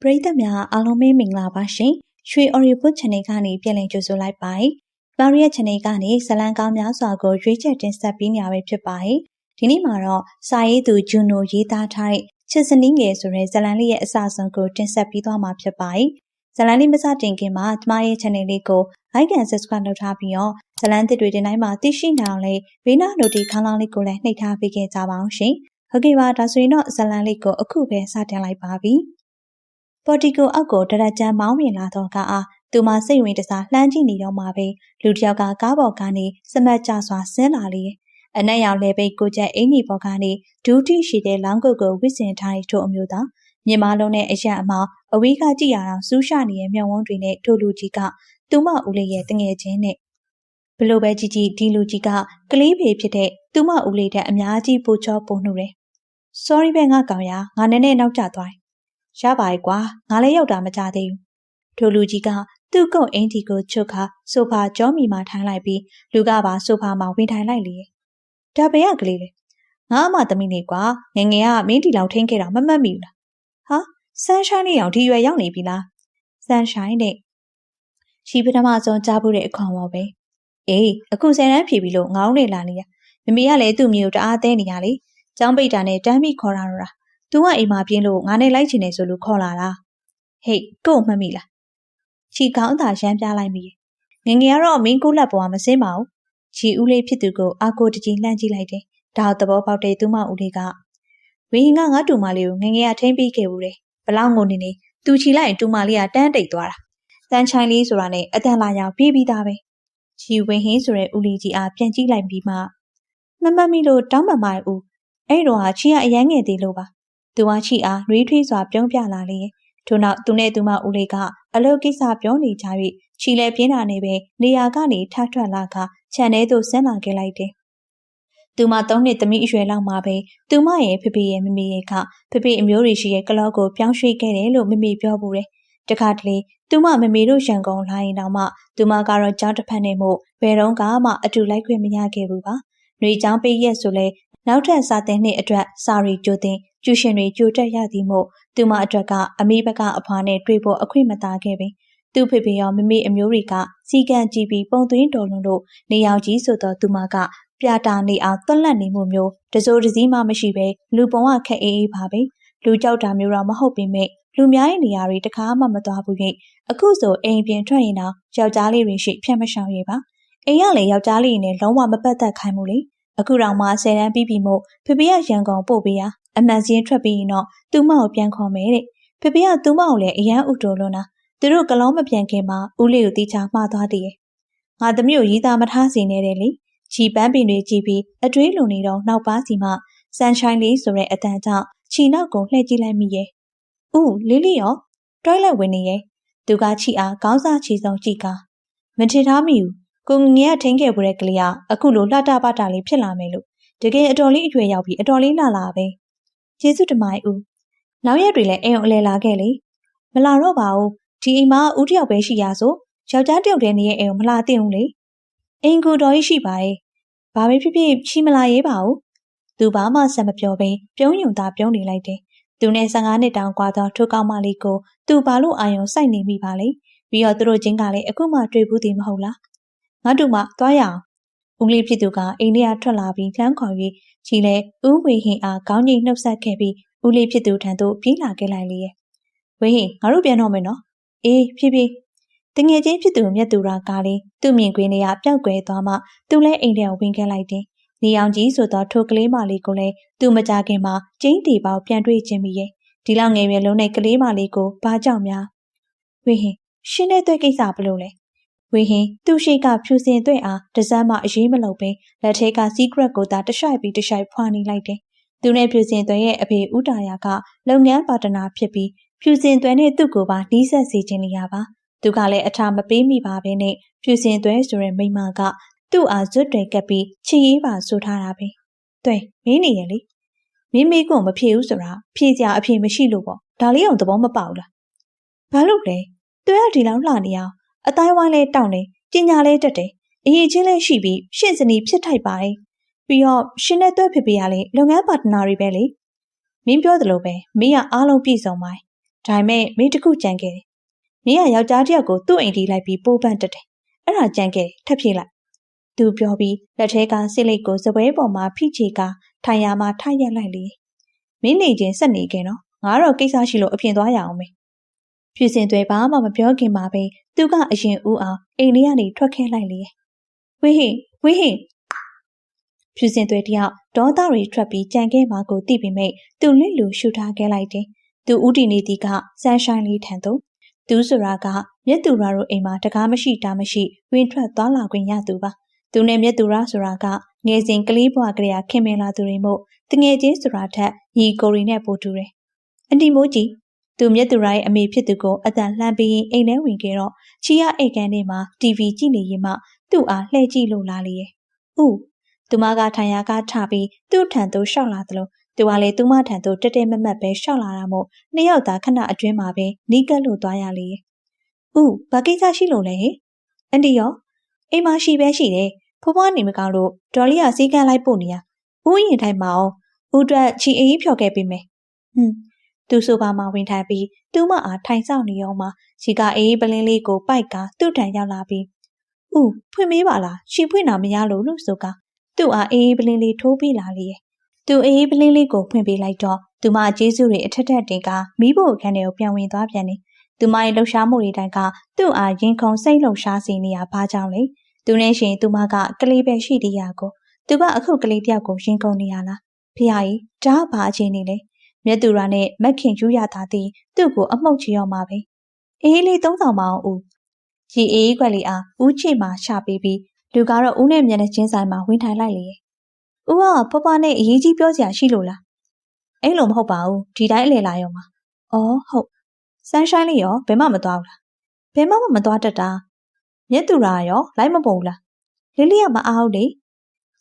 ပရိသတ်များအားလုံးပဲမင်္ဂလာပါရှင်။ရွှေ Audio Channel ကနေပြန်လည်ကြိုဆိုလိုက်ပါတယ်။ကျွန်တော်ရဲ့ Channel ကနေဇလံကောင်းများစွာကိုရွေးချယ်တင်ဆက်ပေးနေရပဲဖြစ်ပါတယ်။ဒီနေ့မှာတော့စာရေးသူဂျွန်နိုရေးသားထားတဲ့ချစ်စနီးငယ်ဆိုတဲ့ဇလံလေးရဲ့အစအဆုံးကိုတင်ဆက်ပေးသွားမှာဖြစ်ပါတယ်။ဇလံလေးမစတင်ခင်မှာကျွန်မရဲ့ Channel လေးကို Like and Subscribe လုပ်ထားပြီးတော့ဇလံသစ်တွေတင်တိုင်းမှာသိရှိနိုင်အောင်လေးဘေးနား Notification ခေါင်းလောင်းလေးကိုလည်းနှိပ်ထားပေးခဲ့ကြပါအောင်ရှင်။ဟုတ်ကဲ့ပါဒါဆိုရင်တော့ဇလံလေးကိုအခုပဲစတင်လိုက်ပါပြီ။ပေါ်တီကိုအောက်ကိုဒရကြမ်းမောင်းမြင်လာတော့ကအားသူမစိတ်ဝင်တစားလှမ်းကြည့်နေတော့မှပဲလူတစ်ယောက်ကကားပေါ်ကနေစမတ်ကျစွာဆင်းလာလေအနက်ရောင်လဲပိတ်ကိုကျက်အင်ကြီးပေါ်ကနေဒူးတိရှိတဲ့လောင်းကုတ်ကိုဝစ်စင်ထားတဲ့ထိုအမျိုးသားမြင်မလုံးနဲ့အရက်အမောင်အဝေးကကြည့်ရအောင်စူးရှနေတဲ့မျက်ဝန်းတွေနဲ့ထိုလူကြီးကသူမဦးလေးရဲ့တငယ်ချင်းနဲ့ဘလို့ပဲကြည့်ကြည့်ဒီလူကြီးကကလေးဖေဖြစ်တဲ့သူမဦးလေးတဲ့အများကြီးပိုချောပိုနှူတယ် sorry ပဲငါကောင်ရငါနည်းနည်းနောက်ကျသွားရပါရဲ့ကွာငါလည်းရောက်တာမကြသေးဘူးထိုလူကြီးကသူ့ကုတ်အင်တီကိုချုပ်ခါဆိုဖာကြောမီမှာထိုင်လိုက်ပြီးလူကပါဆိုဖာမှာဝင်ထိုင်လိုက်လေဒါပဲရကလေးလေငါအမသမီးနေကွာငငယ်ကမင်းတီလောင်ထင်းခဲ့တာမမှတ်မိဘူးလားဟာဆန်းရှိုင်းနေအောင်ဒီရွယ်ရောက်နေပြီလားဆန်းရှိုင်းတဲ့ရှိပထမဆုံးကြားဖို့တဲ့အခွန်ပေါ်ပဲအေးအခု10တန်းဖြည့်ပြီလို့ငောင်းနေလာနေရမမေကလည်းသူ့မျိုးတအားသေးနေရလေចောင်းပိတ်တာနဲ့တန်းပြီးခေါ်တာတော့သူကအိမ်မှာပြင်းလို့ငါနဲ့လိုက်ချင်နေဆိုလို့ခေါ်လာတာဟေးကို့မှတ်မိလားချီကောင်းသာရမ်းပြလိုက်မိငငယ်ကတော့မင်းကိုလက်ပေါ်မှာမစင်းပါဘူးချီဦးလေးဖြစ်သူကိုအာကိုတကြီးလှမ်းကြည့်လိုက်တယ်ဒါသဘောပေါက်တဲ့သူမဦးလေးကဝင်းကငါတူမလေးကိုငငယ်ကထိမ့်ပြီးခဲ့ဘူးတယ်ဘလောက်ငုံနေနေသူချီလိုက်ရင်တူမလေးကတန်းတိတ်သွားတာတန်းချိုင်းလေးဆိုတာနဲ့အတန်လာရောက်ပြေးပြီးသားပဲချီဝင်းဟင်းဆိုတဲ့ဦးလေးကြီးအားပြန်ကြည့်လိုက်ပြီးမှမမမီလို့တောင်းပန်ပါဦးအဲ့တော့ဟာချီကအရန်ငယ်သေးလို့ပါသူကချီအားနှွေးထွေးစွာပြုံးပြလာလေထို့နောက်သူနဲ့သူမဦးလေးကအလုပ်ကိစ္စပြောနေကြ၍ချီလဲပြင်းတာနဲ့ပဲနေရာကနေထထွက်လာကခြံထဲသို့ဆင်းလာခဲ့လိုက်တယ်။သူမ3နှစ်သမီးအရွယ်လောက်မှပဲသူမရဲ့ဖေဖေရဲ့မမေရဲ့ကဖေဖေအမျိုးတွေရှိရဲ့ကလော့ကိုပြောင်းရွှေ့ခဲ့တယ်လို့မမေပြောဘူးတယ်။တခါတလေသူမမမေတို့ရန်ကုန်လာရင်တော့မှသူမကတော့ကြောင်းတစ်ဖက်နဲ့မို့ဘယ်တော့မှအတူလိုက်ခွင့်မရခဲ့ဘူးပါ။နှွေချောင်းပေးရက်ဆိုလဲနောက်ထပ်စာသင်နှစ်အတွက်စာရီကြိုတင်ကျူရှင်တွေကြိုတက်ရသည်မို့သူမအတွက်ကအမိဘကအဖွာနဲ့တွေ့ဖို့အခွင့်မသာခဲ့ပေသူဖေဖေရောမမေအမျိုးတွေကစီကံကြည့်ပြီးပုံသွင်းတော်လွန်လို့နေရောင်ကြီးဆိုတော့သူမကပြတာနေအောင်သွက်လက်နေမှုမျိုးတစိုးတစည်းမှမရှိပဲလူပုံကခက်အေးအေးပါပဲလူကြောက်တာမျိုးတော့မဟုတ်ပေမဲ့လူများရဲ့နေရာတွေတခါမှမသွားဘူး၍အခုဆိုအိမ်ပြင်ထွက်ရင်တော့ယောက်ျားလေးတွေရှိဖြတ်မရှောင်ရပါအိမ်ကလည်းယောက်ျားလေးနဲ့လုံးဝမပတ်သက်ခိုင်းဘူးလေအခုတော့မှ10တန်းပြီးပြီမို့ဖေဖေကရန်ကုန်ပို့ပေးရအမှန်စင်းထွက်ပြီးရင်တော့သူမကိုပြန်ခေါ်မယ်တဲ့ဖေဖေကသူမကိုလည်းအရန်ဥတော်လွန်းတာသူတို့ကလောမပြန်ခင်မှာဦးလေးကိုတီချာမှားသွားတည်ရဲ့ငါသမီးကိုရီးသားမထားစေနဲ့တဲ့လေချီပန်းပင်တွေကြည့်ပြီးအတွေးလုံနေတော့နောက်ပါစီမှဆန်ရှိုင်းလေးဆိုတဲ့အတန်ကြောင့်ချီနောက်ကိုလှည့်ကြည့်လိုက်မိရဲ့ဦးလေးလေးရောတွိုင်းလိုက်ဝင်နေရဲ့သူကချီအားခေါင်းစားချီဆုံးကြည့်ကမထင်ထားမိဘူးကိုငငယ်ကထင်းခဲ့ပိုတဲ့ကလေးကအခုလိုလှတာပတာလေးဖြစ်လာမယ်လို့တကယ်အတော်လေးအရွယ်ရောက်ပြီးအတော်လေးလှလာပဲကျေးဇူးတမိုင်းဦးနောက်ရက်တွေလည်းအိမ်အောင်အလဲလာခဲ့လေမလာတော့ပါဘူးဒီအိမ်မှာဦးတယောက်ပဲရှိရဆိုယောက်ျားတယောက်တည်းနေရဲ့အိမ်ကိုမလာသင့်ဘူးလေအိမ်ကိုတော်ကြီးရှိပါတယ်ဘာပဲဖြစ်ဖြစ်ရှိမလာရေးပါဘူးသူဘာမှဆက်မပြောဘဲပြုံးယုံသားပြုံးနေလိုက်တယ်သူနဲ့15နှစ်တောင်ကွာသောထိုကောင်မလေးကိုသူဘာလို့အာယုံစိုက်နေမိပါလဲပြီးတော့သူတို့ချင်းကလည်းအခုမှတွေ့ဘူးသေးမဟုတ်လားငါတို့မှသွားရအောင်ဦးလေးဖြစ်သူကအိမ်ထဲကထွက်လာပြီးလှမ်းခေါ်၍ချီလဲဦးဝေဟင်အားခေါင်းငိတ်နှုတ်ဆက်ခဲ့ပြီးဦးလေးဖြစ်သူထံသို့ပြေးလာခဲ့လိုက်လေရဲ့ဝေဟင်ငါတို့ပြန်တော့မယ်နော်အေးဖြည်းဖြည်းတငယ်ချင်းဖြစ်သူမြတ်သူရာကားလေးသူ့မြင်ကွင်းထဲကပျောက်ကွယ်သွားမှသူလည်းအိမ်ထဲဝင်ခဲ့လိုက်တယ်နေအောင်ကြီးဆိုတော့ထိုကလေးမလေးကိုလည်းသူမကြခင်မှာကျင်းတီပေါပြန်တွေ့ချင်းပြီးရဲ့ဒီလောက်ငယ်ရွယ်လုံးနဲ့ကလေးမလေးကိုဘာကြောင့်များဝေဟင်ရှင်းတဲ့တွေ့ကိစ္စဘလို့လဲဝေဟင်သူ့ရှိကဖြူစင်တွေ့အားတစမ်းမှအရေးမလုပ်ပဲလက်ထဲက secret ကိုသာတရှိုက်ပြီးတရှိုက်ဖွာနေလိုက်တယ်သူနဲ့ဖြူစင်သွဲရဲ့အဖေဦးတာယာကလုပ်ငန်းပါတနာဖြစ်ပြီးဖြူစင်သွဲနဲ့သူ့ကိုပါနှီးဆက်စေခြင်းနေရပါသူကလည်းအထာမပေးမိပါပဲနဲ့ဖြူစင်သွဲဆိုတဲ့မိန်းမကသူ့အားဇွတ်တွေကပ်ပြီးချီရေးပါဆိုထားတာပဲသွဲမင်းနေရလေမင်းမေးကိုမဖြေဘူးဆိုတာဖြေစရာအဖြေမရှိလို့ပေါ့ဒါလေးအောင်သဘောမပေါက်လားဘာလို့လဲသွဲကဒီလောက်လှနေအောင်အတိုင်းဝိုင်းလဲတောင်းတယ်ပညာလဲတက်တယ်အရေးချင်းလဲရှိပြီးရှင့်စနီဖြစ်ထိုက်ပါတယ်ပြီးတော့ရှင်နဲ့သွဲဖေဖေကလည်းလုပ်ငန်းပါတနာတွေပဲလေမင်းပြောသလိုပဲမင်းကအားလုံးပြည့်စုံပါ ဒါပေမဲ့မင်းတခုကြံခဲ့တယ်မင်းကယောက်ျားတစ်ယောက်ကိုသူ့အိမ်ထိလိုက်ပြီးပိုးပန်းတက်တယ်အဲ့ဒါကြံခဲ့ထပ်ဖြေလိုက်သူပြောပြီးလက်ထဲကစစ်လိတ်ကိုစပွဲပေါ်မှာဖိချေကထိုင်ရမှာထိုက်ရက်လိုက်လေမင်းနေချင်းဆက်နေခဲ့နော်ငါတော့ကိစ္စရှိလို့အပြင်သွားရအောင်မေဖြူစင်သွဲဘာမှမပြောခင်မှာပဲသူကအရင်ဦးအောင်အိမ်လေးကနေထွက်ခဲ့လိုက်လေဝေးဟင်ဖြူစင်သွဲတယောက်ဒေါသတွေထွက်ပြီးကြံခဲ့မှာကိုသိပေမဲ့သူလစ်လူရှူထားခဲ့လိုက်တယ်သူဥတီနေသည်ကဆန်းရှိုင်းလေးထန်သူဆိုတာကမြက်သူရတို့အိမ်မှာတကားမရှိတာမရှိဝင်ထွက်သွားလာခွင့်ရသူပါသူနဲ့မြက်သူရဆိုတာကငယ်စဉ်ကလေးဘဝကလေးခင်မင်လာသူတွေမို့တငယ်ချင်းဆိုတာထက်ညီကိုရီနဲ့ပိုတူတယ်အန်တီမိုးကြီးသူမြက်သူရရဲ့အမေဖြစ်သူကိုအတန်လှမ်းပြီးရင်အိမ်ထဲဝင်ခဲ့တော့ချီရအိတ်ခန်းထဲမှာ TV ကြည့်နေရင်မှသူ့အားလှည့်ကြည့်လို့လာလေရဲ့သူမကထိုင်ရာကထပြီးသူ့ထံသို့ရှောက်လာသလိုသူကလည်းသူမထံသို့တက်တက်မမတ်ပဲရှောက်လာတာမို့နှစ်ယောက်သာခဏအတွင်းမှာပဲနီးကပ်လို့သွားရလေဘာကိစ္စရှိလို့လဲအန်တီရောအိမ်မရှိပဲရှိတယ်ဖိုးဖွားနေမကောင်းလို့ဒေါ်လေးကစီးကန်းလိုက်ပို့နေရဦးရင်ထိုင်မအောင်ဦးအတွက်ချီအေးဖြော်ခဲ့ပေးမယ်သူဆိုပါမှဝင်ထိုင်ပြီးသူမအားထိုင်ဆောင်နေအောင်မှချီကအေးပလင်းလေးကိုပိုက်ကသူ့ထံရောက်လာပြီးဖွင့်မေးပါလားချီဖွင့်တာမရလို့ဆိုကသူ့အားအေးပလင်းလေးထိုးပေးလာလေသူအေးပလင်းလေးကိုဖွင့်ပေးလိုက်တော့သူမကျေးဇူးတွေအထက်ထက်တင်ကမိဖို့အခန်းထဲကိုပြန်ဝင်သွားပြန်နေသူမရဲ့လှူရှားမှုတွေတိုင်းကသူ့အားရင်ခုန်စိတ်လှုပ်ရှားစေနေရပါကြောင်းလေသူနဲ့ရှင်သူမကကလေးပဲရှိသေးရကိုသူကအခုကလေးတယောက်ကိုရင်ခုန်နေရလားဖေဟာကြီးဒါဘာအချင်းနေလဲမြတ်သူရနဲ့မက်ခင်ယူရတာသည်သူ့ကိုအမှုတ်ချရောမှာပဲအေးလေးသုံးဆောင်မအောင်ဦးကြည်အေးခွက်လေးအားဦးချေမှာရှာပေးပြီးလူကတော့ဦးနဲ့မျက်နှာချင်းဆိုင်မှာဝင်ထိုင်လိုက်လေဦးကဖဖနဲ့အရေးကြီးပြောစရာရှိလို့လားအဲ့လိုမဟုတ်ပါဘူးဒီတိုင်းအလေလာရောမှာဟုတ်ဆန်းရှိုင်းလေးရောဘယ်မှမသွားဘူးလားဘယ်မှမသွားတတ်တာမြတ်သူရရောလိုက်မပုံဘူးလားလေးလေးကမအားဘူးလေ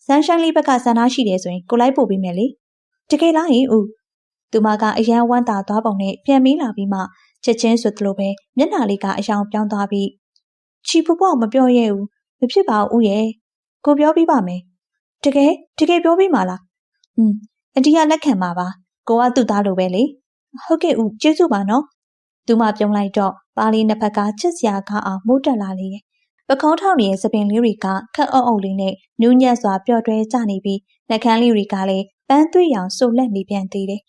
ဆန်းရှိုင်းလေးဘက်ကဆန္ဒရှိတယ်ဆိုရင်ကိုလိုက်ပို့ပေးမယ်လေတကယ်လားဟင်ဦးသူမကအရန်ဝမ်းသာသွားပုံနဲ့ပြန်မေးလာပြီးမှချက်ချင်းဆိုသလိုပဲမျက်နှာလေးကအယောင်ပြောင်းသွားပြီးချီဖွားမပြောရဲဘူးမဖြစ်ပါဘူးဦးရဲ့ကိုပြောပြပါမယ်တကယ်ပြောပြမှာလားအတီးကလက်ခံပါပါကိုကသူ့သားလိုပဲလေဟုတ်ကဲ့ဦးကျေးဇူးပါနော်သူမပြုံးလိုက်တော့ပါလီနှစ်ဖက်ကချစ်စရာကောင်းအောင်မိုးတက်လာလေပကုံးထောင်ရဲ့စပင်လေးတွေကခက်အုပ်အုပ်လေးနဲ့နူးညံ့စွာပျော့တွဲကျနေပြီးနှကန်းလေးတွေကလည်းပန်းသွေးရောင်ဆိုလက်နေပြန်သေးတယ်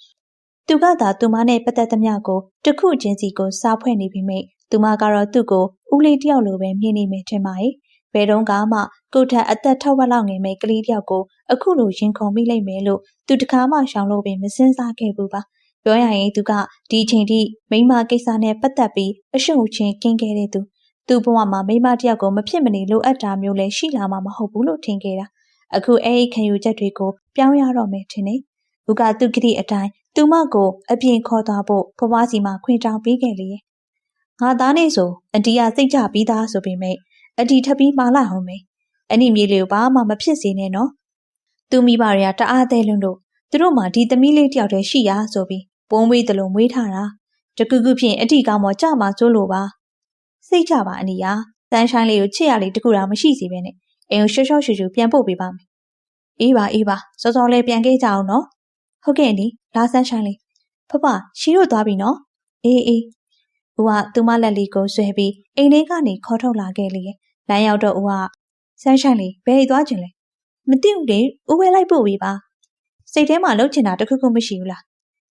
သူကသာသူမနဲ့ပတ်သက်သမျှကိုတခုချင်းစီကိုစားဖွဲ့နေပြီးမိသူမကတော့သူ့ကိုဦးလေးတယောက်လိုပဲမြင်နေမယ်ထင်ပါရဲ့ဘယ်တော့မှကိုထက်အသက်ထက်ဝက်လောက်ငယ်မဲ့ကလေးတယောက်ကိုအခုလိုရင်ခုန်မိလိုက်မယ်လို့သူတကားမှရှောင်လို့ပင်မစင်စားခဲ့ဘူးပါပြောရရင်သူကဒီချိန်ထိမိန်းမကိစ္စနဲ့ပတ်သက်ပြီးအရှုံချင်းကင်းခဲ့တဲ့သူ့ဘဝမှာမိန်းမတယောက်ကိုမဖြစ်မနေလိုအပ်တာမျိုးလည်းရှိလာမှာမဟုတ်ဘူးလို့ထင်ခဲ့တာအခုအဲ့ဒီခံယူချက်တွေကိုပြောင်းရတော့မယ်ထင်တယ်ဦးကသူကတိအတိုင်းသူမကိုအပြင်ခေါ်သွားဖို့ဖွားစီမှာခွင့်တောင်းပေးခဲ့လေငါသားနေဆိုအတီးကစိတ်ချပြီးသားဆိုပေမဲ့အတီးထပ်ပြီးမှားလိုက်အောင်မေအဲ့ဒီမြေလေးကိုဘာမှမဖြစ်စေနဲ့နော်သူမိဘတွေကတအားသေးလွန်းလို့သူတို့မှဒီသမီးလေးတယောက်တည်းရှိရဆိုပြီးပုံးဝေးတယ်လို့မွေးထားတာတကူကူဖြင့်အတီးကောင်းမောကြမှာစိုးလို့ပါစိတ်ချပါအနီယာစမ်းရှိုင်းလေးကိုချစ်ရလေးတကူတာမရှိစီပဲနဲ့အိမ်ကိုရှော့ရှူပြန်ပို့ပေးပါမယ်အေးပါစောစောလေးပြန်ခဲ့ကြအောင်နော်ဟုတ်ကဲ့နီလာစမ်းရှိုင်းလေးဖရှီတို့သွားပြီနော်အေးဦးကသူမလက်လေးကိုဆွဲပြီးအိမ်လေးကနေခေါ်ထုတ်လာခဲ့လေလမ်းရောက်တော့ဦးကစမ်းရှိုင်းလေးဘယ်သွားခြင်းလဲမသိဘူးလေဦးဝဲလိုက်ပို့ပေးပါစိတ်ထဲမှာလှုပ်ချင်တာတခုခုမရှိဘူးလား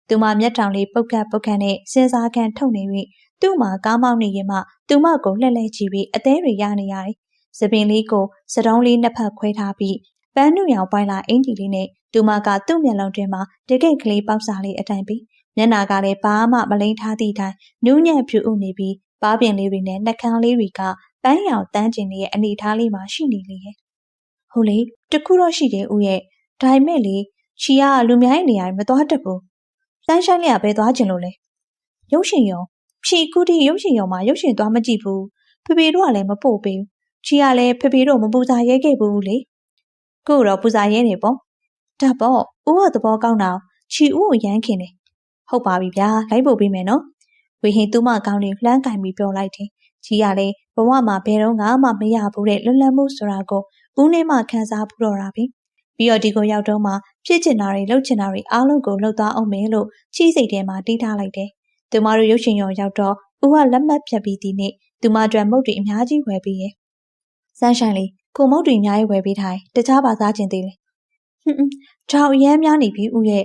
သူမမျက်တောင်လေးပုတ်ခတ်နဲ့စဉ်းစားခန်းထုတ်နေပြီးသူ့မှာကားမောင်းနေရင်မှသူမကိုလှည့်ကြည့်ပြီးအသေးတွေရနေရတယ်။စပင်လေးကိုစတုံးလေးနှစ်ဖက်ခွဲထားပြီးပန်းနုရောင်ပွိုင်းလာအင်ကြီးလေးနဲ့သူမကသူ့မျက်လုံးတွင်မှာတကိတ်ကလေးပေါက်စာလေးအတိုင်ပြီးမျက်နာကလည်းဘာမှမလိမ့်ထားသည့်တိုင်နူးညံ့ဖြူဥနေပြီးပါးပြင်လေးတွေနဲ့နှကန်းလေးတွေကပန်းရောင်တန်းကျင်ရဲ့အနေထားလေးမှာရှိနေလေရဲ့။ဟုတ်လေတခုတော့ရှိတယ်ဦးရဲ့ဒါပေမဲ့လေချီကလူများရဲ့နေရာမသွားတတ်ဘူး။စမ်းရှိုင်းလေးကဘယ်သွားကျင်လို့လဲ။ရုပ်ရှင်ရောဖြီကူတီရုပ်ရှင်ရောမှာရုပ်ရှင်သွားမကြည့်ဘူး။ဖေတို့ကလည်းမပို့ပေးဘူး။ချီကလည်းဖေတို့မပူဇာရဲခဲ့ဘူးလေ။ကို့တော့ပူဇာရဲနေပေါ့။ဒါပေါ့ဦးကသဘောကောင်းတာချီဦးကိုရမ်းခင်တယ်။ဟုတ်ပါပြီဗျာလိုက်ပို့ပေးမယ်နော်။ဝေဟင်သူမကောင်းနေလှမ်းကင်ပြီးပြောလိုက်တယ်။ချီကလည်းဘဝမှာဘယ်တော့မှမရဘူးတဲ့လွတ်လပ်မှုဆိုတာကိုဦးနဲ့မှခံစားဘူးတော့တာပဲ။ပြီးတော့ဒီကိုရောက်တော့မှဖြစ်ချင်တာတွေလှုပ်ချင်တာတွေအားလုံးကိုလှုပ်သွားအောင်မယ်လို့ချီစိတ်ထဲမှာတီးထားလိုက်တယ်။ သူမတို့ရုပ်ရှင်ရုံရောက်တော့ဦးကလက်မှတ်ဖြတ်ပြီးဒီနေ့သူမအတွက်မုတ်တွေအများကြီးဝယ်ပြီးရဲ့။ဆန်းရှိုင်းလေးကိုမုတ်တွေအများကြီးဝယ်ပြီးထားတခြားပါစားချင်သေးလေ။ထောင်အရမ်းများနေပြီဦးရဲ့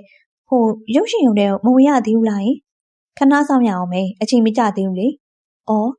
ဟိုရုပ်ရှင်ရုံတဲ့မဝင်ရသေးဘူးလားယင်ခဏဆောင်ရအောင်မေအချိန်မကျသေးဘူးလေ။အော်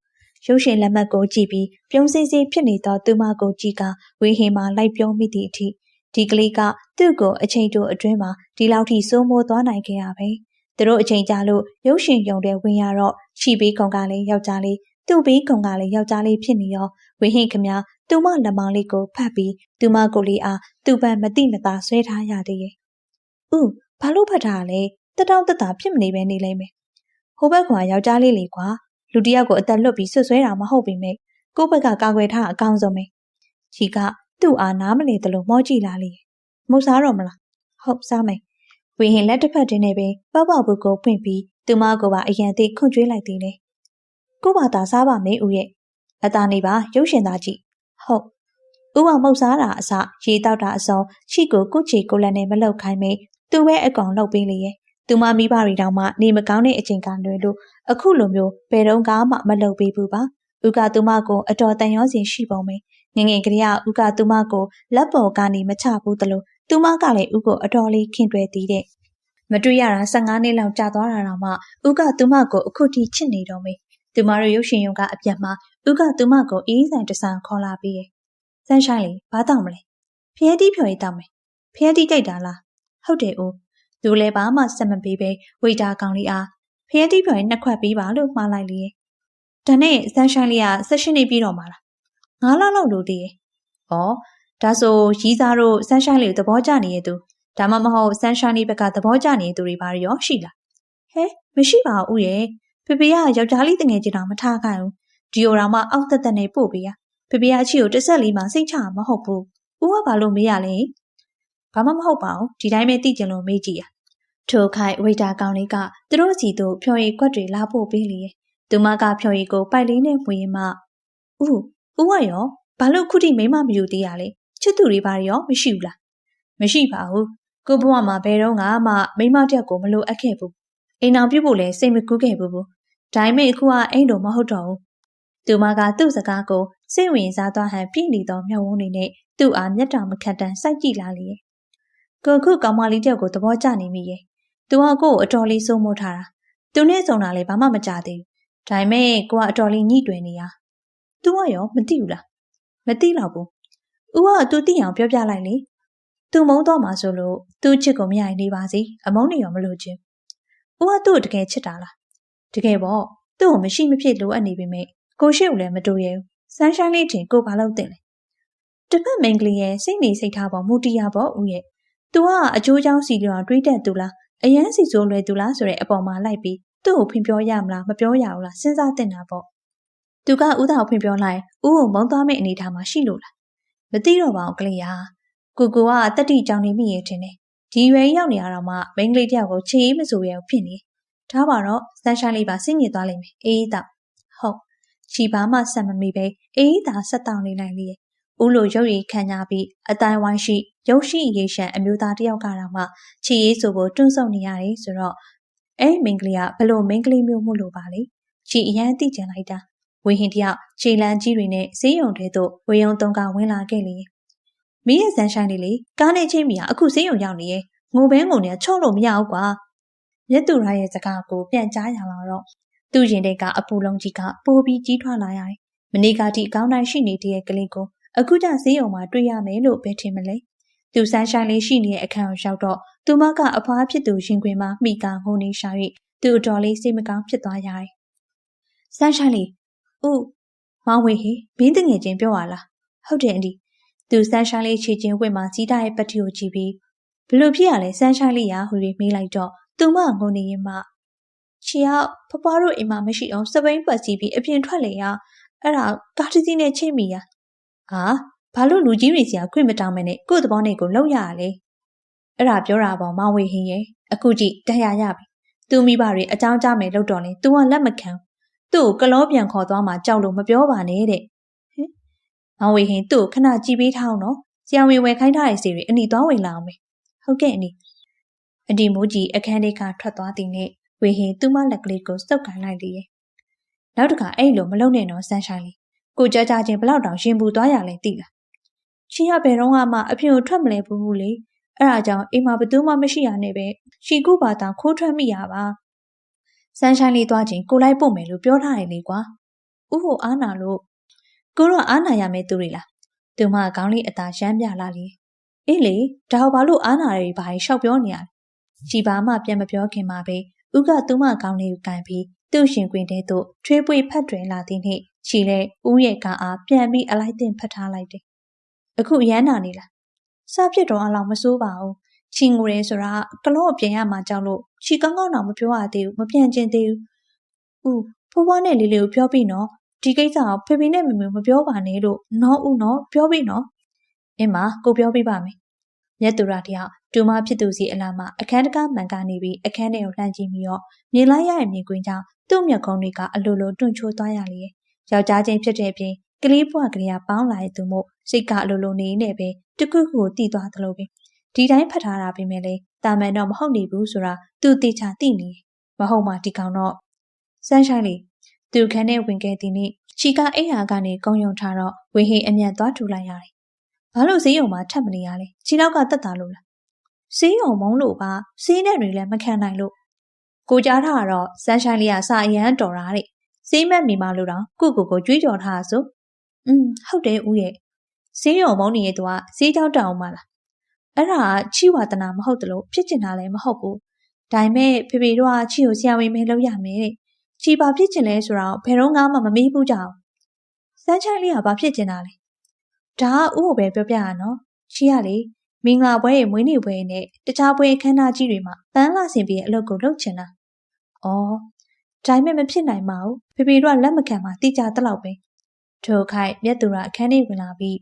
ရုပ်ရှင်လက်မှတ်ကိုကြည့်ပြီးပြုံးစင်းစင်းဖြစ်နေတော့သူမကိုကြည့်ကဝေဟင်မှာလိုက်ပြောမိသည့်အထိဒီကလေးကသူ့ကိုအချိန်တိုအတွင်းမှာဒီလောက်ထိစိုးမိုးသွားနိုင်ခဲ့ရပဲ။သူတို့အချိန်ကြာလို့ရုပ်ရှင်ရုံတဲ့ဝင်ရတော့ချီပေးကောင်ကလည်းယောက်ျားလေးသူ့ပေးကောင်ကလည်းယောက်ျားလေးဖြစ်နေရောဝေဟင်ခမသူမလက်မောင်းလေးကိုဖတ်ပြီးသူမကိုလေးအားသူ့ဘက်မတိမသာဆွဲထားရသေးရဲ့။ဦးဘာလို့ဖတ်ထားလဲတတောင့်တတာဖြစ်မနေပဲနေလိမ့်မယ်။ဟိုဘက်ကယောက်ျားလေးလေကွာလူတယောက်ကိုအသက်လွတ်ပြီးဆွဆွဲတာမဟုတ်ပေမဲ့ကိုယ့်ဘက်ကကာကွယ်ထားအကောင်းဆုံးပဲ။ချီကသူ့အားနားမလည်သလိုမောကြည့်လာလေ။မုတ်စားတော့မလား။ဟုတ်စားမယ်။ဝေဟင်လက်တစ်ဖက်တင်းနဲ့ပဲပေါက်ပေါက်ဘူးကိုဖွင့်ပြီးသူမကိုပါအရန်သေးခွန့်ကျွေးလိုက်သေးတယ်။ကို့ဘာသာစားပါမေဦးရဲ့။အသားနေပါရုပ်ရှင်သားကြည့်။ဟုတ်။ဦးကမုတ်စားတာအစရေတောက်တာအစုံရှိကိုကုချီကိုလက်နဲ့မလောက်ခိုင်းမေသူပဲအကောင်လောက်ပေးလေရဲ့။သူမမိဘတွေတောင်မှနေမကောင်းတဲ့အချိန်ကလွယ်လို့အခုလိုမျိုးဘယ်တော့မှမလုပ်ပေးဘူးပါ။ဦးကသူမကိုအတော်တန်ရောစင်ရှိပုံပဲ။ငငယ်ကလေးကဦးကသူမကိုလက်ပေါ်ကနေမချဘူးသလိုသူမကလည်းဦးကိုအတော်လေးခင်တွယ်သေးတဲ့။မတွေ့ရတာ15နှစ်လောက်ကြာသွားတာတော့မှဦးကသူမကိုအခုထိချစ်နေတော့မေ။သူမတို့ရုပ်ရှင်ရုံကအပြတ်မှာဦးကသူမကိုအေးဆိုင်တဆန်ခေါ်လာပြီးရဲ့။ဆန်းရှိုင်းလေးဘာတောက်မလဲ။ဖျဲတီးဖြော်ရည်တောက်မယ်။ဖျဲတီးကြိုက်တာလား။ဟုတ်တယ်ဦး။သူလည်းဘာမှစက်မပေးပဲဝိတာကောင်လေးအားဖျဲတီးဖြော်ရည်နှစ်ခွက်ပေးပါလို့မှားလိုက်လေ။ဒါနဲ့ဆန်းရှိုင်းလေးက16နှစ်ပြီးတော့မှာလား။9လလောက်လို့တည်းရဲ့။ဩဒါဆိုရီးစားတို့ဆန်းရှိုင်းလေးကိုသဘောကျနေရဲ့သူဒါမှမဟုတ်ဆန်းရှိုင်းလေးဘက်ကသဘောကျနေတဲ့သူတွေဘာရောရှိလား။ဟဲမရှိပါဘူးရဲ့။ဖေဖေကယောက်ျားလေးတငယ်ချင်းတော့မထားခိုင်းဘူး။ဒီလိုတော့မှအောက်သက်သက်နဲ့ပို့ပေးရ။ဖေဖေကအချီကိုတစ်ဆက်လေးမှစိတ်ချမှာမဟုတ်ဘူး။ဦးကဘာလို့မေးရလဲ။ဘာမှမဟုတ်ပါဘူး။ဒီတိုင်းပဲသိကြလို့မေးကြည့်ရ။ထိုခိုင်ဝိတာကောင်လေးကသူတို့စီတို့ဖြော်ရည်ခွက်တွေလာပို့ပေးလေ။သူမကဖြော်ရည်ကိုပိုက်လေးနဲ့မှွေရင်မှဦးကရောဘာလို့ခုထိမိမမယူသေးရလဲ။ချစ်သူတွေဘာရောမရှိဘူးလား။မရှိပါဘူး။ကိုဘဝမှာဘယ်တော့မှမိမတယောက်ကိုမလိုအပ်ခဲ့ဘူး။အိမ်အောင်ပြုတ်ဖို့လည်းစိတ်မကူးခဲ့ဘူး။ဒါပေမဲ့အခုကအိမ်တော်မဟုတ်တော့ဘူး။သူမကသူ့စကားကိုစိတ်ဝင်စားသွားဟန်ပြည့်နေသောမျက်ဝန်းတွေနဲ့သူ့အားမျက်တောင်မခတ်တမ်းစိုက်ကြည့်လာလေ။ကိုခုကောင်မလေးတယောက်ကိုသဘောကျနေမိရဲ့။သူကကို့ကိုအတော်လေးစိုးမိုးထားတာ။သူနဲ့ဆောင်တာလည်းဘာမှမကြသေးဘူး။ဒါပေမဲ့ကိုကအတော်လေးညှိတွယ်နေရ။ तू ကရောမသိဘူးလား။မသိတော့ဘူး။ဦးကသူသိအောင်ပြောပြလိုက်လေ။ तू မုန်းတော့မှဆိုလို့သူ့ချစ်ကိုမရရင်နေပါစေ။အမုန်းနေရောမလို့ချင်း။ဦးကသူ့ကိုတကယ်ချစ်တာလား။တကယ်ပေါ့။သူ့ကိုမရှိမဖြစ်လိုအပ်နေပေမဲ့ကိုရှိကိုလည်းမတူရဲဘူး။ဆန်းရှိုင်းလေးတင်ကိုဘာလို့တင်လဲ။တစ်ဖက်မိန်းကလေးရဲ့စိတ်နေစိတ်ထားပေါ်မူတည်ရပေါ့ဦးရဲ့။ तू ကအကျိုးကြောင့်စီလျော်တွေးတတ်သူလား။အရန်စီစိုးလွယ်သူလားဆိုတဲ့အပေါ်မှာလိုက်ပြီးသူ့ကိုဖွင့်ပြောရမလားမပြောရဘူးလားစဉ်းစားတင်တာပေါ့။သူကဦးသားကိုဖွင့်ပြောလိုက်ဦးကိုမုန်းသွားမယ့်အနေထားမှာရှိလို့လား။မသိတော့ပါဘူးကလေးဟာ။ကိုကတတိကြောင်နေမိရဲ့ထင်တယ်။ဒီရွယ်ရောက်နေရတော့မှမိန်းကလေးတယောက်ကိုချေးမဆိုရဘူးဖြစ်နေ။ဒါပါတော့ဆန်းရှိုင်းလေးပါစိတ်ညစ်သွားလိမ့်မယ်အေးတော့ဟုတ်ချီပါမှဆက်မမိပဲအေးသာဆက်တောင်းနေလိုက်လေ။ဦးလိုရုပ်ရည်ခံကြပြီးအတိုင်းဝိုင်းရှိရုပ်ရှိရေရှမ်းအမျိုးသားတယောက်ကတော့မှချီရေးဆိုဖို့တွန်းဆုံနေရတယ်ဆိုတော့အဲ့မိန်းကလေးကဘလို့မိန်းကလေးမျိုးမို့လို့ပါလေချီအရန်သိကျင်လိုက်တာဝေဟင်တယောက်ခြေလန်းကြီးတွေနဲ့ဈေးရုံထဲသို့ဝေယုံတုံးကဝင်လာခဲ့လေမိရဲ့ဆန်းရှိုင်းလေးကားနဲ့ချင်းမီကအခုဈေးရုံရောက်နေရဲ့ငိုဘဲငိုနေချော့လို့မရဘူးကွာမြတ်သူရရဲ့စကားကိုပြန်ကြားရလာတော့သူ့ရင်ထဲကအပူလုံးကြီးကပိုးပြီးကြီးထွားလာရတယ်မနေ့ကထိအကောင်းတိုင်းရှိနေတဲ့ကလေးကိုအခုကျဈေးရုံမှာတွေ့ရမယ်လို့ပဲထင်မလဲသူဆန်းရှိုင်းလေးရှိနေတဲ့အခန်းကိုရောက်တော့သူမကအဖွားဖြစ်သူရင်ခွင်မှာမိကငိုနေရှာ၍သူအတော်လေးစိတ်မကောင်းဖြစ်သွားရတယ်။ဆန်းရှိုင်းလေးဦးမောင်ဝေဟေဘင်းတငယ်ချင်းပြောရလားဟုတ်တယ်အန်ဒီသူဆန်းရှိုင်းလေးခြေချင်းဝင့်မှာကြီးတာရဲ့ပတ်တီကိုကြည့်ပြီးဘလို့ဖြစ်ရလဲဆန်းရှိုင်းလေးရာဟူ၍မေးလိုက်တော့သူမငိုနေရင်မှချီကဖဖွားတို့အိမ်မှာမရှိအောင်စပိန်ပတ်စီးပြီးအပြင်ထွက်လေရအဲ့ဒါကားတစ်စီးနဲ့ချိတ်မိရဟာဘာလို့လူကြီးတွေစီကခွင့်မတောင်းမနဲ့ကို့သဘောနဲ့ကိုလောက်ရရလဲအဲ့ဒါပြောတာပေါ့မောင်ဝေဟင်းရဲ့အခုကြည့်တရားရပြီသူမိဘတွေအကြောင်းကြားမယ်လို့တော့လေ तू ကလက်မခံသူ့ကိုကလောပြန်ခေါ်သွားမှကြောက်လို့မပြောပါနဲ့တဲ့ဟင်မောင်ဝေဟင်းသူ့ကိုခဏကြည့်ပေးထားအောင်နော်ဆရာဝန်ဝယ်ခိုင်းထားတဲ့စီတွေအနီသွားဝင်လာအောင်မယ်ဟုတ်ကဲ့အနီမိုးကြီးအခန်းထဲကထွက်သွားသည်နဲ့ ဝေဟင်သူ့မလက်ကလေးကိုစုပ်ကန်လိုက်လေ။နောက်တစ်ခါအဲ့လိုမလုံနဲ့တော့ဆန်းဆိုင်လေးကိုကြကြချင်းဘလောက်တောင်ရင်ပူသွားရလဲသိလား။ရှင်ကဘယ်တော့မှအပြင်ကိုထွက်မလဲဘူးလေ။အဲ့ဒါကြောင့်အိမ်မှာဘယ်သူမှမရှိရနဲ့ပဲရှင်ကူပါတောင်ခိုးထွက်မိရပါ။ဆန်းဆိုင်လေးသွားချင်းကိုလိုက်ပို့မယ်လို့ပြောထားတယ်လေကွာ။ဥဟိုအားနာလို့ကိုတော့အားနာရမယ်သူတွေလား။သူမခေါင်းလေးအသာရမ်းပြလာလေ။အေးလေဒါဘာလို့အားနာတွေဘာရှောက်ပြောနေရလဲ။ជីပါမှပြန်မပြောခင်မှာပဲဦးကသူမခေါင်းလေးကိုကန်ပြီးသူ့ရှင်ကွင်းထဲသို့ထွေးပွေဖတ်တွင်လာသည်နှင့်ခြီတဲ့ဦးရဲ့ကအားပြန်ပြီးအလိုက်တင်ဖတ်ထားလိုက်တယ်။အခုရမ်းနာနေလား။စားဖြစ်တော့အလောင်းမစိုးပါဘူး။ချီငိုရဲဆိုတာကလော့ပြန်ရမှာကြောက်လို့ခြီကောင်းကောင်းတော့မပြောရသေးဘူးမပြန်ကျင်သေးဘူး။ဦးဖိုးဖွားနဲ့လေးလေးကိုပြောပြီးနော်ဒီကိစ္စကိုဖေဖေနဲ့မမေမပြောပါနဲ့လို့နော်ဦးနော်ပြောပြီးနော်။အင်းမကိုပြောပြပါမယ်။မြတ်သူရတယောက်တူမဖြစ်သူစီအလားမှအခန်းတကားမှန်ကနေပြီးအခန်းထဲကိုလှမ်းကြည့်ပြီးတော့မြင်လိုက်ရတဲ့မြင်ကွင်းကြောင့်သူ့မျက်ခုံးတွေကအလိုလိုတွန့်ချိုးသွားရလေ။ယောက်ျားချင်းဖြစ်တဲ့အပြင်ကလေးဘွားကလေးကပေါင်းလာတဲ့သူမို့စိတ်ကအလိုလိုနေနေပဲတခုခုကိုတီးသွားသလိုပဲဒီတိုင်းဖတ်ထားတာပဲမဲ့လေတာမန်တော့မဟုတ်နေဘူးဆိုတာသူတေချာသိနေမဟုတ်မှဒီကောင်တော့ဆန်းဆိုင်လေးသူခန်းထဲဝင်ခဲ့သည်နေ့ချီကအိမ်ဟာကနေကုံယုံထားတော့ဝေဟင်အမြန်သွားထူလိုက်ရတယ်။ဘာလို့ဈေးရုံမှာထပ်မနေရလဲ။ခြေနောက်ကတက်တာလို့လား။ဈေးရုံမုံလို့ပါဈေးနဲ့တွေလည်းမခံနိုင်လို့ကိုကြားထားတော့ဆန်းဆိုင်လေးကစာအရန်တော်တာတဲ့ဈေးမက်မိမလို့တော့ကိုကြွေးကြော်ထားဆိုဟုတ်တယ်ဦးရဲ့ဈေးရုံမုံနေရဲ့သူကဈေးကြောက်တောင်မှလားအဲ့ဒါချီဝါသနာမဟုတ်တလို့ဖြစ်ကျင်တာလည်းမဟုတ်ဘူးဒါပေမဲ့ဖေဖေတို့ကချီကိုဆရာဝန်မဲလုပ်ရမယ်တဲ့ချီပါဖြစ်ကျင်လဲဆိုတော့ဘယ်တော့မှမမေးဘူးကြအောင်ဆန်းဆိုင်လေးကဘာဖြစ်ကျင်တာလဲဒါကဥကိုပဲပြောပြရနော်ချီရလေမင်္ဂလာပွဲရဲ့မွေးနေ့ပွဲနဲ့တခြားပွဲအခမ်းအနားကြီးတွေမှာပန်းလာဆင်ပြီးအလုပ်ကိုလုပ်ချင်တာ။အော်ဒါပေမဲ့မဖြစ်နိုင်ပါဘူး။ဖေဖေတို့ကလက်မခံမှတိကျတဲ့လောက်ပဲ။ထိုခိုက်မြတ်သူရအခန်းထဲဝင်လာပြီး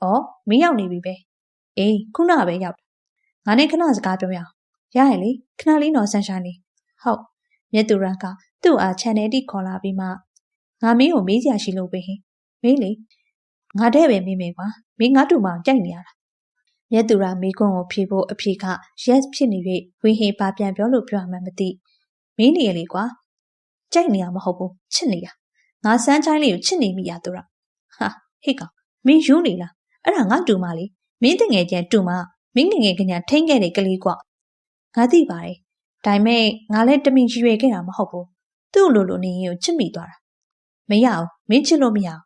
အော်မင်းရောက်နေပြီပဲ။အေးခုနပဲရောက်တာ။ငါနဲ့ခဏစကားပြောရအောင်။ရရလေခဏလေးတော့ဆန်းဆိုင်လေး။ဟုတ်မြတ်သူရကသူ့အား channel တိခေါ်လာပြီးမှငါမင်းကိုမေးစရာရှိလို့ပဲဟင်။မေးလေငါတဲ့ပဲမေးမယ်ကွာ။မင်းငါတူမအောင်ကြိုက်နေရတာ။မြတ်သူရမိကွန်းကိုဖြေဖို့အဖြေက yes ဖြစ်နေ၍ဝင်းဟင်ပါပြန်ပြောလို့ပြောမှမသိမင်းနေရလေကွာကြိုက်နေရမဟုတ်ဘူးချစ်နေရငါစမ်းချိုင်းလေးကိုချစ်နေမိရသူရဟာဟိတ်ကောင်မင်းယူနေလားအဲ့ဒါငါတူမလေးမင်းတငယ်ချင်းတူမမင်းငငယ်ကညာထိန်းခဲ့တဲ့ကလေးကွာငါသိပါတယ်ဒါပေမဲ့ငါလည်းတမင်ရွေခဲ့တာမဟုတ်ဘူးသူ့လိုနေရင်ကိုချစ်မိသွားတာမရအောင်မင်းချစ်လို့မရအောင်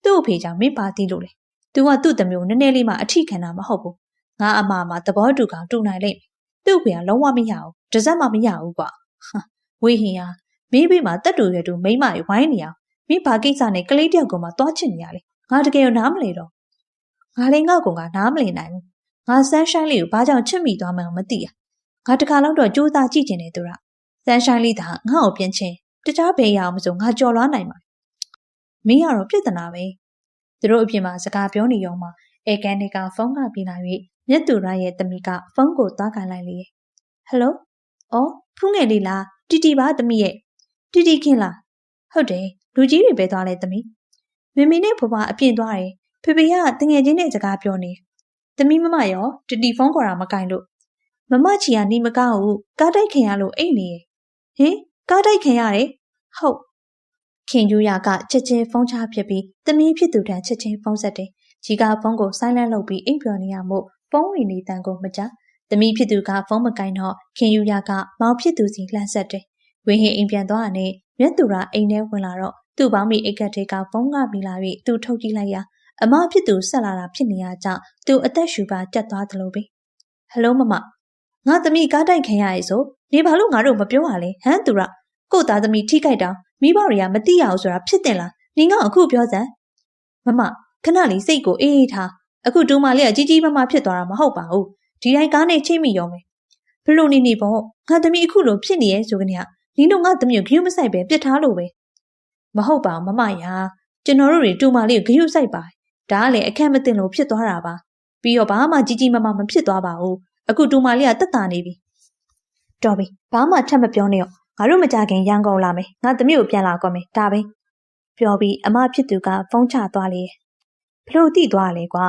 သူ့အဖေကြောင့်မင်းပါသိလို့လေသူကသူ့တမျိုးနည်းနည်းလေးမှအထိခံတာမဟုတ်ဘူးငါအမမှာသဘောတူကောင်တူနိုင်လိမ့်မယ်သူ့ဖေကလုံးဝမရအောင်တစက်မှမရဘူးကွာဝေးဟင်ရမင်းဘေးမှာတက်တူရတူမိမတွေဝိုင်းနေအောင်မင်းဘာကိစ္စနဲ့ကလေးတယောက်ကိုမှသွားချင်နေရလေငါတကယ်နားမလဲတော့ငါလည်းငါ့ကိုကနားမလည်နိုင်ဘူးငါဆန်းရှိုင်းလေးကိုဘာကြောင့်ချစ်မိသွားမှန်းမသိရငါတခါတော့ကြိုးစားကြည့်ကျင်တယ်သူကဆန်းရှိုင်းလေးသာငါ့ကိုပြန်ချင်းတခြားဘယ်ရအောင်မဆိုငါကြော်လွားနိုင်မှာမင်းကတော့ပြဿနာပဲသူတို့အပြင်မှာစကားပြောနေရောမှအေကန်နီကဖုန်းကပြီးလာ၍မြတ်သူရရဲ့သမီးကဖုန်းကိုသွားကန်လိုက်လေဟယ်လိုအော်ဖူးငယ်လေးလားတီတီပါသမီးရဲ့တီတီခင်လားဟုတ်တယ်လူကြီးတွေပဲသွားလဲသမီးမမေနဲ့ဖွားဖွားအပြင်သွားတယ်ဖေဖေကတငယ်ချင်းနဲ့စကားပြောနေသမီးမမရောတီတီဖုန်းခေါ်တာမကင်လို့မမချီကနေမကောက်ဘူးကားတိုက်ခင်ရလို့အိတ်နေဟင်ကားတိုက်ခင်ရတယ်ဟုတ်ခင်ယူရကချက်ချင်းဖုန်းချဖြစ်ပြီးသမီးဖြစ်သူတန်းချက်ချင်းဖုန်းဆက်တယ်ကြီးကဖုန်းကိုဆိုင်းလန့်လုပ်ပြီးအိမ်ပြောနေရမို့ဖုန်းဝင်နေတန်ကိုမကြသမီးဖြစ်သူကဖုန်းမကင်တော့ခင်ယူရကမောင်ဖြစ်သူစီလှမ်းဆက်တယ်ဝင်းဟင်အိမ်ပြန်သွားတဲ့မြတ်သူရအိမ်ထဲဝင်လာတော့သူ့ပေါင်းမိအိတ်ကတ်တွေကဖုန်းကပြီးလာပြီးသူထုတ်ကြည့်လိုက်ရအမဖြစ်သူဆက်လာတာဖြစ်နေရကြောင့်သူအသက်ရှူပါတက်သွားသလိုပဲဟယ်လိုမမငါသမီးကားတိုက်ခင်ရရဲ့ဆိုနေဘာလို့ငါတို့မပြောရလဲဟမ်သူရကို့သားသမီးထိခိုက်တောင်မိဘတွေကမသိရအောင်ဆိုတာဖြစ်တင်လားနင်ကအခုပြောစမ်းမမခဏလေးစိတ်ကိုအေးထားအခုတူမလေးကကြီးကြီးမားမားဖြစ်သွားတာမဟုတ်ပါဘူးဒီတိုင်းကားနဲ့ချိတ်မိရောမယ်ဘလို့နေပေါ့ငါသမီးအခုလိုဖြစ်နေရဲ့ဆိုကနေနင်တို့ငါသမီးကိုဂရုမစိုက်ပဲပြစ်ထားလို့ပဲမဟုတ်ပါမမရာကျွန်တော်တို့တွေတူမလေးကိုဂရုစိုက်ပါဒါကလည်းအခက်မတင်လို့ဖြစ်သွားတာပါပြီးတော့ဘာမှကြီးကြီးမားမားမဖြစ်သွားပါဘူးအခုတူမလေးကတက်တာနေပြီတော်ပြီဘာမှထပ်မပြောနဲ့ရောငါတို့မကြခင်ရန်ကုန်လာမယ်ငါသမီးကိုပြန်လာကောမယ်ဒါပဲပြောပြီးအမဖြစ်သူကဖုန်းချသွားလေဘလို့တိသွားလဲကွာ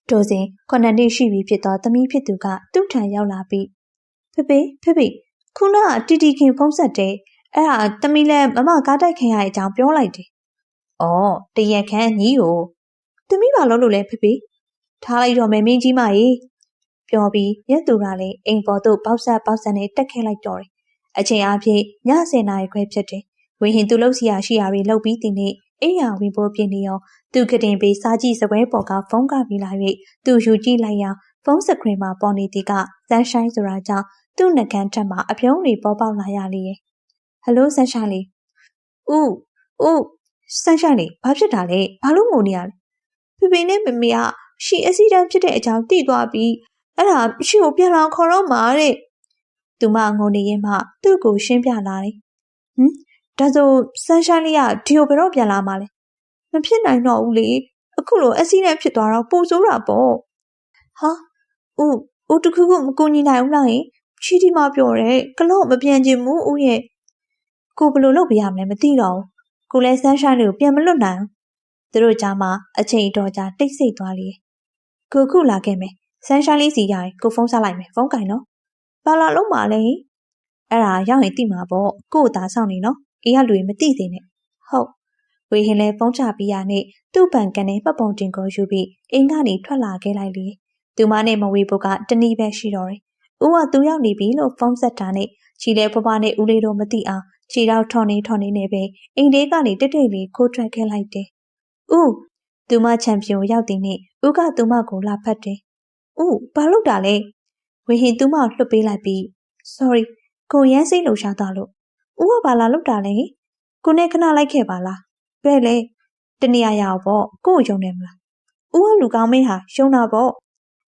တိုးစင်ခုနှစ်နှစ်ရှိပြီဖြစ်သောသမီးဖြစ်သူကသူ့ထံရောက်လာပြီးဖေဖေ ခုနတီတီခင်ဖုံးဆက်တယ်အဲ့ဒါတမီလဲမမကားတိုက်ခင်ရတဲ့အကြောင်းပြောလိုက်တယ်။အော်တရက်ခန့်ညီကိုတမီဘာလို့လဲဖေထားလိုက်တော့မယ်မင်းကြီးမကြီးပြောပြီးရက်သူကလည်းအိမ်ပေါ်သို့ပေါက်ဆက်နဲ့တက်ခဲလိုက်တော့တယ်။အချိန်အားဖြင့်ည10 နာရီခွဲဖြစ်တယ်။ဝင်းဟင်သူလှုပ်ရှားရှိရာတွေလှုပ်ပြီးတင်နေအိမ်ရဝင်ဖို့ပြင်းနေရောသူကတင်ပေးစားကြည့်စပွဲပေါ်ကဖုန်းကပြီးလာ၍သူယူကြည့်လိုက်ရာဖုန်းစခရင်မှာပေါ်နေသည်ကစန်းရှိုင်းဆိုတာကြောင့်သူ့နှကန်းထက်မှာအပြုံးတွေပေါ်ပေါက်လာရလေရဲ့ဟယ်လိုစန်းရှိုင်းလေးဦးစန်းရှိုင်းလေးဘာဖြစ်တာလဲဘာလို့ငိုနေရလဲဖေနဲ့မမေကရှီအက်ဆီဒန့်ဖြစ်တဲ့အကြောင်းသိသွားပြီးအဲ့ဒါရှီကိုပြန်လာခေါ်တော့မှာတဲ့သူမငိုနေရင်မှသူ့ကိုရှင်းပြလာတယ်ဒါဆိုစန်းရှိုင်းလေးကဒီကိုဘယ်တော့ပြန်လာမှာလဲမဖြစ်နိုင်တော့ဘူးလေအခုလိုအက်ဆီဒန့်ဖြစ်သွားတော့ပိုဆိုးတာပေါ့ဟာဦးတခုခုမကူညီနိုင်ဘူးလားဟင်ချီတီမပြောတယ်ကလော့မပြန်ချင်ဘူးဦးရဲ့ကိုဘယ်လိုလုပ်ပြရမလဲမသိတော့ဘူးကိုလည်းစန်းရှိုင်းလေးကိုပြန်မလွတ်နိုင်ဘူးသူတို့ကြားမှာအချိန်တော်ကြာတိတ်ဆိတ်သွားလေကိုခုလာခဲ့မယ်စန်းရှိုင်းလေးစီရရင်ကိုဖုန်းဆက်လိုက်မယ်ဖုန်းကင်နော်ဘာလာလုံးပါလဲအဲ့ဒါရောက်ရင်သိမှာပေါ့ကို့အသာဆောင်နေနော်အေးရလူတွေမသိသေးနဲ့ဟုတ်ဝေဟင်လဲဖုန်းချပြီးရနဲ့သူ့ပန်ကန်နဲ့ပတ်ပုံတင်ကိုယူပြီးအိမ်ကနေထွက်လာခဲ့လိုက်လေသူမနဲ့မဝေဖို့ကတနည်းပဲရှိတော့တယ်ဦးကသူရောက်နေပြီလို့ဖုန်းဆက်တာနဲ့ချီလဲဖွားဖွားနဲ့ဦးလေးတို့မသိအောင်ခြေတော့ထော်နေနေပဲအိမ်လေးကနေတိတ်လေးခိုးထွက်ခဲ့လိုက်တယ်ဦးသူမချန်ပီယံရောက်တဲ့နေ့ဦးကသူမကိုလာဖတ်တယ်ဦးဘာလုပ်တာလဲဝေဟင်သူမကိုလွှတ်ပေးလိုက်ပြီး sorry ကိုရမ်းစိတ်လှုပ်ရှားသွားလို့ဦးကဘာလာလုပ်တာလဲကိုနဲ့ခဏလိုက်ခဲ့ပါလားဘယ်လဲတနေရာရအောင်ပေါ့ကို့ကိုယုံတယ်မလားဦးကလူကောင်းမင်းဟာယုံတာပေါ့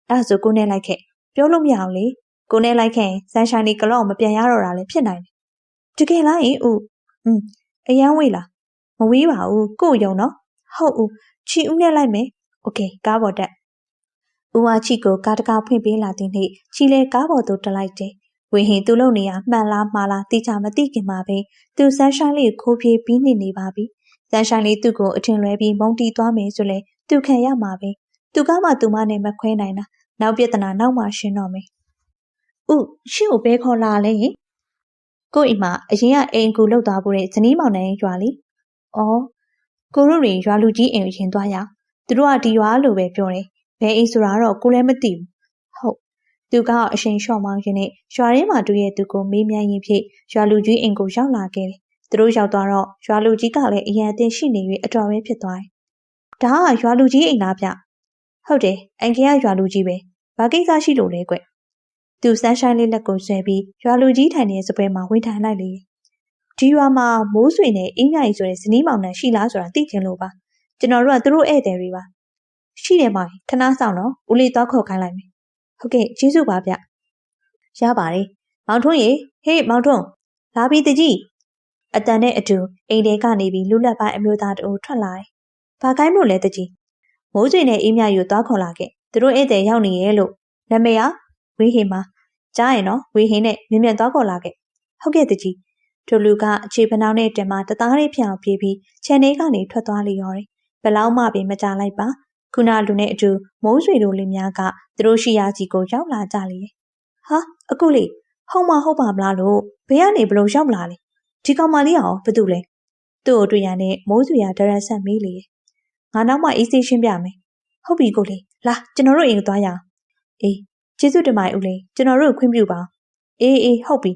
အဲ့ဆိုကိုနဲ့လိုက်ခဲ့ပြောလို့မရအောင်လေကိုနဲ့လိုက်ခဲ့စန်းရှိုင်းလေးကလော့မပြန်ရတော့တာလည်းဖြစ်နိုင်တယ်တကယ်လားဟင်ဦးအရန်ဝေးလားမဝေးပါဘူးကို့ယုံနော်ဟုတ်ဦးချီဦးနဲ့လိုက်မယ်โอเคကားပေါ်တက်ဦးဝါချီကိုကားတကားဖွင့်ပေးလာတဲ့နေ့ချီလဲကားပေါ်သို့တက်လိုက်တယ်ဝေဟင်သူ့လုံနေရမှန်လားမှားလားသိချမသိခင်မှာပဲသူစန်းရှိုင်းလေးခိုးပြေးပြီးနေပါပြီစန်းရှိုင်းလေးသူ့ကိုအထင်လွဲပြီးမုန်းတီးသွားမယ်ဆိုလဲသူခံရမှာပဲသူကမှသူမနဲ့မခွဲနိုင်တာနောက်ပြဿနာနောက်မှရှင်းတော့မယ်ဦးရှင့်ကိုဘဲခေါ်လာလဲဟင်ကို့အိမ်မှာအရင်ကအိမ်ကူလောက်သွားဖို့တဲ့ဇနီးမောင်နှံရွာလीအော်ကိုတို့တွေရွာလူကြီးအိမ်ရင်သွားရသူတို့ကဒီရွာလို့ပဲပြောတယ်ဘယ်အိမ်ဆိုတာတော့ကိုလည်းမသိဘူးဟုတ်သူကအရှင်လျှော့မောင်းရင်းနဲ့ရွာထဲမှာတွေ့ရဲ့သူကိုမေးမြန်းရင်းဖြင့်ရွာလူကြီးအိမ်ကိုရောက်လာခဲ့တယ်သူတို့ရောက်သွားတော့ရွာလူကြီးကလည်းအရန်အသင့်ရှိနေ၍အတော်ပဲဖြစ်သွားတယ်ဒါကရွာလူကြီးအိမ်လားဗျဟုတ်တယ်အန်ကယ်ကရွာလူကြီးပဲဘာကိစ္စရှိလို့လဲကွသူစန်းရှိုင်းလေးလက်ကိုဆွဲပြီးရွာလူကြီးထိုင်နေတဲ့စပွဲမှာဝင်ထိုင်လိုက်လေဒီရွာမှာမိုးဆွေနဲ့အင်းမြိုင်ဆိုတဲ့ဇနီးမောင်နှံရှိလားဆိုတာသိချင်လို့ပါကျွန်တော်တို့ကသူတို့ဧည့်သည်တွေပါရှိတယ်မောင်ခဏဆောင်တော့ဦးလေးသွားခေါ်ခိုင်းလိုက်မယ်ဟုတ်ကဲ့ကျေးဇူးပါဗျရပါတယ်မောင်ထွန်းရေဟေးမောင်ထွန်းလာပြီတကြီးအတန်နဲ့အတူအိမ်ထဲကနေပြီးလူလက်ပိုင်းအမျိုးသားတို့ထွက်လာတယ်ဘာကိုင်းလို့လဲတကြီးမိုးဆွေနဲ့အင်းမြိုင်ကိုသွားခေါ်လာခဲ့သူတို့ဧည့်သည်ရောက်နေရဲ့လို့နာမည်ကဝေးဟင်ပါကြားရင်နော်ဝေးဟင်နဲ့မြန်သွားခေါ်လာခဲ့ဟုတ်ကဲ့တကြီးတို့လူကအခြေပနောင်းနဲ့တင်မှာတသားလေးဖြောင်ပြေးပြီးခြံထဲကနေထွက်သွားလေရောတယ်ဘလောက်မှပဲမကြလိုက်ပါခုနလူနဲ့အတူမိုးဆွေတို့လင်းများကသူတို့ရှိရာကြီးကိုရောက်လာကြလေဟာအခုလေဟုတ်မမလားလို့ဘယ်ကနေဘလို့ရောက်လာလဲဒီကောင်မလေးအောင်ဘာတူလဲသူ့ကိုတွေ့ရတဲ့မိုးဆွေရဒရက်ဆက်မေးလေငါနောက်မှအေးစေးရှင်းပြမယ်ဟုတ်ပြီကိုလေးလာကျွန်တော်တို့အိမ်ကိုသွားရအောင်အေးကျေးဇူးတင်ပါတယ်ဦးလေးကျွန်တော်တို့ခွင့်ပြုပါအေးဟုတ်ပြီ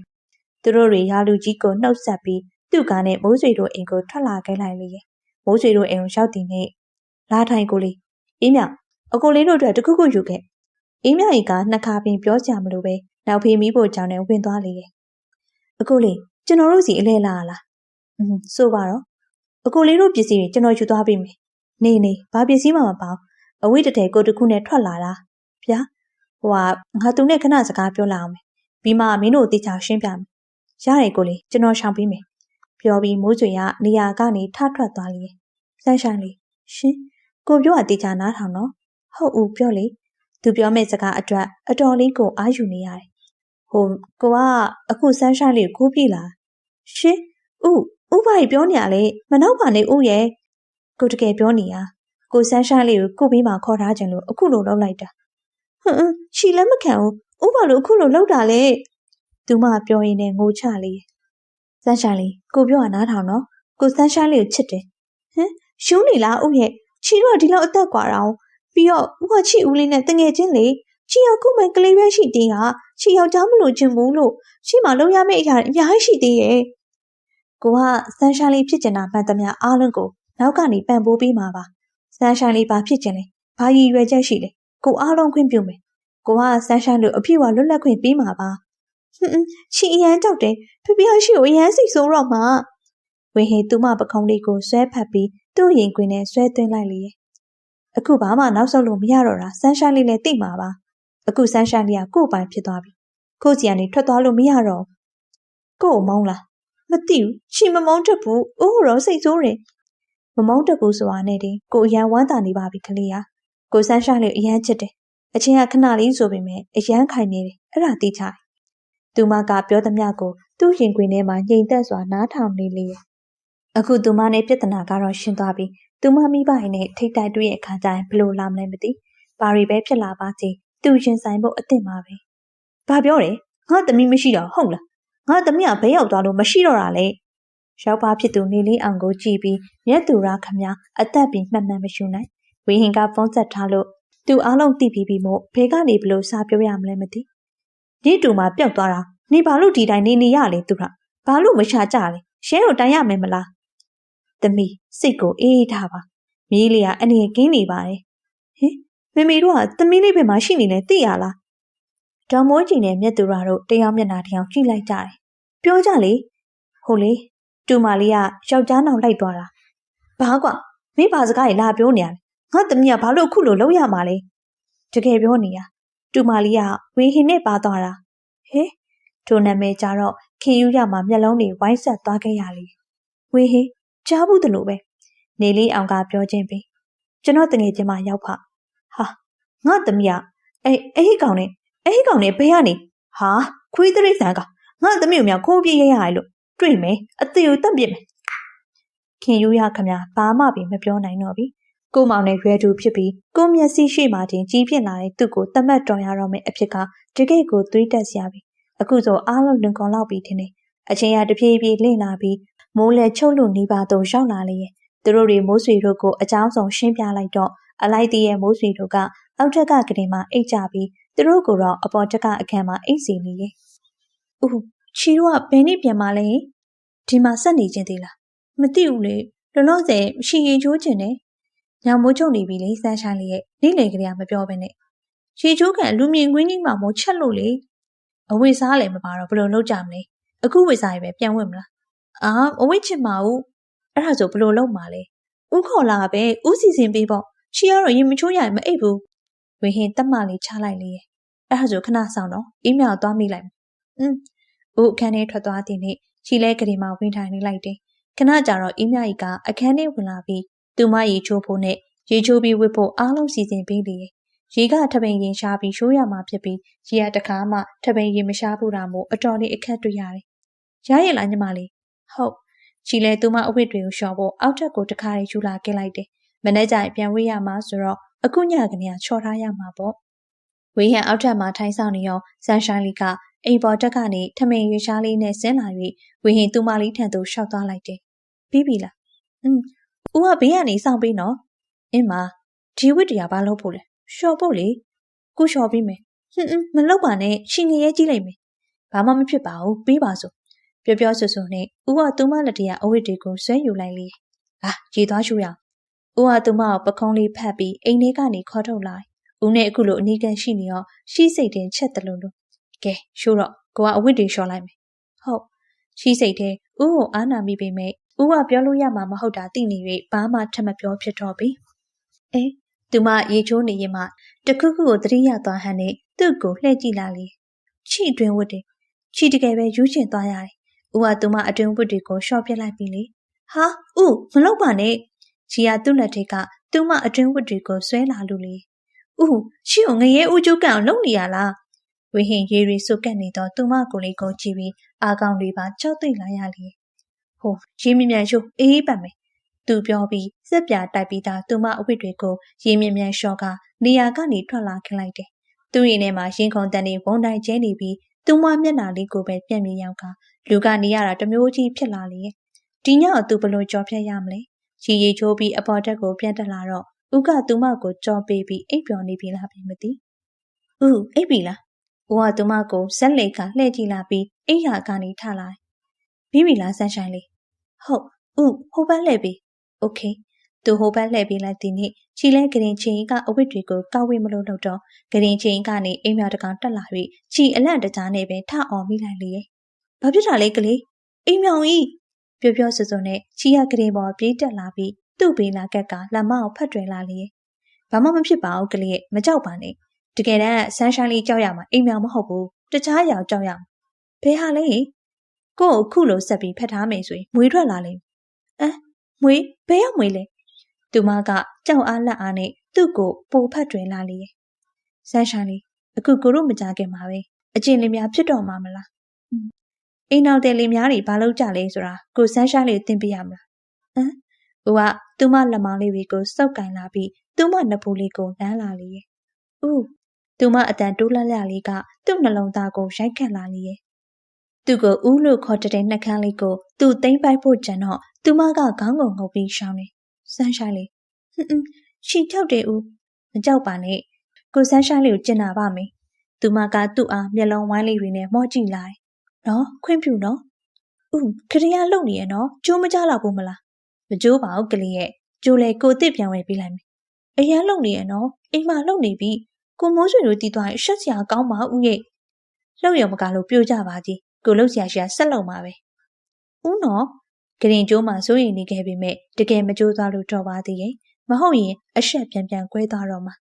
သူတို့တွေရာလူကြီးကိုနှုတ်ဆက်ပြီးသူ့ကားနဲ့မိုးဆွေတို့အိမ်ကိုထွက်လာခဲ့လိုက်လေမိုးဆွေတို့အိမ်ကိုရောက်တဲ့နေ့လာထိုင်ကိုလေးအေးမြအကိုလေးတို့အတွက်တခုခုယူခဲ့အေးမြကြီးကနှစ်ခါပင်ပြောကြမလို့ပဲနောက်ဖေးမိဖို့ကြောင့်လည်းဝင်သွားလေအကိုလေးကျွန်တော်တို့စီအလဲလာလားဆိုပါတော့အကိုလေးတို့ပစ္စည်းတွေကျွန်တော်ယူသွားပေးမယ်နေဘာပစ္စည်းမှမပေါ့အဝိတ္တတဲကိုတခုနဲ့ထွက်လာတာဗျာငါသူနဲ့ခဏစကားပြောလာအောင်မယ်ပြီးမှမင်းတို့တေချာရှင်းပြမယ်ရတယ်ကိုလေးကျွန်တော်ရှောင်ပေးမယ်ပြောပြီးမိုးဆွေကနေရာကနေထထွက်သွားလေစန်းရှိုင်းလေးရှင်ကိုပြောအတေချာနားထောင်နော်ဟုတ်ဦးပြောလေသူပြောမဲ့စကားအတွက်အတော်လေးကိုအားယူနေရတယ်ကိုကအခုစန်းရှိုင်းလေးကိုပြေးလာရှင်ဦးဘာကြီးပြောနေရလဲမနောက်ပါနဲ့ဦးရဲ့ကိုတကယ်ပြောနေရကိုစန်းရှိုင်းလေးကိုဘေးမှာခေါ်ထားခြင်းလို့အခုလိုလုပ်လိုက်တာချီလည်းမခံဘူးဦးဘာလို့အခုလိုလုပ်တာလဲ သူမပြောရင်းနဲ့ငိုချလေဆန်းဆိုင်လေးကိုပြောရနားထောင်နော်ကိုဆန်းဆိုင်လေးကိုချစ်တယ်ဟမ်ရှုံးနေလားဦးရဲ့ချီတော့ဒီလောက်အသက်กว่าတာပြီးတော့ဦးကချီဦးလေးနဲ့တငယ်ချင်းလေချီရောက်ခုမှကလေးပဲရှိသေးတာချီယောက်ျားမလို့ချင်ဘူးလို့ချီမလုံးရမယ့်အရာအများကြီးရှိသေးရဲ့ကိုကဆန်းဆိုင်လေးဖြစ်ကျင်တာမှန်သမျှအားလုံးကိုနောက်ကနေပံ့ပိုးပေးမှာပါဆန်းဆိုင်လေးဘာဖြစ်ကျင်လဲဘာရည်ရွယ်ချက်ရှိလဲကိုအားလုံးခွင့်ပြုမယ်ကိုကဆန်းဆိုင်လို့အပြည့်အဝလွတ်လပ်ခွင့်ပေးမှာပါချီအရန်ကြောက်တယ်ဖဖေရှိကိုအရန်စိတ်ဆိုးတော့မှဝင်းဟေသူမပခုံးလေးကိုဆွဲဖက်ပြီးသူ့ရင်ခွင်နဲ့ဆွဲသွင်းလိုက်လေအခုဘာမှနောက်ဆုတ်လို့မရတော့တာဆန်းဆိုင်လေးလည်းသိမှာပါအခုဆန်းဆိုင်လေးကကို့ပိုင်ဖြစ်သွားပြီကို့စီကနေထွက်သွားလို့မရတော့ကို့မုန်းလားမသိဘူးချီမမုန်းတတ်ဘူးအိုးတော့စိတ်ဆိုးတယ်မမုန်းတတ်ဘူးဆိုတာနဲ့တင်ကိုအရန်ဝမ်းသာနေပါပြီကလေးကကိုဆန်းဆိုင်လေးအရန်ချစ်တယ်အချင်းကခဏလေးဆိုပေမဲ့အရန်ခိုင်နေတယ်အဲ့ဒါသိချတယ်သူမကပြောသမျှကိုသူ့ရင်ခွင်ထဲမှာငြိမ်သက်စွာနားထောင်နေလေအခုသူမနဲ့ပြဿနာကတော့ရှင်းသွားပြီသူမမိဘရင်နဲ့ထိတ်တိုက်တွေ့ရဲ့အခါကျရင်ဘလို့လာမလဲမသိဘာတွေပဲဖြစ်လာပါစေသူရင်ဆိုင်ဖို့အသင့်ပါပဲဘာပြောတယ်ငါသမီးမရှိတော့ဟုတ်လားငါသမီးကဘဲရောက်သွားလို့မရှိတော့တာလေရောက်ပါဖြစ်သူနေလေးအောင်ကိုကြည့်ပြီးမြတ်သူရခမအသက်ပြင်မှတ်မှန်မရှုနိုင်ဝင်းဟင်ကဖုန်းဆက်ထားလို့သူအားလုံးသိပြီးမို့ဘေးကနေဘလို့စာပြောရမလဲမသိဒီတူမှာပျောက်သွားတာနေဘာလို့ဒီတိုင်းနေရလဲသူကဘာလို့မရှာကြလဲရှဲကိုတိုင်ရမယ်မလားသမီးစိတ်ကိုအေးထားပါမြေးလေးကအနေကင်းနေပါတယ်ဟင်မေတို့ကသမီးလေးဘယ်မှာရှိနေလဲသိရလားဒေါ်မိုးကြီးနဲ့မြတ်သူရတို့တယောက်မျက်နှာတယောက်ကြည့်လိုက်ကြတယ်ပြောကြလေဟုတ်လေတူမလေးကယောက်ျားနောက်လိုက်သွားတာဘာကွာမင်းဘာစကားကြီးလာပြောနေရလဲငါသမီးကဘာလို့အခုလိုလုပ်ရမှာလဲတကယ်ပြောနေရတူမလေးကဝင်းဟင်နဲ့ပါသွားတာထိုနာမည်ကြတော့ခင်ယူရမှာမျက်လုံးတွေဝိုင်းဆက်သွားခဲ့ရလေဝင်းဟင်ကြားဘူးတလို့ပဲနေလေးအောင်ကပြောချင်းပြီကျွန်တော်တငယ်ချင်းမရောက်ဖဟာငါသမီးကအဲ့ဒီကောင်နဲ့ဘယ်ကနေဟာခွေးတရိတ်ဆန်ကငါသမီးကိုများခိုးပြေးရရလို့တွေ့မယ်အသေးကိုတက်ပြစ်မယ်ခင်ယူရခမဘာမှမပြောနိုင်တော့ပြီကိုမောင်နဲ့ရွယ်တူဖြစ်ပြီးကိုမျက်စိရှိမှတင်ကြီးပြစ်လာတဲ့သူ့ကိုတတ်မှတ်တော်ရတော့မယ်အဖြစ်ကတကယ့်ကိုသွေးတက်စရာပြီအခုဆိုအားလုံးလွန်ကုန်လောက်ပြီထင်တယ်အချင်းရတပြေးပြေးလင့်လာပြီးမိုးလဲချုပ်လို့နေပါတော့ရောက်လာလေသူတို့တွေမိုးဆွေတို့ကိုအကြောင်းဆောင်ရှင်းပြလိုက်တော့အလိုက်တည်းရဲ့မိုးဆွေတို့ကအောက်ထက်ကကလေးမှအိတ်ကြပြီးသူတို့ကိုတော့အပေါ်တက်ကအခန်းမှာအိတ်စီနေရဲ့ဦးချီတို့ကဘယ်နည်းပြန်มาလဲဒီမှာဆက်နေခြင်းသေးလားမသိဘူးလေလောလောဆယ်ရှီရီချိုးခြင်းနဲ့ညောင်မိုးချုပ်နေပြီလေဆန်းဆိုင်လေးရဲ့နေ့လေကလေးကမပြောဘဲနဲ့ရှီချိုးကန်လူမြင်ကွင်းကြီးမှာမိုးချက်လို့လေအဝိစားလည်းမပါတော့ဘယ်လိုလုပ်ကြမလဲအခုဝိစားရပဲပြန်ဝင်မလားအဝိချင်ပါဦးအဲ့ဒါဆိုဘယ်လိုလုပ်မှာလဲဥခေါ်လာပဲဥစီစဉ်ပေးပေါ့ရှီကတော့ရင်မချိုးရရင်မအိပ်ဘူးဝင်းဟင်တက်မလေးချလိုက်လေရဲ့အဲ့ဒါဆိုခဏဆောင်တော့အေးမြောက်သွားမိလိုက်မယ်ဦးအခန်းထဲထွက်သွားတဲ့နေ့ရှီလဲကလေးမှဝင်ထိုင်နေလိုက်တယ်ခဏကြာတော့အေးမြကြီးကအခန်းထဲဝင်လာပြီးသူမရေချိုးဖို့နဲ့ရေချိုးပြီးဝစ်ဖို့အားလုံးစီစဉ်ပေးလေရေကထပိန်ရင်ရှားပြီးရှိုးရမှာဖြစ်ပြီးရေကတခါမှထပိန်ရင်မရှားဘူးတာမို့အတော်လေးအခက်တွေ့ရတယ်ရရဲ့လားညီမလေးဟုတ်ရှီလဲသူမအဝတ်တွေကိုလျှော်ဖို့အောက်ထက်ကိုတခါရီယူလာခဲ့လိုက်တယ်မနေ့ကျရင်ပြန်ဝေးရမှာဆိုတော့အခုညကနေချော်ထားရမှာပေါ့ဝေးဟန်အောက်ထက်မှာထိုင်းဆောင်နေရောဆန်ရှိုင်းလီကအိမ်ပေါ်တက်ကနေထမင်ရွှေရှားလေးနဲ့ဆင်းလာ၍ဝေဟင်သူမလေးထံသို့ရှောက်သွားလိုက်တယ်ပြီးပြီလားဦးကဘေးကနေစောင့်ပေးနော်အင်းမဒီဝတ်တရားဘာလုပ်ဖို့လဲလျှော်ဖို့လေကိုလျှော်ပြီးမယ်မလုပ်ပါနဲ့ရှင်ငရဲကြီးလိုက်မယ်ဘာမှမဖြစ်ပါဘူးပြီးပါစို့ပြောဆိုနဲ့ဦးကသူမလက်တရာအဝတ်တွေကိုဆွဲယူလိုက်လေရေသွားရှူရအောင်ဦးကသူမကိုပခုံးလေးဖတ်ပြီးအိမ်ထဲကနေခေါ်ထုတ်လိုက်ဦးနဲ့အခုလိုအနီးကပ်ရှိနေတော့ရှီးစိတ်တင်ချက်တလုံးလို့ကဲရှိုးတော့ကိုကအဝတ်တွေလျှော်လိုက်မယ်ဟုတ်ရှီးစိတ်တဲ့ဦးကိုအားနာမိပေမဲ့ဦးကပြောလို့ရမှာမဟုတ်တာသိနေ၍ဘာမှထပ်မပြောဖြစ်တော့ပြီသူမရေချိုးနေရင်မှတခုခုကိုသတိရသွားဟန်နဲ့သူ့ကိုလှည့်ကြည့်လာလေချီအတွင်းဝတ်တယ်ချီတကယ်ပဲယူချင်သွားရတယ်ဦးကသူမအတွင်းဝတ်တွေကိုရှော့ပြလိုက်ပြီလေဟာဦးမလုပ်ပါနဲ့ချီကသူ့လက်ထိတ်ကသူမအတွင်းဝတ်တွေကိုဆွဲလာလို့လေဦးချီကိုငရဲဦးကျုပ်ကအောင်လုပ်နေရလားဝေဟင်ရေရီစုကက်နေတော့သူမကိုလေးကိုကြည့်ပြီးအာကောင်တွေပါကြောက်သိလာရလေဟိုရေမြမြန်ရှုအေးပတ်မယ်သူပြောပြီးစက်ပြတိုက်ပြီးသားသူမအဝတ်တွေကိုရေမြမြန်လျှော့ကနေရာကနေထွက်လာခလိုက်တယ်သူ့ရင်ထဲမှာရင်ခုန်တန်တွေဝုန်းတိုင်းကျဲနေပြီး သူမမျက်နှာလေးကိုပဲပြန်မြင်ရောက်ကလူကနေရတာတမျိုးကြီးဖြစ်လာလေ။ဒီညတော့သူဘလို့ကြော်ဖြတ်ရမလဲ။ချီရီချိုးပြီးအပေါ်တက်ကိုပြန်တက်လာတော့ဦးကသူမကိုကြော်ပေးပြီးအိပ်ပျော်နေပြီလားမသိ။ဦးအိပ်ပြီလား။ဦးကသူမကိုဇက်လေကလှည့်ကြည့်လာပြီးအိပ်ရာကနေထလာတယ်။ပြီးပြီလားဆန်းဆိုင်လေး။ဟုတ်ဦးဟိုဘက်လှည့်ပြီ။โอเคသူဟိုဘက်လှည့်ပြီးလိုက်တဲ့နေ့ချီလဲကရင်ချင်းကအဝတ်တွေကိုကောက်ဝေးမလို့တော့ကရင်ချင်းကနေအိမ်မြောက်တကောင်တက်လာပြီးချီအလန့်တကြားနဲ့ပဲထအောင်မိလိုက်လေ။ဘာဖြစ်တာလဲကလေးအိမ်မြောင်ကြီးပြောစွနဲ့ချီရကရင်ပေါ်ပြေးတက်လာပြီးသူ့ဘေးလာကက်ကလက်မအောင်ဖတ်တွယ်လာလေ။ဘာမှမဖြစ်ပါဘူးကလေးမကြောက်ပါနဲ့။တကယ်တမ်းဆန်းရှိုင်းလေးကြောက်ရမှာအိမ်မြောင်မဟုတ်ဘူးတခြားအရာကြောက်ရမှာ။ဘယ်ဟာလဲကို့အခုလိုဆက်ပြီးဖတ်ထားမယ်ဆိုရင်မွေးထွက်လာလိမ့်မယ်။မွေးဘယ်ရောက်မွေးလဲသူမကကြောက်အားလက်အားနဲ့သူ့ကိုပိုဖတ်တွယ်လာလေ။ဆန်းရှိုင်းလေးအခုကိုတို့မကြခင်ပါပဲအကျင့်လေးများဖြစ်တော့မှာမလား။အိမ်နောက်တဲ့လေးများတွေဘာလို့ကြလဲဆိုတာကိုဆန်းရှိုင်းလေးသင်ပြရမလား။ဦးကသူမလက်မောင်းလေးတွေကိုစောက်ကင်လာပြီးသူမနဖူးလေးကိုလမ်းလာလေ။ဦးသူမအတန်တိုးလှလှလေးကသူ့နှလုံးသားကိုရိုက်ခတ်လာလေ။သူ့ကိုဦးလို့ခေါ်တဲ့နှက်ခမ်းလေးကိုသူ့သိမ့်ပိုက်ဖို့ကြံတော့သူမကခေါင်းကိုငုပ်ပြီးရှောင်းတယ်။ဆန်းရှိုင်းလေးရှီထောက်တယ်ဦးမကြောက်ပါနဲ့ကိုဆန်းရှိုင်းလေးကိုကျင်နာပါမယ်သူမကသူ့အားမျက်လုံးဝိုင်းလေးတွေနဲ့မော့ကြည့်လိုက်နော်ခွင့်ပြုနော်ဦးခရီးရလုံနေရနော်ကျိုးမကြတော့ဘူးမလားမကျိုးပါဘူးကလေးရဲ့ကျိုးလေကိုအစ်စ်ပြန်ဝယ်ပေးလိုက်မယ်အရန်လုံနေရနော်အိမ်မှာလုံနေပြီကိုမိုးဆွေတို့တီးသွားရင်ရှက်စရာကောင်းပါဦးရဲ့လှုပ်ရုံမကလို့ပြိုကြပါကြီးကိုလှုပ်ရှာရှာဆက်လုံပါပဲဦးနော်ကရင်ကျိုးမှာစိုးရိမ်နေခဲ့ပေမဲ့တကယ်မကျိုးသွားလို့တော့ပါသေးရဲ့မဟုတ်ရင်အဆက်ပြန်ကွဲသွားတော့မှာ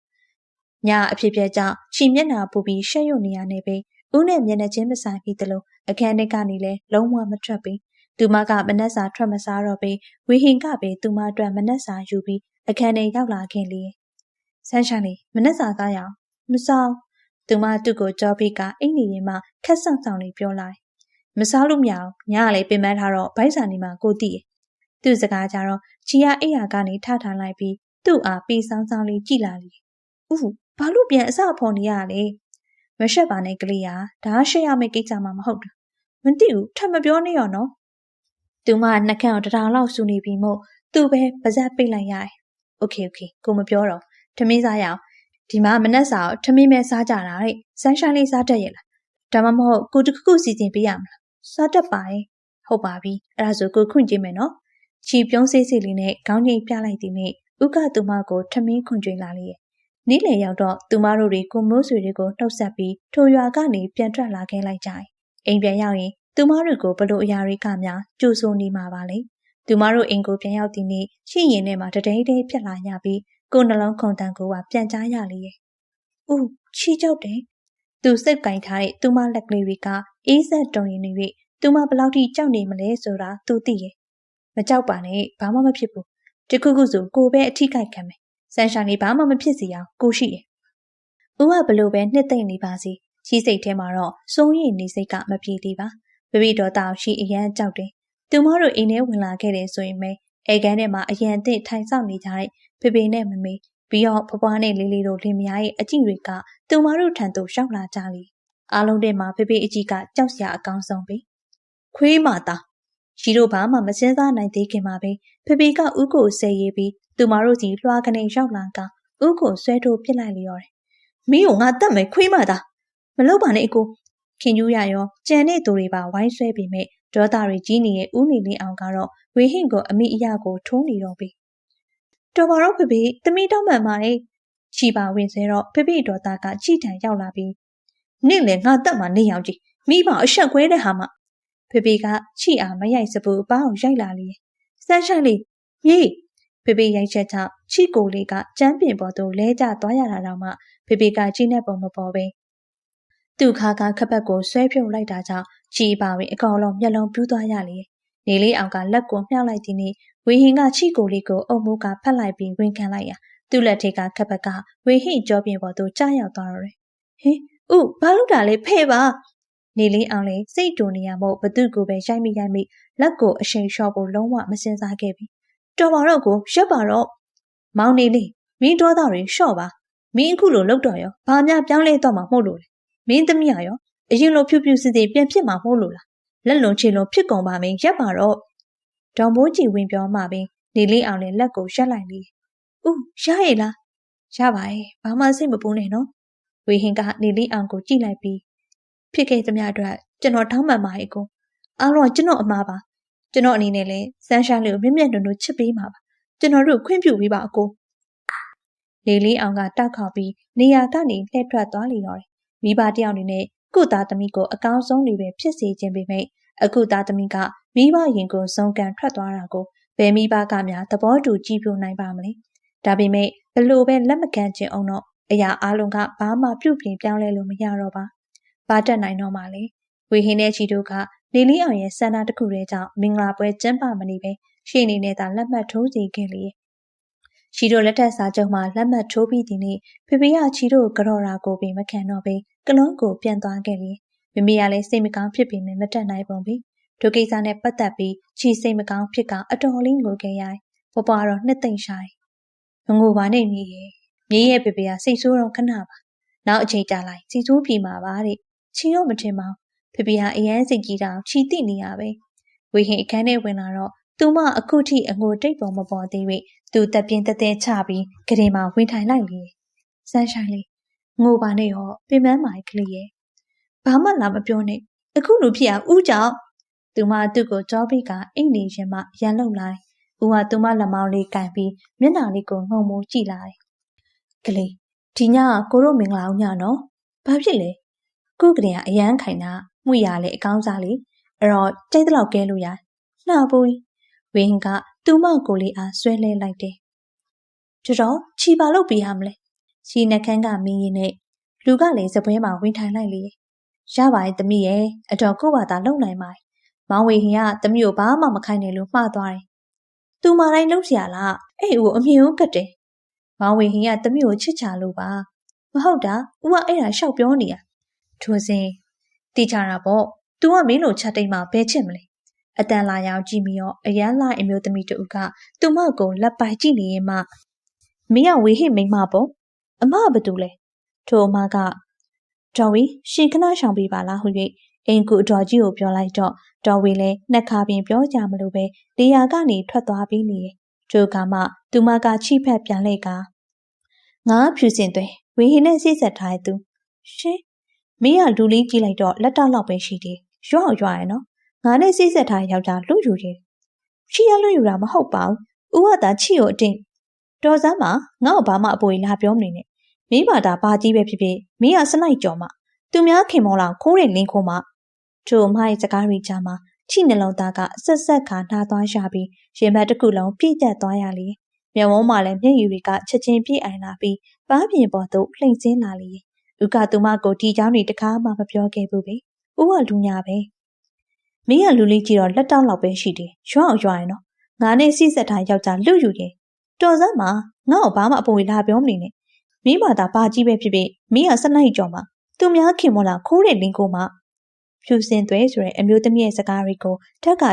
ညအဖြစ်ပြက်ကြောင့်ချီမျက်နှာပူပြီးရှက်ရွံ့နေရနေပြီဦးနဲ့မျက်နှာချင်းမဆိုင်ပြီးတလို့အခန်းထဲကနေလဲလုံးဝမထွက်ပြီးသူမကမနှက်စာထွက်မစားတော့ပြီးဝီဟင်ကပဲသူမအတွက်မနှက်စာယူပြီးအခန်းထဲရောက်လာခဲ့လေဆန်းရှိုင်းလေးမနှက်စာစားရအောင်မစားသူမသူ့ကိုကြောပြီးကအိမ်နေရင်မှခက်ဆောင်ဆောင်လေးပြောလိုက်မစားလို့မရအောင်ညကလေးပင်ပန်းထားတော့ဗိုက်စာနေမှာကိုတည်သူ့စကားကြတော့ချီရအိယာကနေထထားလိုက်ပြီးသူ့အားပြီးဆောင်ဆောင်လေးကြည်လာလေဦးဘာလို့ပြန်အစဖော်နေရလဲမရှက်ပါနဲ့ကလေးရာဒါရှက်ရမယ့်ကိစ္စမှမဟုတ်ဘူးမသိဘူးထပ်မပြောနဲ့ရောနော်သူမနှက်ခမ်းအောင်တထောင်လောက်ဆူနေပြီမို့သူပဲပါဇက်ပိတ်လိုက်ရတယ်โอเคကိုမပြောတော့ထမင်းစားရအောင်ဒီမှာမနှက်စာကိုထမင်းပဲစားကြတာတဲ့ဆန်းရှိုင်းလေးစားတတ်ရဲ့လားဒါမှမဟုတ်ကိုတခုစီစဉ်ပေးရမလားစားတတ်ပါရဲ့ဟုတ်ပါပြီအဲ့ဒါဆိုကိုခွင့်ကြည့်မယ်နော်ချီပြုံးစေးစေးလေးနဲ့ခေါင်းငိတ်ပြလိုက်သည်နဲ့ဥကသူမကိုထမင်းခွန်ကြွေလာလေနေ့လယ်ရောက်တော့သူမတို့တွေကိုမိုးဆွေတွေကိုနှုတ်ဆက်ပြီးထိုရွာကနေပြန်ထွက်လာခဲ့လိုက်ကြတယ်အိမ်ပြန်ရောက်ရင်သူမတို့ကိုဘလို့အရာတွေကများကြိုးဆိုနေမှာပါလေသူမတို့အိမ်ကိုပြန်ရောက်သည်နေ့ရှိရင်ထဲမှာတတိန်တိန်ဖြစ်လာရပြီးကိုနှလုံးခုန်တန်ကိုကပြန်ကြားရလေရဲ့ဦးချီကြောက်တယ်သူစိတ်ကင်ထားတဲ့သူမလက်ကလေးတွေကအေးဆက်တုံရင်နေ၍သူမဘလောက်ထိကြောက်နေမလဲဆိုတာသူသိရဲ့မကြောက်ပါနဲ့ဘာမှမဖြစ်ဘူးတခုခုဆိုကိုပဲအထိခိုက်ခံမယ်ဆန်ရှာနေဘာမှမဖြစ်စီအောင်ကိုရှိရဲ့ဦးကဘလို့ပဲနှစ်သိမ့်နေပါစီချီးစိတ်ထဲမှာတော့စိုးရိမ်နေစိတ်ကမပြေသေးပါပပိတော်တောင်ရှိအရန်ကြောက်တယ်သူမတို့အိမ်ထဲဝင်လာခဲ့တယ်ဆိုရင်ပဲအဲကန်းထဲမှာအရန်အသစ်ထိုင်ဆောင်နေကြတဲ့ဖေဖေနဲ့မမေပြီးတော့ဖွားနဲ့လေးလေးတို့လင်မယားရဲ့အကြည့်တွေကသူမတို့ထံသို့ရောက်လာကြလေအားလုံးထဲမှာဖေဖေအကြည့်ကကြောက်စရာအကောင်းဆုံးပဲခွေးမသားရှီတို့ဘာမှမစင်းစားနိုင်သေးခင်မှာပဲဖေဖေကဥကိုဆဲရေးပြီးသူမတို့စီလွှာကနေရောက်လာကဥကိုဆွဲထိုးပစ်လိုက်လျော်တယ်မင်းကိုငါတတ်မယ်ခွေးမသားမလုပ်ပါနဲ့အကိုခင်ကျူးရရောကြံတဲ့သူတွေပါဝိုင်းဆွဲပြီးမဲ့ဒေါသတွေကြီးနေတဲ့ဥနေလေးအောင်ကတော့ဝေဟင့်ကိုအမိအရာကိုထိုးနေတော့ပြီတော်ပါတော့ဖေဖေသမီးတောင်းပန်ပါတယ်ချီပါဝင်စေတော့ဖေဖေဒေါသကကြည်တံရောက်လာပြီးနေ့လေငါတတ်မှနေအောင်ကြည့်မိဘအဆက်ခွဲတဲ့ဟာမှဖေဖေကချီအားမရိုက်စပူဘာအောင်ရိုက်လာလေစမ်းဆိုင်လေးမြေဖေဖေရိုက်ချက်ကြောင့်ချီကိုလေးကကျမ်းပြင်ပေါ်သို့လဲကျသွားရတာတော့မှဖေဖေကကြီးနဲ့ပုံမပေါ်ပဲသူ့ခါကခပတ်ကိုဆွဲဖြုတ်လိုက်တာကြောင့်ချီပါဝင်အကောင်လုံးမျက်လုံးပြူးသွားရလေနေလေးအောင်ကလက်ကိုမြှောက်လိုက်သည်နေ့ဝေဟင်ကချီကိုလေးကိုအုံမိုးကဖက်လိုက်ပြီးဝင်ခံလိုက်ရသူ့လက်ထိပ်ကခပတ်ကဝေဟင်ကြောပြင်ပေါ်သို့ကျရောက်သွားတော့တယ်ဟင်ဥဘာလို့တာလဲဖဲ့ပါနေလေးအောင်လေစိတ်တူနေရမို့ဘသူ့ကိုပဲရိုက်မိလက်ကိုအရှိန်လျှော့ဖို့လုံးဝမစင်စားခဲ့ပြီတော်ပါတော့ကိုရက်ပါတော့မောင်နေလေးမင်းဒေါသတွေလျှော့ပါမင်းအခုလိုလောက်တော့ရောဘာများပြောင်းလဲတော့မှမဟုတ်လို့လေမင်းသမီးရော အရင်လိုဖြူဖြူစစ်စစ်ပြန်ဖြစ်မှာမဟုတ်လို့လားလက်လုံးချေလုံးဖြစ်ကုန်ပါမင်းရပ်ပါတော့ဒေါ်မိုးကြည်ဝင်ပြောမှပင်နေလေးအောင်လည်းလက်ကိုရက်လိုက်လေဦးရရဲ့လားရပါရဲ့ဘာမှစိတ်မပူနဲ့နော်ဝေဟင်ကနေလေးအောင်ကိုကြည့်လိုက်ပြီးဖြစ်ခဲ့သမျှအတွက်ကျွန်တော်တောင်းပန်ပါရဲ့ကိုအားလုံးကျွန်တော်အမှားပါကျွန်တော်အနေနဲ့လည်းစမ်းရှားလေးကိုမြက်မြက်နုံနုံချစ်ပေးမှာပါကျွန်တော်တို့ခွင့်ပြုပေးပါအကိုလေလေးအောင်ကတောက်ခေါက်ပြီးနေရာကနေလှည့်ထွက်သွားလေတော့တယ်မိဘတယောက်အနေနဲ့ကုသားသမီးကိုအကောင်းဆုံးလေးပဲဖြစ်စေခြင်းပေမဲ့အခုသားသမီးကမိဘရင်ကိုစုံကန်ထွက်သွားတာကိုဘယ်မိဘကများသဘောတူကြည့်ပြနိုင်ပါမလဲဒါပေမဲ့ဘလို့ပဲလက်မခံချင်အောင်တော့အရာအလုံးကဘာမှပြုပြင်ပြောင်းလဲလို့မရတော့ပါဘာတက်နိုင်တော့မှလဲဝေဟင်းတဲ့ချီတို့ကနေလေးအောင်ရဲ့ဆန္ဒတစ်ခုတည်းကြောင့်မင်္ဂလာပွဲကျင်းပမနေပဲရှေ့နေနဲ့သာလက်မှတ်ထိုးစီခဲ့လေချီတို့လက်ထက်စာချုပ်မှာလက်မှတ်ထိုးပြီးဒီနေ့ဖေဖေကချီတို့ကြော်တာကိုပင်မခံတော့ပဲကလုံးကိုပြန်သွားခဲ့လေမိမိကလည်းစိတ်မကောင်းဖြစ်ပေမဲ့မတက်နိုင်ပုံပြီဒုကိစ္စနဲ့ပတ်သက်ပြီးချီစိတ်မကောင်းဖြစ်ကအတော်လေးငိုခဲ့ရိုင်းဘပွားတော့နှစ်သိမ့်ဆိုင်မငိုပါနဲ့မြေရဲ့ဖေဖေကစိတ်ဆိုးတော့ခဏပါနောက်အချိန်ကြာလိုက်စီဆိုးပြေမှာပါတဲ့ချီတော့မထင်ပါဖေဖေကအရန်စိတ်ကြီးတာချီတိနေရပဲဝေဟင်အခန်းထဲဝင်လာတော့သူမအခုထိအငိုတိတ်ပုံမပေါ်သေး၍သူတက်ပြင်းတက်တဲ့ချပြီးကလေးမှဝင်ထိုင်လိုက်လေစမ်းဆိုင်လေးငိုပါနဲ့ရောပင်ပန်းမိုင်ကလေးရဲ့ဘာမှလာမပြောနဲ့အခုလိုဖြစ်အောင်ဦးကြောင့်သူမသူ့ကိုကြောပြီးကအိတ်နေရင်မှရန်လုံလိုက်ဦးကသူမလက်မောင်းလေးကန်ပြီးမျက်နှာလေးကိုငုံမိုးကြည့်လာတယ်ကလေးဒီညကိုတို့မင်္ဂလာဦးညနော်ဘာဖြစ်လဲခုကလေးကအရန်ခိုင်တာမှုရလေအကောင်းစားလေအဲ့တော့ကြိုက်တဲ့လောက်ကဲလို့ရနှာပူဝင်းကသူမကိုလေးအားဆွဲလဲလိုက်တယ်တော်ချီပါလို့ပြရမလဲချီနှက်ခမ်းကမင်းရင်နဲ့လူကလည်းစပွဲမှာဝင်ထိုင်လိုက်လေရပါရဲ့သမီးရဲ့အတော်ကိုပါသာလုံနိုင်ပါမောင်ဝေဟင်ကသမီးကိုဘာမှမခိုင်းနဲ့လို့မှားသွားတယ်သူမတိုင်းလုံးเสียလားအဲ့ဦးအမြင်ကိုကတ်တယ်မောင်ဝေဟင်ကသမီးကိုချစ်ချလို့ပါမဟုတ်တာဦးကအဲ့ဒါရှောက်ပြောနေရထိုစဉ်တိချတာပေါ့ तू ကမင်းလိုချက်တိတ်မှဘဲချစ်မလဲအတန်လာရောက်ကြည့်ပြီးတော့အရန်လာအမျိုးသမီးတူကသူမကိုလက်ပိုက်ကြည့်နေရင်မှမင်းကဝေဟိမိန်မပေါ့အမဘာတူလဲထိုအမကတော်ဝီရှင်ခဏရှောင်ပေးပါလားဟု၍အင်ကူအတော်ကြီးကိုပြောလိုက်တော့တော်ဝီလည်းနှက်ခါပင်ပြောကြမလို့ပဲနေရာကနေထွက်သွားပြီးနေတယ်ထိုကမှသူမကချိဖက်ပြန်လိုက်ကငါဖြူစင်သွဲဝေဟိနဲ့စိတ်ဆက်ထားတဲ့သူရှင်မင်းကလူလေးကြည့်လိုက်တော့လက်တော့လောက်ပဲရှိတယ်ရွာ့ရွာ့ရနော်ငါနဲ့စိတ်ဆက်ထားယောက်ျားလူယူတယ်ချီရလူယူတာမဟုတ်ပါဘူးဦးကသာချီကိုအတင်းတော်စမ်းမှာငါ့ကိုဘာမှအပေါ်လာပြောမနေနဲ့မင်းဘာသာဘာကြီးပဲဖြစ်ဖြစ်မင်းကစလိုက်ကြော်မှသူများခင်မောလောက်ခိုးတဲ့လင်းခိုးမှထိုအမရဲ့စကားတွေကြားမှာချီနှလုံးသားကဆက်ဆက်ခါနှားသွားရပြီးရင်ဘတ်တစ်ခုလုံးပြည့်ကျက်သွားရလေမျက်ဝန်းမှာလည်းမျက်ရည်တွေကချက်ချင်းပြည့်အိုင်လာပြီးပန်းပြင်ပေါ်သို့လှိမ့်စင်းလာလေဦးကသူမကိုဒီเจ้าတွေတကားမှမပြောခဲ့ဘူးပဲဦးကလူညာပဲမင်းကလူလေးကြည့်တော့လက်တောက်လောက်ပဲရှိတယ်ရွာ့ရွာ့ရနော်ငါနဲ့စိဆက်ထားယောက်ျားလူယူရင်တော်စမ်းမှာငါ့ကိုဘာမှအပေါ်လာပြောမနေနဲ့မင်းဘာသာဘာကြီးပဲဖြစ်ဖြစ်မင်းကစနိုင်ကြော်မှာသူများခင်မလားခိုးတဲ့လင်းကိုမှဖြူစင်သွဲဆိုတဲ့အမျိုးသမီးရဲ့စကားတွေကိုထက်က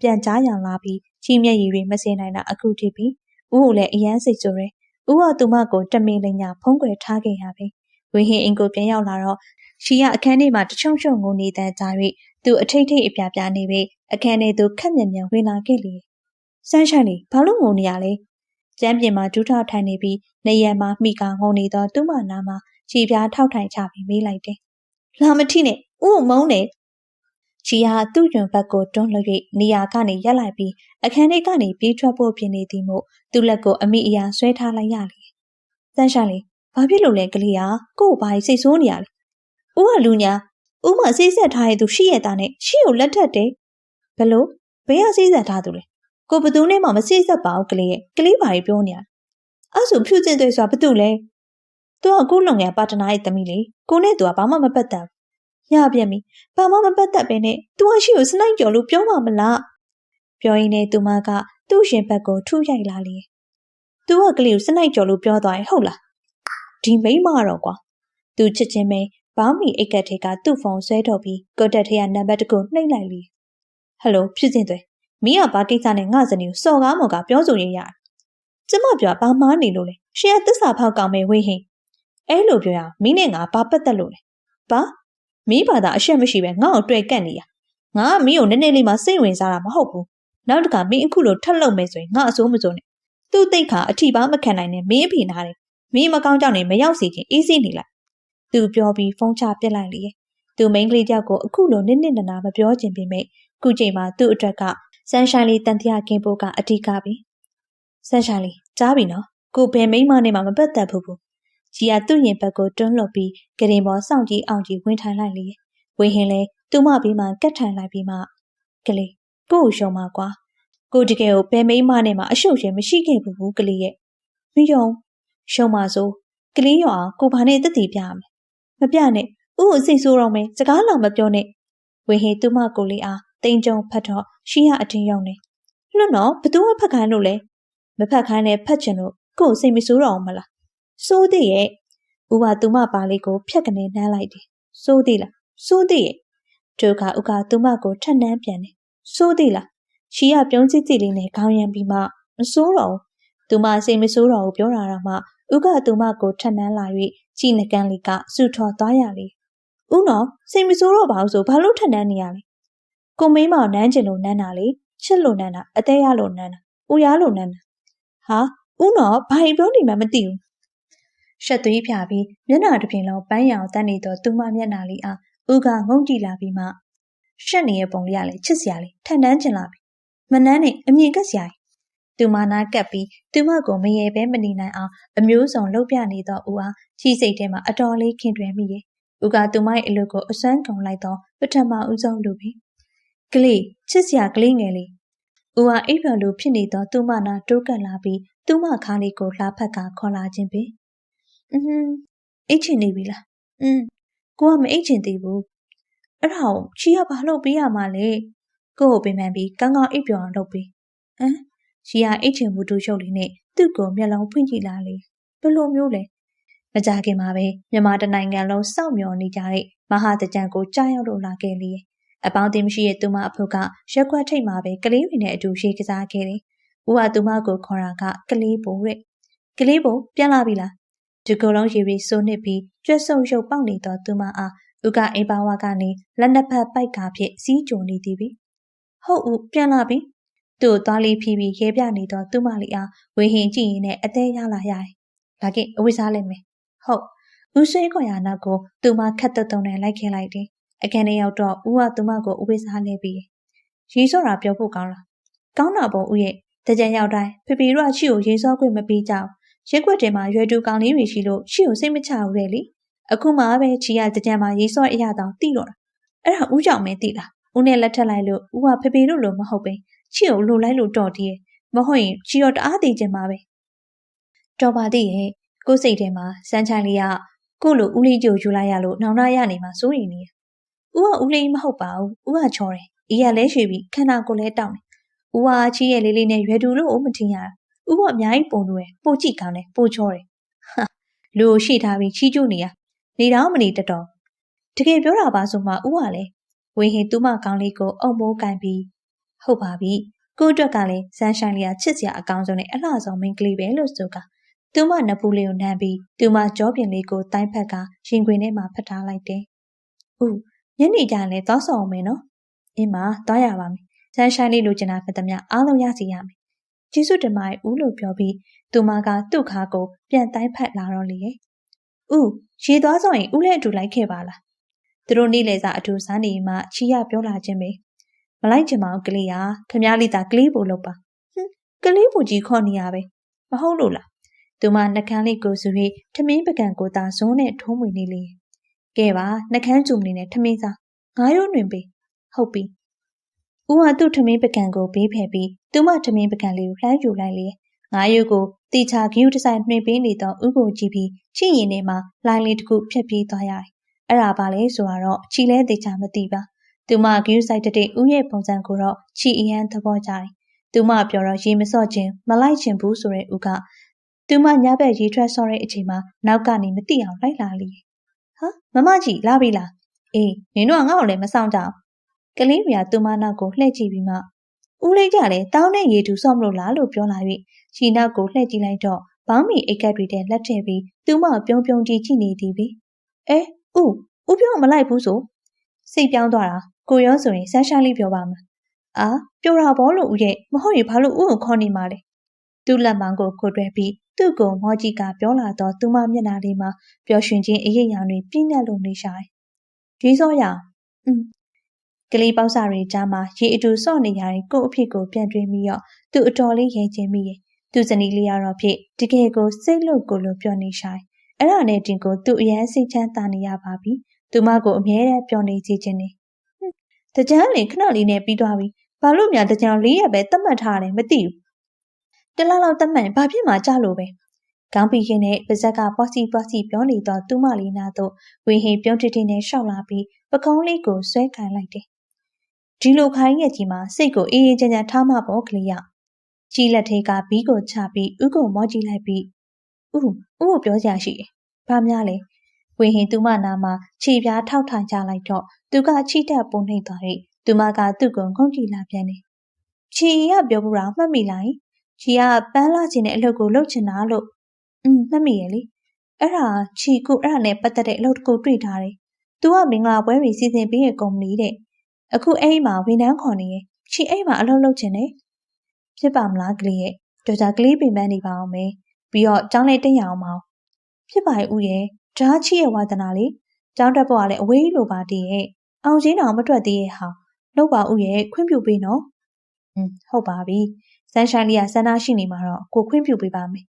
ပြန်ကြားရလာပြီးကြီးမျက်ရည်တွေမစင်နိုင်တာအခုထိပြီးဦးကိုလည်းအယမ်းစိတ်ဆိုးတယ်ဦးကသူမကိုတမင်လညာဖုံးကွယ်ထားခဲ့ရပြီဝင်းဟင်အင်ကိုပြန်ရောက်လာတော့ရှီကအခန်းထဲမှာတချုံချုံငုံနေတဲ့ကြား၍သူအထိတ်ထိတ်အပြပြနေပြီးအခန်းထဲသို့ခက်မြန်ဝင်လာခဲ့လေဆန်းဆိုင်လေးဘာလို့ငုံနေရလဲကျမ်းပြင်မှာဒူးထောက်ထိုင်နေပြီးနေရံမှာမိကငုံနေတော့သူ့မနာမှာခြေပြားထောက်ထိုင်ချပြီးမေးလိုက်တယ်လာမထိနဲ့ဦးမုန်းနေချီဟာသူ့ယွန်ဘက်ကိုတွန်းလှ၍နေရာကနေရက်လိုက်ပြီးအခန်းထဲကနေပြေးထွက်ဖို့ပြင်နေသည်မို့သူ့လက်ကိုအမိအရာဆွဲထားလိုက်ရလေဆန်းဆိုင်လေးဘာဖြစ်လို့လဲကလေးဟာကို့ဘာစိတ်ဆိုးနေရလဲဦးကလူညာဦးမစိတ်ဆက်ထားရသူရှိရတာနဲ့ရှိကိုလက်ထက်တယ်ဘလို့ဘေးကစိတ်ဆက်ထားသူလဲကိုဘသူနဲ့မှမစိတ်ဆက်ပါဘူးကလေးရဲ့ကလေးဘာကြီးပြောနေရအဲ့ဆိုဖြူစင်တွေဆိုတာဘသူလဲသူကကိုလုံငယ်ပါတနာရဲ့သမီးလေးကိုနဲ့သူကဘာမှမပတ်သက်ရပြန်ပြီဘာမှမပတ်သက်ပဲနဲ့သူကရှိကိုစနိုင်ကြော်လို့ပြောမှာမလားပြောရင်းနဲ့သူမကသူ့ရင်ဘက်ကိုထုရိုက်လာလေသူကကလေးကိုစနိုင်ကြော်လို့ပြောသွားရင်ဟုတ်လားဒီမိမတော့ကွာသူချစ်ချင်းပဲဘောင်းမီအိတ်ကက်ထဲကသူ့ဖုန်းဆွဲထုတ်ပြီးကိုတက်ထဲကနံပါတ်တစ်ခုနှိပ်လိုက်လေဟယ်လိုဖြစ်စဉ်တွေမင်းကဘာကိစ္စနဲ့ငါဇနီးကိုစော်ကားမော်ကပြောဆိုရရကျမပြောဘာမှနေလို့လဲရှင်ကသစ္စာဖောက်ကောင်ပဲဝေးဟင်းအဲ့လိုပြောရမင်းနဲ့ငါဘာပတ်သက်လို့လဲဘာ မင်းဘာသာအရှက်မရှိပဲငါ့ကိုတွေ့ကန့်နေရငါကမင်းကိုနည်းနည်းလေးမှစိတ်ဝင်စားတာမဟုတ်ဘူးနောက်တစ်ခါမင်းအခုလိုထပ်လုပ်မယ်ဆိုရင်ငါအဆိုးမစိုးနဲ့သူ့တိတ်ခါအထီပါမခံနိုင်နဲ့မင်းအဖေနာတယ်မင်းမကောင်းကြောင်နေမရောက်စီချင်းအေးစေးနေလိုက်သူပြောပြီးဖုန်းချပြစ်လိုက်လေသူမိန်းကလေးတယောက်ကိုအခုလိုနစ်နစ်နာနာမပြောချင်ပေမဲ့ခုချိန်မှာသူ့အတွက်ကဆန်ရှိုင်းလေးတန်တရားကင်းဖို့ကအဓိကပဲဆန်ရှိုင်းလေးကြားပြီနော်ကိုဘယ်မိန်းမနဲ့မှမပတ်သက်ဘူးကြီးကသူ့ရင်ဘက်ကိုတွန်းလှုပ်ပြီးဂရင်ပေါ်စောင့်ကြည့်အောင်ကြည့်ဝင်ထိုင်လိုက်လေဝင်းဟင်းလဲသူ့မပြီးမှကတ်ထိုင်လိုက်ပြီးမှကလေးကို့ကိုရှုံးပါကွာကိုတကယ်ကိုဘယ်မိန်းမနဲ့မှအရှုပ်ရှင်မရှိခဲ့ဘူးကလေးရဲ့မယုံရှုံးပါစို့ကလေးရောအောင်ကိုဘာနဲ့တက်တည်ပြရမလဲမပြနဲ့ဥကိုအစိတ်ဆိုးတော့မယ်စကားလောက်မပြောနဲ့ဝင်းဟင်းသူ့မကိုလေးအားတိန်ကြုံဖတ်တော့ရှီကအထင်ရောက်နေလွတ်တော့ဘသူကဖတ်ခိုင်းလို့လဲမဖတ်ခိုင်းနဲ့ဖတ်ချင်လို့ကို့စိတ်မဆိုးတော့ဘူးမလားစိုးသေးရဲ့ဥပါသူမပါလေးကိုဖြတ်ကနေနှမ်းလိုက်တယ်စိုးသေးလားစိုးသေးရဲ့ဒုက္ခဥကသူမကိုထက်နှမ်းပြန်တယ်စိုးသေးလားရှီကပြုံးကြည့်ကြည့်လေးနဲ့ခေါင်းရံပြီးမှမစိုးတော့ဘူးသူမစိတ်မဆိုးတော့ဘူးပြောတာတော့မှဥကသူမကိုထက်နှမ်းလာ၍ကြည်နှကန်းလေးကစုထော်သွားရလေဥနော်စိတ်မဆိုးတော့ပါဘူးဆိုဘာလို့ထက်နှမ်းနေရလဲကိုမိန်းမောင်နန်းကျင်လို့နန်းတာလေချစ်လို့နန်းတာအသေးရလို့နန်းတာဥရလို့နန်းတာဟာဥနော်ဘာပြောနေမှမသိဘူးရှက်သွေးဖြာပြီးမျက်နှာတစ်ပြင်လုံးပန်းရောင်တန်းနေတော့သူမမျက်နှာလေးအားဥကငုံကြည့်လာပြီးမှရှက်နေတဲ့ပုံလေးကလည်းချစ်စရာလေးထန်တန်းကျင်လာပြီမနှမ်းနဲ့အမြင်ကက်စရာသူမနာကပ်ပြီးသူမကိုမရေပဲမနေနိုင်အောင်အမျိုးစုံလှုပ်ပြနေတော့ဦးအားချီစိတ်ထဲမှာအတော်လေးခင်တွယ်မိရဲ့ဥကသူမရဲ့အလုပ်ကိုအစွမ်းကုန်လိုက်တော့ပထမဦးဆုံးလူပြီကလေးချစ်စရာကလေးငယ်လေးဦးအားအိပ်ပျော်လိုဖြစ်နေတော့သူမနာတိုးကပ်လာပြီးသူမခါလေးကိုလှဖက်ကခေါ်လာခြင်းပဲအိတ်ချင်နေပြီလားကိုကမအိတ်ချင်သေးဘူးအဲ့ဒါကိုချီကဘာလုပ်ပေးရမှာလဲကိုကိုပင်ပန်းပြီးကောင်းကောင်းအိပ်ပျော်အောင်လုပ်ပေးချီကအိတ်ချင်မှုတို့ရုပ်လေးနဲ့သူ့ကိုမျက်လုံးဖွင့်ကြည့်လာလေဘယ်လိုမျိုးလဲမကြခင်မှာပဲမြန်မာတနိုင်ငံလုံးစောင့်မျှော်နေကြတဲ့မဟာတကြံကိုကြားရောက်လို့လာခဲ့လေအပေါင်းအသင်းမရှိတဲ့သူမအဖို့ကရက်ွက်ထိတ်မှာပဲကလေးတွေနဲ့အတူရေကစားခဲ့တယ်ဦးကသူမကိုခေါ်တာကကလေးပိုတဲ့ကလေးပိုပြန်လာပြီလားဒီကုလုံးရေပြီးစိုးနစ်ပြီးကျွတ်ဆုံရုပ်ပေါက်နေတော့သူမအားဥကအိမ်ပါဝါကနေလက်နှစ်ဖက်ပိုက်ကားဖြင့်စီးကြုံနေသည်ပြီဟုတ်ဦးပြန်လာပြီသူ့သွားလေးဖြီးပြီးရဲပြနေတော့သူမလေးအားဝေဟင်ကြည့်ရင်နဲ့အသေးရလာရတယ်လာခဲ့အဝိစားလိုက်မယ်ဟုတ်ဦးဆွေးခေါ်ရနောက်ကိုသူမခက်တုံနဲ့လိုက်ခဲ့လိုက်တယ်အခန်းထဲရောက်တော့ဦးကသူမကိုအဝိစားလဲပြီးရေစော့တာပြောဖို့ကောင်းလားကောင်းတာပေါ့ဦးရဲ့တကြံရောက်တိုင်းဖေဖေတို့ကရှိကိုရေစော့ခွင့်မပေးကြဘူးရက်ွက်ထဲမှာရွယ်တူကောင်လေးတွေရှိလို့ရှိကိုစိတ်မချဘူးလေအခုမှပဲချီရတကြံမှာရေစော့အရာတောင်တိတော့တာအဲ့ဒါဦးကြောင့်မင်းသိလားဦးနဲ့လက်ထက်လိုက်လို့ဦးကဖေဖေတို့လိုမဟုတ်ပဲချီကိုလိုလိုက်လို့တော်တည်းမဟုတ်ရင်ချီတော့တအားသေးချင်မှာပဲတော်ပါသေးရဲ့ကိုယ်စိတ်ထဲမှာစမ်းချိုင်းလေးကကို့လိုဦးလေးကြိုယူလိုက်ရလို့နောင်နာရနေမှာစိုးရိမ်နေဦးကဦးလေးမဟုတ်ပါဘူးဦးကချောတယ်အေးရလဲရွှေပြီးခန္ဓာကိုယ်လဲတောင်းတယ်ဦးကချီရဲ့လေးလေးနဲ့ရွယ်တူလို့မထင်ရတာဦးကအများကြီးပုံလို့ပိုကြည့်ကောင်းတယ်ပိုချောတယ်ဟာလူကိုရှိထားပြီးချီးကျူးနေရနေတော့မနေတတော်တကယ်ပြောတာပါဆိုမှဦးကလည်းဝင်းဟင်သူမကောင်းလေးကိုအုံမိုးကန်ပြီးဟုတ်ပါပြီကို့အတွက်ကလည်းဇန်ဆိုင်လေးကချစ်စရာအကောင်းဆုံးနဲ့အလှဆုံးမိန်းကလေးပဲလို့ဆိုကသူမနဖူးလေးကိုနမ်းပြီးသူမကြောပြင်လေးကိုတိုင်းဖက်ကရင်ခွင်ထဲမှာဖတ်ထားလိုက်တယ်ဦးညနေကျရင်လည်းသွားဆောင်အောင်မယ်နော်အင်းမသွားရပါမယ်ဇန်ဆိုင်လေးလိုချင်တာဖြစ်သမျှအားလုံးရစီရမယ်ကျေးဇူးတင်ပါတယ်ဦးလို့ပြောပြီးသူမကသူ့ခါကိုပြန်တိုင်းဖက်လာတော့လေဦးရေသွားဆောင်ရင်ဦးလည်းအတူလိုက်ခဲ့ပါလားသူတို့နေ့လေစာအတူစားနေမှချီရပြောလာခြင်းပဲမလိုက်ချင်ပါဘူးကလေးဟာခမ ्या လေးသာကလေးပို့လို့ပါကလေးပို့ကြီးခေါ်နေရပဲမဟုတ်လို့လားသူမနှကန်းလေးကိုဆိုပြီးထမင်းပကံကိုသာဇုံးနဲ့ထုံးဝင်နေလေကဲပါနှကန်းကျုံနေနဲ့ထမင်းစားငါရိုးတွင်ပေးဟုတ်ပြီဦးဟာသူ့ထမင်းပကံကိုဘေးဖယ်ပြီးသူမထမင်းပကံလေးကိုလှမ်းယူလိုက်လေငါရိုးကိုတီချာဂီယူတဆိုင်နှွေပေးနေတော့ဦးကိုကြည့်ပြီးချစ်ရင်ထဲမှာလိုင်းလေးတစ်ခုဖြတ်ပြေးသွားရတယ်အဲ့ဒါပါလေဆိုတော့ချီလဲတေချာမသိပါသူမဂီယူဆိုင်တဲ့ဦးရဲ့ပုံစံကိုတော့ချီအရန်သဘောကျတယ်သူမပြောတော့ရေမစော့ခြင်းမလိုက်ချင်ဘူးဆိုတဲ့ဦးကသူမညဘက်ရေထွက်ဆော့တဲ့အချိန်မှာနောက်ကနေမသိအောင်လိုက်လာလေဟာမမကြီးလာပြီလားအေးနင်တို့ကငါ့ကိုလည်းမဆောင်ကြအောင်ကလေးမြာသူမနောက်ကိုလှည့်ကြည့်ပြီးမှဦးလေးကလည်းတောင်းတဲ့ရေတူဆော့မလို့လားလို့ပြောလာ၍ခြေနောက်ကိုလှည့်ကြည့်လိုက်တော့ဘောင်းမီအိတ်ကပ်တွေတဲ့လက်ထည့်ပြီးသူမပြုံးပြုံးကြည့်နေသည်ပြီဦးပြောမလိုက်ဘူးဆို စိတ်ပြောင်းသွားတာကိုရောဆိုရင်ဆန်းရှိုင်းလေးပြောပါမယ်အာပြောတာဘောလို့ဦးရဲ့မဟုတ်ရင်ဘာလို့ဦးကိုခေါ်နေမှာလဲသူ့လက်မောင်းကိုခိုတွဲပြီးသူ့ကိုမော်ကြီးကပြောလာတော့သူမမျက်နှာလေးမှာပျော်ရွှင်ခြင်းအရေးအယောင်တွေပြည့်နှက်လို့နေရှာတယ်။ဒီစောရကလေးပေါက်စာတွေကြားမှာရေအတူစော့နေရတဲ့ကို့အဖြစ်ကိုပြန်တွေးပြီးတော့သူအတော်လေးရဲကျင်းမိရဲ့သူဇနီးလေးကတော့ဖြစ်တကယ်ကိုစိတ်လို့ကိုလို့ပြောနေရှာတယ်။အဲ့ဒါနဲ့တင်ကိုသူအရန်စိတ်ချမ်းသာနေရပါပြီ။သူမကိုအမြဲတမ်းပြောနေကြခြင်းနေ။တကြမ်းလေးခဏလေးနဲ့ပြီးသွားပြီ။ဘာလို့များတကြမ်း၄ရက်ပဲသတ်မှတ်ထားတယ်မသိဘူး။တလားလောက်သတ်မှတ်ဘာဖြစ်မှကြလို့ပဲ။ခေါင်းပြီးရင်နဲ့ပါဇက်ကပွားစီပြောနေတော့သူမလေးနာတော့ဝေဟင်ပြုံးတိနဲ့ရှောက်လာပြီးပကုံးလေးကိုဆွဲခံလိုက်တယ်။ဒီလိုခိုင်းရဲ့ကြီးမှာစိတ်ကိုအေးအေးချမ်းချမ်းထားမှပေါ့ကလေးရ။ကြီးလက်ထဲကဘီးကိုချပြီးဥကိုမောကြည့်လိုက်ပြီးဥကိုပြောစရာရှိတယ်။ဘာများလဲ။ဝေဟင်သူမနာမှာခြေပြားထောက်ထိုင်ကြလိုက်တော့သူကချိတက်ပုံနှိပ်သွားတယ်။သူမကသူ့ကိုငုံကြည့်လာပြန်တယ်။ခြေရပြောဘူးတာမှတ်မိလား။ခြေကပန်းလာခြင်းနဲ့အလုပ်ကိုလုပ်ချင်တာလို့မှတ်မိရဲ့လေအဲ့ဒါချီကိုအဲ့ဒါနဲ့ပတ်သက်တဲ့အလုပ်တစ်ခုတွေ့ထားတယ်။ तू ကမင်္ဂလာပွဲတွေစီစဉ်ပေးရဲ့ကုမ္ပဏီတဲ့။အခုအဲ့မှာဝန်ထမ်းခေါ်နေရဲ့ချီအဲ့မှာအလုပ်လုပ်ချင်တယ်။ဖြစ်ပါမလားကလေးရဲ့တော်ကြကလေးပင်ပန်းနေပါအောင်မယ်။ပြီးတော့ကျောင်းလေးတက်ရအောင်မအောင်။ဖြစ်ပါရဲ့ဦးရဲ့ဓာချီရဲ့ဝါသနာလေးကျောင်းတက်ဖို့ကလည်းအဝေးလိုပါတည်းရဲ့အောင်ချင်းတောင်မထွက်သေးရဲ့ဟာလောက်ပါဦးရဲ့ခွင့်ပြုပေးနော်။ဟုတ်ပါပြီ။ဆန်းရှိုင်းလေးကစန္ဒရှိနေမှာတော့ကိုခွင့်ပြုပေးပါမယ်။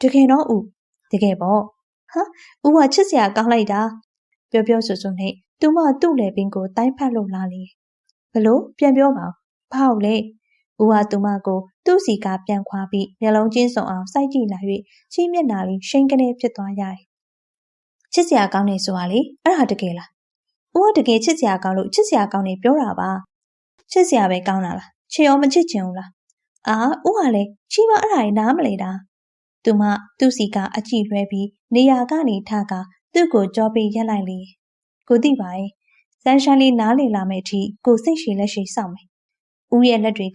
တကယ်တော့ဦးတကယ်ပေါ့ဟာဦးကချစ်စရာကောင်းလိုက်တာပြောဆိုနဲ့သူမသူ့လေပင်ကိုတိုင်းဖက်လို့လာလေဘလို့ပြန်ပြောပါဘာ့လဲဦးကသူမကိုသူ့စီကပြန်ခွာပြီးမျက်လုံးချင်းစုံအောင်စိုက်ကြည့်လာ၍ချီးမျက်နှာလေးရှိန်ကနေဖြစ်သွားရတယ်ချစ်စရာကောင်းနေဆိုတာလေအဲ့ဒါတကယ်လားဦးကတကယ်ချစ်စရာကောင်းလို့ချစ်စရာကောင်းနေပြောတာပါချစ်စရာပဲကောင်းတာလားချစ်ရောမချစ်ချင်ဘူးလားအာဦးကလည်းချီးမအဲ့ဒါကြီးနားမလဲတာသူမသူ့စီကအကြည့်လွှဲပြီးနေရာကနေထကသူ့ကိုကြောပေးရက်လိုက်လေကိုသိပါရဲ့စန်းရှိုင်းလေးနားလေလာမယ့်အထိကိုစိတ်ရှည်လက်ရှည်စောင့်မယ်ဦးရဲ့လက်တွေက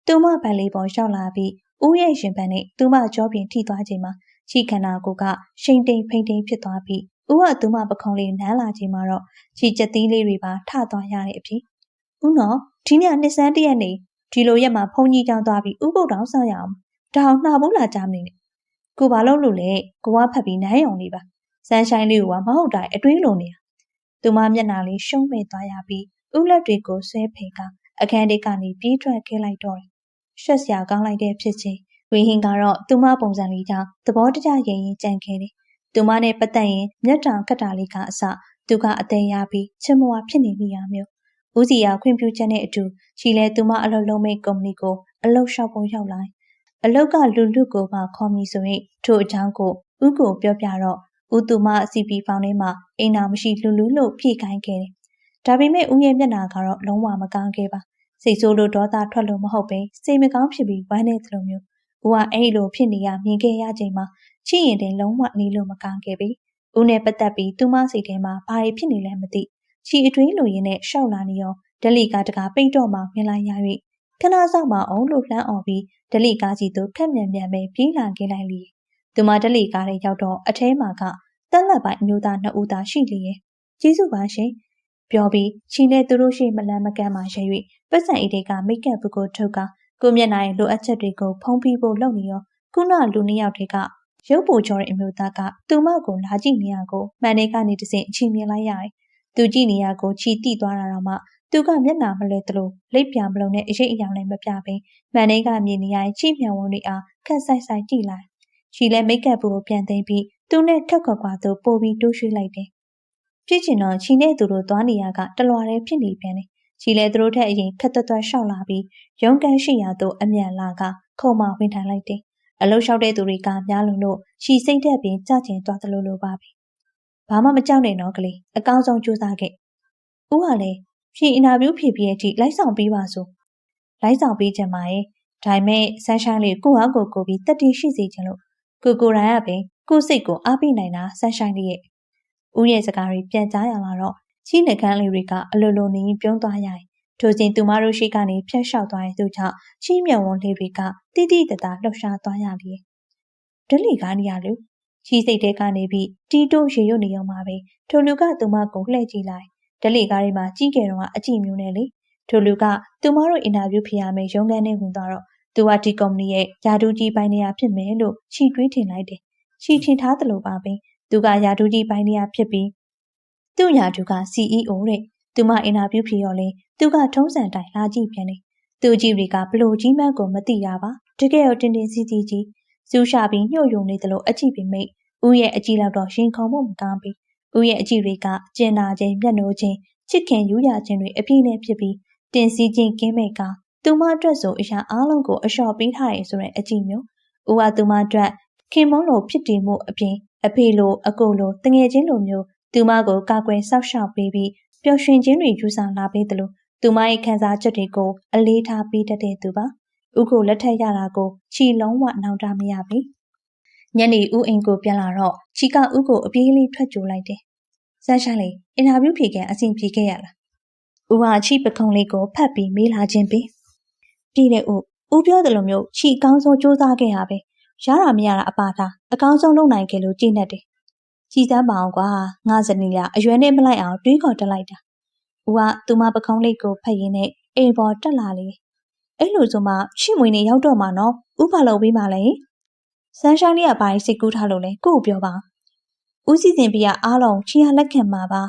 သူမဗန်လေးပေါ်ရောက်လာပြီးဦးရဲ့ရင်ပန်းနဲ့သူမကြောပြင်ထိသွားချိန်မှာခြေခန္ဓာကိုယ်ကရှိန်တိမ်ဖိန်တိမ်ဖြစ်သွားပြီးဦးကသူမပခုံးလေးနမ်းလာချိန်မှာတော့ခြေကျက်သီးလေးတွေပါထသွားရတဲ့အဖြစ်ဦးနော်ဒီနေ့နှစ်ဆန်းတရက်နေဒီလိုရက်မှာဖုန်ကြီးကြောင်းသွားပြီးဥပုပ်တောင်ဆောက်ရအောင်ဒါအောင်နှာဘူးလာကြမနေနဲ့ကိုဘာလို့လို့လဲကိုကဖတ်ပြီးနိုင်အောင်လေးပါစန်းရှိုင်းလေးကမဟုတ်တာအတွင်းလိုနေတာသူမမျက်နှာလေးရှုံးမဲ့သွားရပြီးဥလက်တွေကိုဆွဲဖယ်ကအခန်းထဲကနေပြေးထွက်ခဲ့လိုက်တော့တယ်ရှက်စရာကောင်းလိုက်တဲ့ဖြစ်ချင်းဝင်းဟင်ကတော့သူမပုံစံလေးကြောင့်သဘောတကျရင်ရင်ကြံခဲ့တယ်သူမနဲ့ပတ်သက်ရင်မျက်တောင်ကတ်တာလေးကအစသူကအသေးရပြီးချစ်မွာဖြစ်နေမိရမျိုးဦးစီယာခွင့်ပြုချက်နဲ့အတူချီလဲသူမအလုပ်လုံးမဲ့ကုမ္ပဏီကိုအလုပ်လျှောက်ဖို့ရောက်လာအလောက်ကလူလူကိုမှခေါ်မိဆိုရင်ထို့အကြောင်းကိုဦးကိုပြောပြတော့ဦးသူမ CP ဖောင်ထဲမှာအိမ်နာမရှိလူလူလို့ဖြေခိုင်းခဲ့တယ်။ဒါပေမဲ့ဦးရဲ့မျက်နှာကတော့လုံးဝမကောင်းခဲ့ပါ။စိတ်ဆိုးလို့ဒေါသထွက်လို့မဟုတ်ပဲစိတ်မကောင်းဖြစ်ပြီးဝမ်းနေသလိုမျိုးဦးကအဲ့လိုဖြစ်နေရမြင်ခဲ့ရချိန်မှာချစ်ရင်တင်လုံးဝနေလို့မကောင်းခဲ့ပြီ။ဦးနဲ့ပတ်သက်ပြီးသူမစိတ်ထဲမှာဘာဖြစ်နေလဲမသိ။ချီအတွင်းလိုရင်းနဲ့ရှောက်လာနေရောဒလီကတကာပိတ်တော့မှဝင်လာရ၍ခဏဆောင်မအောင်လို့လှမ်းអော်ပြီးဒလီကားကြီးတို့ခက်မြန်မြန်ပဲပြေးလာခဲ့လိုက်လေသူမဒလီကားရဲ့ရောက်တော့အထဲမှာကတက်လက်ပိုင်းအမျိုးသားနှစ်ဦးသာရှိလေရဲ့ကျေးဇူးပါရှင်ပြောပြီးချီနဲ့သူတို့ရှိမလန်းမကန်းမှရဲ၍ပတ်စံအိတ်တွေကမိတ်ကပ်ဘူးကိုထုတ်ကကိုမျက်နှာရဲ့လိုအပ်ချက်တွေကိုဖုံးပြီးဖို့လုပ်နေရောခုနလူနှစ်ယောက်တွေကရုပ်ပူချောတဲ့အမျိုးသားကသူမကိုလာကြည့်နေရကိုမှန်နေကနေတစင်အချီမြင်လိုက်ရတယ်သူကြည့်နေရကိုချီတိသွားတာတော့မှသူကမျက်နှာမလဲသလိုလိပ်ပြမလုံးနဲ့အရေးအယောင်လည်းမပြဘဲမှန်နေကမြင်နေရချိမြန်ဝန်းတွေအားခက်ဆိုင်ဆိုင်ကြည့်လိုက်ချီလည်းမိတ်ကပ်ဘူးကိုပြန်သိမ်းပြီးသူနဲ့ခက်ခွက်ခွာသူပို့ပြီးတိုးရွှေ့လိုက်တယ်ဖြစ်ချင်တော့ချီနဲ့သူတို့သွားနေရကတလွာရဲဖြစ်နေပြန်တယ်ချီလည်းသူတို့ထက်အရင်ခက်သွက်ရှောက်လာပြီးရုံးကန်ရှိရာသို့အမြန်လာကခုံမဝင်ထိုင်လိုက်တယ်အလုလျှောက်တဲ့သူတွေကများလုံးလို့ချီစိတ်တက်ပြီးကြကျင်သွားသလိုလိုပါပဲဘာမှမကြောက်နဲ့နော်ကလေးအကောင်းဆုံးကြိုးစားခဲ့ဦးကလည်းဖြေအင်တာဗျူးဖြေပြီးတဲ့အထိလိုက်ဆောင်ပေးပါဆိုလိုက်ဆောင်ပေးချင်ပါရဲ့ဒါပေမဲ့ဆန်းရှိုင်းလေးကိုယ့်ဟာကိုယ်ပြီးတက်တည်ရှိစေချင်လို့ကိုရိုင်းကပဲကိုယ်စိတ်ကိုအားပေးနိုင်တာဆန်းရှိုင်းလေးရဲ့ဦးရဲ့စကားတွေပြန်ကြားရလာတော့ချီးနှကန်းလေးတွေကအလိုလိုနေပြုံးသွားရရင်ထိုစဉ်သူမတို့ရှိကနေဖျက်လျှောက်သွားတဲ့သူကြောင့်ချီးမြံဝန်းလေးတွေကတိတိတသားလှုပ်ရှားသွားရလေဒလီကနေရလူချီးစိတ်တဲကနေပြီးတီတိုးရေရွတ်နေအောင်ပါပဲထိုလူကသူမကိုလှည့်ကြည့်လိုက် ဒလိကားတွေမှာကြီးကျယ်တော့အကြည့်မျိုးနဲ့လေထိုလူကသူမတို့အင်တာဗျူးဖြစ်ရမယ်ရုံးခန်းနဲ့ဝင်သွားတော့သူကဒီကုမ္ပဏီရဲ့ယာဒူးကြီးပိုင်းနေရာဖြစ်မယ်လို့ချီတွေးထင်လိုက်တယ်ချီထင်ထားသလိုပါပဲသူကယာဒူးကြီးပိုင်းနေရာဖြစ်ပြီးသူ့ယာဒူးက CEO တဲ့သူမအင်တာဗျူးဖြစ်ရောလေသူကထုံးစံတိုင်းလာကြည့်ပြန်တယ်သူကြည့်တွေကဘလို့ကြီးမှန်းကိုမသိတာပါတကယ်တော့တင်းတင်းစီစီကြီးစူးရှာပြီးညှို့ယုံနေသလိုအကြည့်ပိမိတ်ဦးရဲ့အကြည့်လောက်တော့ရှင်ခုံဖို့မကောင်းပြီဦးရဲ့အကြည့်တွေကကျင်နာခြင်းမျက်နှိုးခြင်းချစ်ခင်ယူရခြင်းတွေအပြည့်နဲ့ဖြစ်ပြီးတင်စီခြင်းကင်းမဲ့ကသူမအတွက်ဆိုအရာအားလုံးကိုအလျှော့ပေးထားရဆိုတဲ့အကြည့်မျိုးဦးကသူမအတွက်ခင်မုန်းလိုဖြစ်တည်မှုအပြင်အဖေလိုအကိုလိုတငယ်ချင်းလိုမျိုးသူမကိုကာကွယ်ဆောက်ရှောက်ပေးပြီးပျော်ရွှင်ခြင်းတွေယူဆောင်လာပေးသလိုသူမရဲ့ခံစားချက်တွေကိုအလေးထားပေးတတ်တဲ့သူပါဦးကိုလက်ထက်ရတာကိုချီလုံးဝနောင်တမရပြီညနေဦးအိမ်ကိုပြန်လာတော့ချီကဦးကိုအပြေးလေးထွက်ကြိုလိုက်တယ်ဆန်းရှားလေးအင်တာဗျူးဖြေကန်အဆင်ပြေခဲ့ရလားဦးကချီပခုံးလေးကိုဖတ်ပြီးမေးလာခြင်းပဲပြည်တဲ့ဦးပြောတယ်လို့မျိုးချီအကောင်းဆုံးစူးစမ်းခဲ့ရပဲရတာမရတာအပါထားအကောင်းဆုံးလုပ်နိုင်ခဲ့လို့ကြည်နေတယ်ချီစမ်းပါအောင်ကွာငါစနေလာအရွယ်နဲ့မလိုက်အောင်တွေးခေါ်တက်လိုက်တာဦးကသူမပခုံးလေးကိုဖတ်ရင်းနဲ့အိမ်ပေါ်တက်လာလေအဲ့လိုဆိုမှရှင့်မွေနေရောက်တော့မှာနော်ဦးဘာလုပ်ပြီးမှလဲဆန်းရှိုင်းလေးကဘာစိတ်ကူးထားလို့လဲကို့ကိုပြောပါဦးစီစဉ်ပြီးအားလုံးချီရလက်ခံမှာပါ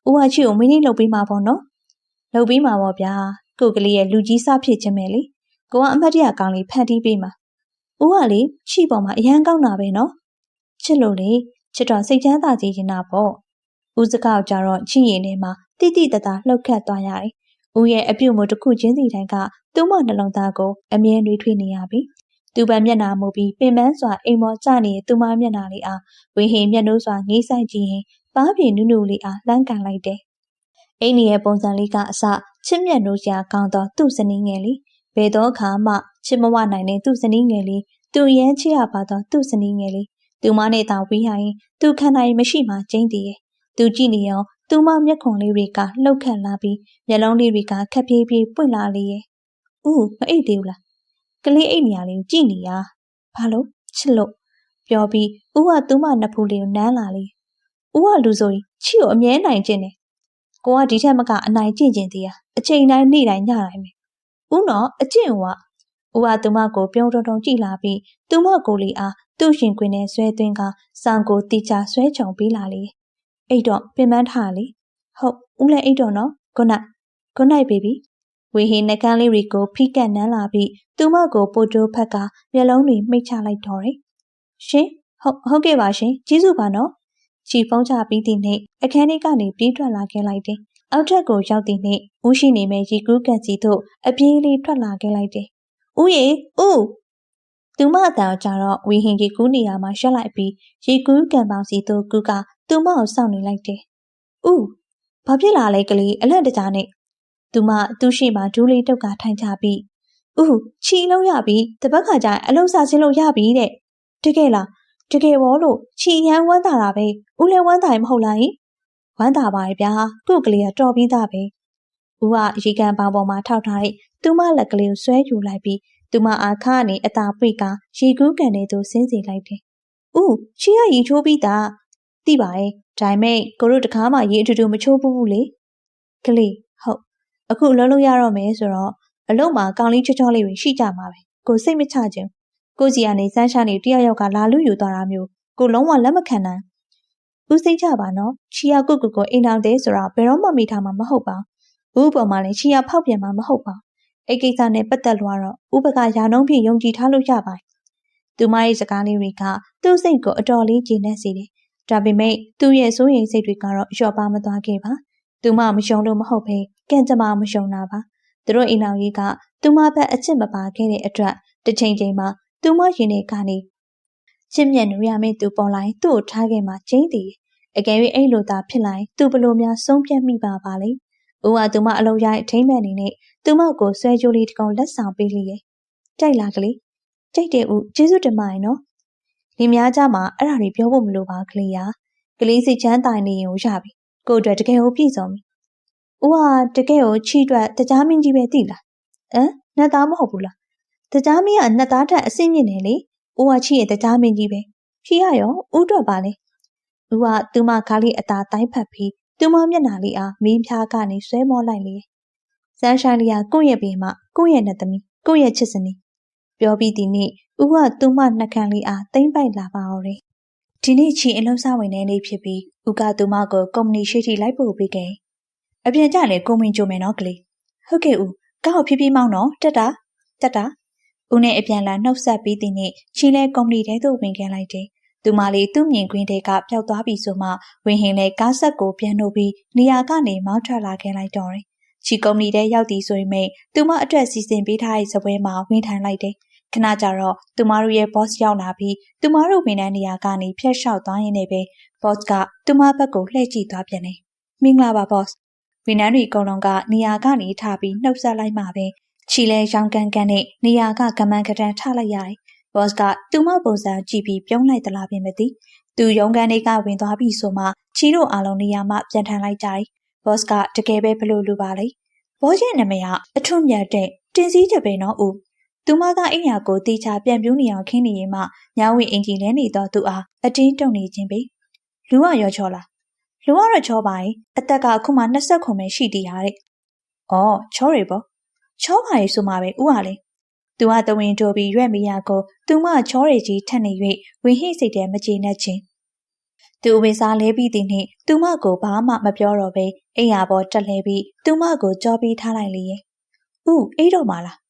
ဦးကချီကိုမင်းလေးလှုပ်ပြီးမှာပေါ့နော်လှုပ်ပြီးမှာပေါ့ဗျာကိုကလေးရဲ့လူကြီးစားဖြစ်ခြင်းပဲလေကိုကအမတ်တရကောင်းလေးဖန်တီးပေးမှာဦးကလေချီပေါ်မှာအရန်ကောင်းတာပဲနော်ချစ်လို့လေချစ်တော့စိတ်ချမ်းသာကြခြင်းတာပေါ့ဦးစကောက်ကြတော့ချီရင်ထဲမှာတိတိတသားလှုပ်ခတ်သွားရတယ်ဦးရဲ့အပြုတ်မှုတစ်ခုချင်းစီတိုင်းကသူ့မနှလုံးသားကိုအမြဲတွေးထွေးနေရပြီသူ့ပန်းမျက်နှာမူပြီးပင်ပန်းစွာအိမ်ပေါ်ကျနေတဲ့သူမမျက်နှာလေးအားဝင်းဟင်မျက်နှိုးစွာငေးဆိုင်ကြည့်ရင်ပါးပြေနုနုလေးအားလှမ်းကန်လိုက်တယ်အိမ်ရဲ့ပုံစံလေးကအစချစ်မြတ်နိုးစရာကောင်းသောသူ့ဇနီးငယ်လေးဘယ်တော့ခါမှချစ်မဝနိုင်တဲ့သူ့ဇနီးငယ်လေးသူရမ်းချစ်ရပါသောသူ့ဇနီးငယ်လေးသူမနဲ့သာဝေးရရင်သူခံနိုင်မရှိမှကျင်းတည်ရဲ့သူကြည့်နေရောသူမမျက်ခုံလေးတွေကလှုပ်ခတ်လာပြီးမျက်လုံးလေးတွေကခက်ပြေးပြေးပွင့်လာလေရဲ့ဦးမအိတ်သေးဘူးလားကလေးအိတ်နေရလေးကိုကြည့်နေရဘာလို့ချစ်လို့ပြောပြီးဦးကသူမနှစ်ဖူးလေးကိုနမ်းလာလေဦးကလူဆိုရင်ချစ်ကိုအမြဲနိုင်ကျင့်တယ်ကိုကဒီထက်မကအနိုင်ကျင့်ခြင်းသေးရအချိန်တိုင်းနေ့တိုင်းညတိုင်းပဲဦးတော့အကျင့်ဦးကသူမကိုပြုံးတုံတုံကြည့်လာပြီးသူမကိုလေးအားသူ့ရှင်ခွင်နဲ့ဆွဲသွင်းကစောင်ကိုတီချဆွဲချုံပေးလာလေအိတ်တော့ပင်ပန်းထားလေဟုတ်ဦးလည်းအိတ်တော့နော် good night baby ဝေဟင်းနှကန်းလေးတွေကိုဖိကက်နမ်းလာပြီးသူမကိုပိုတိုးဖက်ကမျက်လုံးတွေမိတ်ချလိုက်တော့တယ်ရှင်ဟုတ်ကဲ့ပါရှင်ကျေးဇူးပါနော်ချီဖုံးချပြီးသည့်နေ့အခန်းထဲကနေပြေးထွက်လာခဲ့လိုက်တယ်အောက်ထပ်ကိုရောက်သည့်နေ့ဦးရှိနေမဲ့ရီကူးကန်စီသို့အပြေးလေးထွက်လာခဲ့လိုက်တယ်ဦးရေဦးသူမအတန်ကြတော့ဝေဟင်ရီကူးနေရာမှာရှက်လိုက်ပြီးရီကူးကန်ပေါင်းစီသို့ကူကသူမကိုစောင့်နေလိုက်တယ်ဦးဘာဖြစ်လာလဲကလေးအလန့်တကြားနဲ့သူမသူ့ရှိမှဒူးလေးတုတ်ကထိုင်ချပြီးဦးချီလုံးရပြီးတပတ်ခါကျရင်အလုံးစားချင်းလို့ရပြီတဲ့တကယ်လားတကယ်ဘောလို့ချီရန်ဝမ်းသာတာပဲဦးလည်းဝမ်းသာရင်မဟုတ်လားဝမ်းသာပါရဲ့ဗျာကို့ကလေးကတော်ပြီးသားပဲဦးကရေကန်ပေါင်ပေါ်မှာထောက်ထားတဲ့သူမလက်ကလေးကိုဆွဲယူလိုက်ပြီးသူမအားခါကနေအသာပွေကရေကူးကန်ထဲသို့ဆင်းစေလိုက်တယ်ဦးချီကရေချိုးပြီးသားသိပါရဲ့ဒါပေမဲ့ကိုတို့တကားမှရေအတူတူမချိုးဘူးလေကလေးဟုတ်အခုအလုံးလုံးရတော့မယ်ဆိုတော့အလုံးမှာကောင်းလေးချောချောလေးတွေရှိကြမှာပဲကိုစိတ်မချခြင်းကိုစီကနေစမ်းရှာနေတယောက်ကလာလူယူသွားတာမျိုးကိုလုံးဝလက်မခံနိုင်ဦးစိတ်ချပါနော်ချီယာကိုအိမ်တော်သေးဆိုတော့ဘယ်တော့မှမိထားမှာမဟုတ်ပါဘူးပေါ်မှာလည်းချီယာဖောက်ပြန်မှာမဟုတ်ပါအဲ့ကိစ္စနဲ့ပတ်သက်လို့တော့ဥပကရာနှုံးဖြင့်ယုံကြည်ထားလို့ရပါတယ်သူမရဲ့စကားလေးတွေကသူ့စိတ်ကိုအတော်လေးကျေနပ်စေတယ်ဒါပေမဲ့သူ့ရဲ့စိုးရိမ်စိတ်တွေကတော့လျော့ပါမသွားခဲ့ပါသူမမရှုံလို့မဟုတ်ပဲကံကြမ္မာမရှုံတာပါသူတို့အိမ်တော်ကြီးကသူမဘက်အချစ်မပါခဲ့တဲ့အတွက်တစ်ချိန်ချိန်မှာသူမရင်ထဲကနေချစ်မြတ်နူရမယ့်သူပေါ်လိုက်သူ့ကိုထားခဲ့မှကျင်းတည်အကယ်၍အဲ့လိုသာဖြစ်လိုက်သူဘလို့များဆုံးဖြတ်မိပါလေဦးကသူမအလုံးရိုက်ထိမ့်မဲ့နေနဲ့သူမကိုဆွဲကြိုးလေးတစ်ကောင်လက်ဆောင်ပေးလိရဲ့ကြိုက်လားကလေးကြိုက်တယ်ဦးကျေးဇူးတင်ပါတယ်နော်ဒီများကြမှာအဲ့ဒါတွေပြောဖို့မလိုပါကလေးရာကလေးစိတ်ချမ်းသာနေရင်ရပြီကိုအတွက်တကယ်ကိုပြည့်စုံပြီဦးကတကယ်ကိုချီအတွက်တကြားမင်းကြီးပဲသိလားနှက်သားမဟုတ်ဘူးလားတကြားမင်းကနှက်သားထက်အဆင့်မြင့်နေလေဦးကချီရဲ့တကြားမင်းကြီးပဲချီရရောဦးအတွက်ပါလေဦးကသူမခါလေးအသာတိုင်းဖတ်ပြီး သူမမျက်နှာလေးအားမင်းဖျားကနေဆွဲမောလိုက်လေ။စန်းရှိုင်းလေးကကိုယ့်ရဲ့ဘေးမှာကိုယ့်ရဲ့နှစ်သမီးကိုယ့်ရဲ့ချစ်စနီးပြောပြီးဒီနေ့ဦးကသူမနှကန်းလေးအားသိမ့်ပိုက်လာပါတော့တယ်။ဒီနေ့ချီအလုံးစားဝင်တဲ့နေ့ဖြစ်ပြီးဦးကသူမကိုကုမ္ပဏီရှိထိလိုက်ပို့ပေးခဲ့။အပြင်ကြလေကိုမင်းကြိုမယ်နော်ကလေး။ဟုတ်ကဲ့ဦးကောက်ဖြည်းဖြည်းမောင်းတော့တက်တာဦးနဲ့အပြန်လာနှုတ်ဆက်ပြီးဒီနေ့ချီလဲကုမ္ပဏီထဲသို့ဝင်ခဲ့လိုက်တယ်။သူမလေးသူ့မြင်ကွင်းထဲကပျောက်သွားပြီဆိုမှဝင်းဟင်လဲကားဆက်ကိုပြန်နှုတ်ပြီးနေရာကနေမောင်းထွက်လာခဲ့လိုက်တော့တယ်။ချီကုမ္ပဏီထဲရောက်သည်ဆိုရင်မိသူမအတွက်စီစဉ်ပေးထားတဲ့စပွဲမှာဝင်ထိုင်လိုက်တယ်။ခဏကြာတော့သူမတို့ရဲ့ boss ရောက်လာပြီးသူမတို့ဝင်တဲ့နေရာကနေဖျက်လျှောက်သွားရင်းနဲ့ပဲ boss ကသူမဘက်ကိုလှည့်ကြည့်သွားပြန်တယ်။မင်္ဂလာပါ boss ဝန်ထမ်းတွေအကုန်လုံးကနေရာကနေထားပြီးနှုတ်ဆက်လိုက်မှပဲချီလဲရောင်ကန်ကန်နဲ့နေရာကကမန်းကတန်းထလိုက်ရတယ်။ boss ကသူမပုံစံကြည့်ပြီးပြုံးလိုက်သလားပင်မသိ။သူရုံးခန်းတွေကဝင်သွားပြီဆိုမှချီတို့အားလုံးနေရာမှပြန်ထန်လိုက်ကြတယ်။ boss ကတကယ်ပဲဘလို့လူပါလဲ။ boss ရဲ့နာမည်ကအထွတ်မြတ်တဲ့တင်စည်းချက်ပဲနော်ဦး။သူမကအိမ်ယာကိုတေချာပြန်ပြူးနေအောင်ခင်းနေရင်မှညဝင်းအင်ကြီးလဲနေတော့သူအားအတင်းတုံနေခြင်းပဲ။လူကရောချောလား။လူကတော့ချောပါရဲ့။အသက်ကအခုမှ29ပဲရှိသေးရတဲ့။အော်ချောတွေပေါ့။ချောပါရဲ့ဆိုမှပဲဦးဟာလေ။သူကတဝင်းတိုးပြီးရွက်မိရကိုသူမချောရီကြီးထက်နေ၍ဝင်းဟိစိတ်တဲ့မကြေနပ်ခြင်းသူဝေစားလဲပြီးသည်နှင့်သူမကိုဘာမှမပြောတော့ပဲအိမ်ယာပေါ်တက်လဲပြီးသူမကိုကြောပြီးထားလိုက်လေရဲ့။ဦးအိတ်တော့မလား။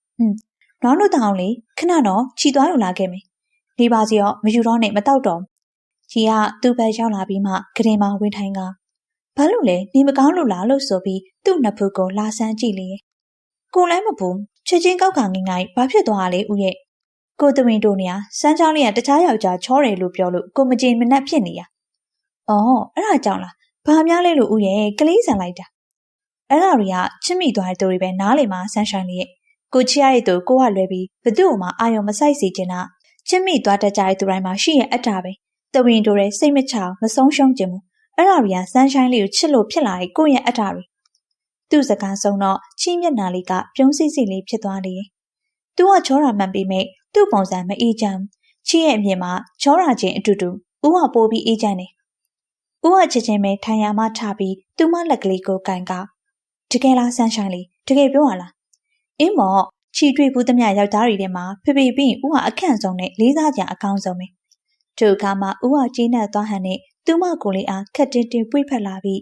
နောင်တို့တောင်လေခဏတော့ခြီသွားယူလာခဲ့မယ်။နေပါစီရောမယူတော့နဲ့မတော့တော့။ခြီကသူ့ဘက်ရောက်လာပြီးမှကရင်မှာဝင်ထိုင်ကဘာလို့လဲနေမကောင်းလို့လားလို့ဆိုပြီးသူ့နှစ်ဖူးကိုလာဆန်းကြည့်လေရဲ့။ကိုလည်းမပူချက်ချင်းကောက်ခါငင်ငိုင်ဘာဖြစ်သွားလဲဦးရဲ့။ကိုတဝင်းတို့နေရစမ်းချောင်းလေးကတခြားယောက်ျားချောတယ်လို့ပြောလို့ကိုမကြင်မနှက်ဖြစ်နေရ။အော်အဲ့ဒါကြောင့်လားဘာများလဲလို့ဦးရဲ့ကလေးဆန်လိုက်တာ။အဲ့ဒါတွေကချစ်မိသွားတဲ့သူတွေပဲနားလေမှာဆန်းရှိုင်းလေးရဲ့ကိုချစ်ရတဲ့သူကိုကလွယ်ပြီးဘသူ့မှအာယုံမဆိုင်စေချင်တာချစ်မိသွားတတ်ကြတဲ့သူတိုင်းမှာရှိရဲ့အတားပဲတဝင်းတို့ရဲ့စိတ်မချအောင်မဆုံးရှုံးခြင်းဘူးအဲ့ဒါတွေကဆန်းရှိုင်းလေးကိုချစ်လို့ဖြစ်လာတဲ့ကိုရဲ့အတားတွေသူ့စကားဆုံးတော့ချီးမျက်နှာလေးကပြုံးစိစိလေးဖြစ်သွားလေရဲ့သူကချောတာမှန်ပေမဲ့သူ့ပုံစံမအေးချမ်းချီးရဲ့အမြင်မှာချောတာချင်းအတူတူဦးကပိုးပြီးအေးချမ်းတယ်ဦးကချစ်ချင်းပဲထိုင်ရမှထပြီးသူမလက်ကလေးကိုကန်ကတကယ်လားဆန်းရှိုင်းလေးတကယ်ပြောရလားအင်းမော့ချီတွေ့ဘူးသမျှယောက်ျားတွေထဲမှာဖေဖေပြီးဦးကအခန့်ဆုံးနဲ့လေးစားကြအကောင်းဆုံးပဲသူကမှဦးကကြီးနဲ့သွားဟန်နဲ့သူမကိုလေးအားခက်တင်းတင်းပွေ့ဖက်လာပြီး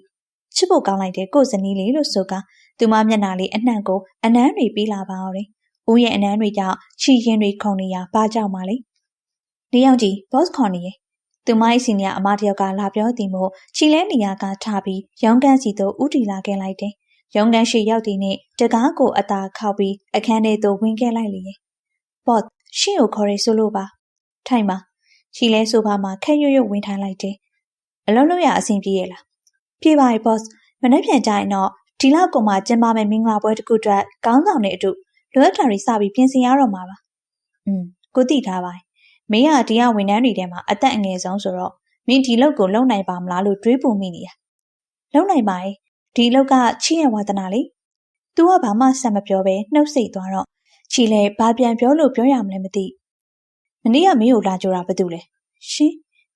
ချစ်ဖို့ကောင်းလိုက်တဲ့ကိုဇနီးလေးလို့ဆိုကသူမမျက်နှာလေးအနှံ့ကိုအနမ်းတွေပြီးလာပါတော့တယ်ဦးရဲ့အနမ်းတွေကြောင့်ချီရင်တွေခုန်နေရပါကြောက်ပါလေနေအောင်ကြီး boss ခေါ်နေရဲ့သူမ၏စီနီယာအမတယောက်ကလာပြောသည်မို့ချီလဲနေရာကထပြီးရောင်းကန်းစီသို့ဥတီလာခဲ့လိုက်တယ်ရုံတန်းရှိရောက်သည်နှင့်တကားကိုအသာခောက်ပြီးအခန်းထဲသို့ဝင်ခဲ့လိုက်လေ။ဘော့ရှင့်ကိုခေါ်ရဲဆိုလို့ပါ။ထိုင်ပါ။ချီလဲဆိုပါမှခက်ရွရွဝင်ထိုင်လိုက်တယ်။အလုံးလုံးရအဆင်ပြေရဲ့လား။ပြေပါရဲ့ဘော့မနေ့ပြန်ကြရင်တော့ဒီလောက်ကောင်မှကျင်းပမဲ့မင်္ဂလာပွဲတစ်ခုအတွက်ကောင်းဆောင်နဲ့အတူလွတ်တာတွေစပြီးပြင်ဆင်ရတော့မှာပါ။ကိုသိထားပါရဲ့။မင်းကဒီကဝန်ထမ်းတွေထဲမှာအသက်အငယ်ဆုံးဆိုတော့မင်းဒီလောက်ကိုလုံနိုင်ပါမလားလို့တွေးပူမိနေရ။လုံနိုင်ပါရဲ့။ဒီလောက်ကချီရဲ့ဝါသနာလေ။ तू ကဘာမှဆက်မပြောဘဲနှုတ်ဆက်သွားတော့ချီလဲဘာပြန်ပြောလို့ပြောရမလဲမသိ။မနေ့ကမင်းကိုလာကြတာဘာတူလဲ။ရှင်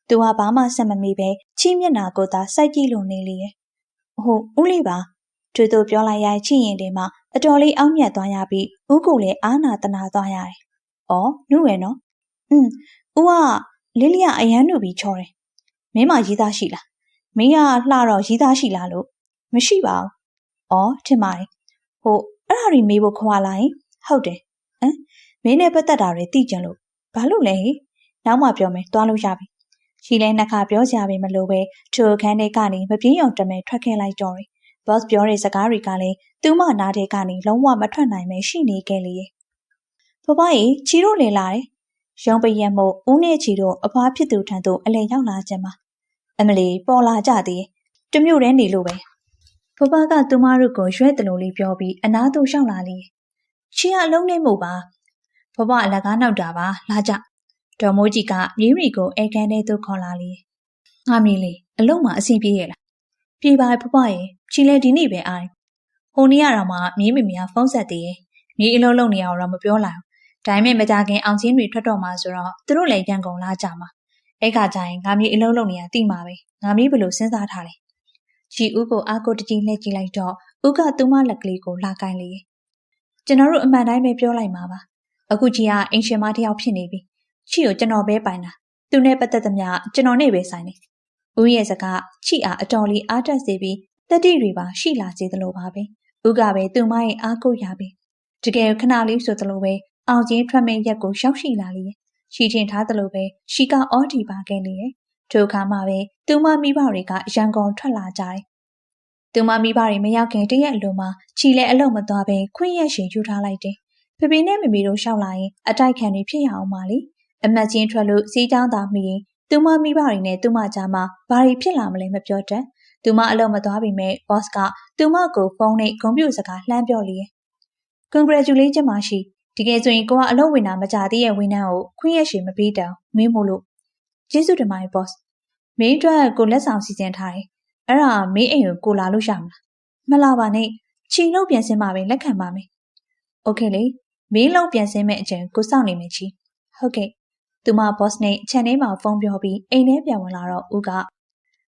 तू ကဘာမှဆက်မမေးဘဲချီမျက်နာကိုသာစိုက်ကြည့်လို့နေလေရဲ့။ဟုတ်ဦးလေးပါ။သူတို့ပြောလိုက်ရချီရင်တဲမှာအတော်လေးအောက်မြတ်သွားရပြီးဦးကိုလည်းအာနာတနာသွားရတယ်။အော်နုရဲ့နော်။ဦးကလေးလေးကအရန်နုပြီးချောတယ်။မင်းမရေးသားရှိလား။မင်းကလှတော့ရေးသားရှိလားလို့မရှိပါဘူး။အော်ထင်ပါတယ်။ဟုတ်အဲ့ဒါတွေမေးဖို့ခွာလာရင်ဟုတ်တယ်။မင်းနဲ့ပတ်သက်တာတွေသိကြလို့ဘာလို့လဲ။နောက်မှပြောမယ်တွားလို့ရပြီ။ချီလဲနှစ်ခါပြောကြပြီမလို့ပဲထိုခန်းထဲကနေမပြေးအောင်တမဲထွက်ခဲ့လိုက်တော့တယ်။ boss ပြောတဲ့စကားတွေကလည်းသူ့မနာတဲ့ကနေလုံးဝမထွက်နိုင်ပဲရှိနေခဲ့လေရဲ့။ဘဘကြီးချီတို့လေလာတယ်။ရုံပရက်မို့ဦးနဲ့ချီတို့အဖွားဖြစ်သူထံသို့အလဲရောက်လာခြင်းပါ။အမလီပေါ်လာကြသည်။တမျိုးတည်းနေလို့ပဲ။ဘဘကသူမတို့ကိုရွက်တလို့လေးပြောပြီးအနားသို့ရှောက်လာလေ။ချီကအလုံးနဲ့မို့ပါ။ဘဘအလကားနောက်တာပါလာကြ။ဒေါ်မိုးကြီးကမြေးရီကိုအဲကန်ထဲသို့ခေါ်လာလေ။ငါမီးလေးအလုံးမှာအဆင်ပြေရဲ့လား။ပြေပါဘဘရဲ့ချီလဲဒီနေ့ပဲအား။ဟိုနေ့ရတော့မှမြေးမိမကဖုန်းဆက်သေးရဲ့။မြေးအလုံးလုံးနေအောင်တော့မပြောလိုက်ဘူး။ဒါပေမဲ့မကြခင်အောင်ချင်းတွေထွက်တော့မှဆိုတော့သူတို့လည်းပြန်ကုန်လာကြမှာ။အဲ့ခါကျရင်ငါမြေးအလုံးလုံးနေရတိမှာပဲ။ငါမြေးဘယ်လိုစဉ်းစားထားလဲ။ချ ကြည်ဦးကိုအားကိုတကြီးလှည့်ကြည့်လိုက်တော့ဦးကသူမလက်ကလေးကိုလာကိုင်းလေကျွန်တော်တို့အမှန်တိုင်းပဲပြောလိုက်မှာပါအခုကြီးကအင်ရှင်မတစ်ယောက်ဖြစ်နေပြီချီကိုကျွန်တော်ပဲပိုင်တာသူနဲ့ပတ်သက်သမျှကျွန်တော်နဲ့ပဲဆိုင်နေဦးရဲ့စကားချီအားအတော်လေးအားတက်စေပြီးတတိတွေပါရှိလာစေသလိုပါပဲဦးကပဲသူမရဲ့အားကိုရပြီတကယ်ခဏလေးဆိုသလိုပဲအောင်ချင်းထွက်မဲ့ရက်ကိုရောက်ရှိလာလေချီထင်ထားသလိုပဲရှီကအော်ဒီပါခဲ့လေထိုအခါမှပဲသူမမိဘတွေကရန်ကုန်ထွက်လာကြတယ်သူမမိဘတွေမရောက်ခင်တရက်အလိုမှာချီလည်းအလုံးမသွားပဲခွင့်ရက်ရှင်ယူထားလိုက်တယ်ဖေဖေနဲ့မမေတို့ရှောက်လာရင်အတိုက်ခံတွေဖြစ်ရအောင်ပါလေအမတ်ချင်းထွက်လို့စီးကြောင်းသာမိရင်သူမမိဘတွေနဲ့သူမကြားမှာဘာတွေဖြစ်လာမလဲမပြောတတ်သူမအလုံးမသွားပေမဲ့ boss ကသူမကိုဖုန်းနဲ့ကွန်ပျူတာစကားလှမ်းပြောလေ Congratulation ပါရှိဒီကဲဆိုရင်ကိုကအလုပ်ဝင်တာမကြသေးရဲ့ဝန်ထမ်းကိုခွင့်ရက်ရှင်မပေးတောင်မင်းမို့လို့ကျေးဇူးတင်ပါတယ် boss မင်းအတွက်ကိုလက်ဆောင်စီစဉ်ထားတယ်အဲ့ဒါမင်းအိမ်ကိုကိုလာလို့ရမလားမလာပါနဲ့ချီလို့ပြန်စင်းပါပဲလက်ခံပါမယ်โอเคလေမင်းလုံးပြန်စင်းမဲ့အချိန်ကိုစောင့်နေမယ်ချီဟုတ်ကဲ့သူမ boss နဲ့ခြံထဲမှာဖုန်းပြောပြီးအိမ်ထဲပြန်ဝင်လာတော့ဦးက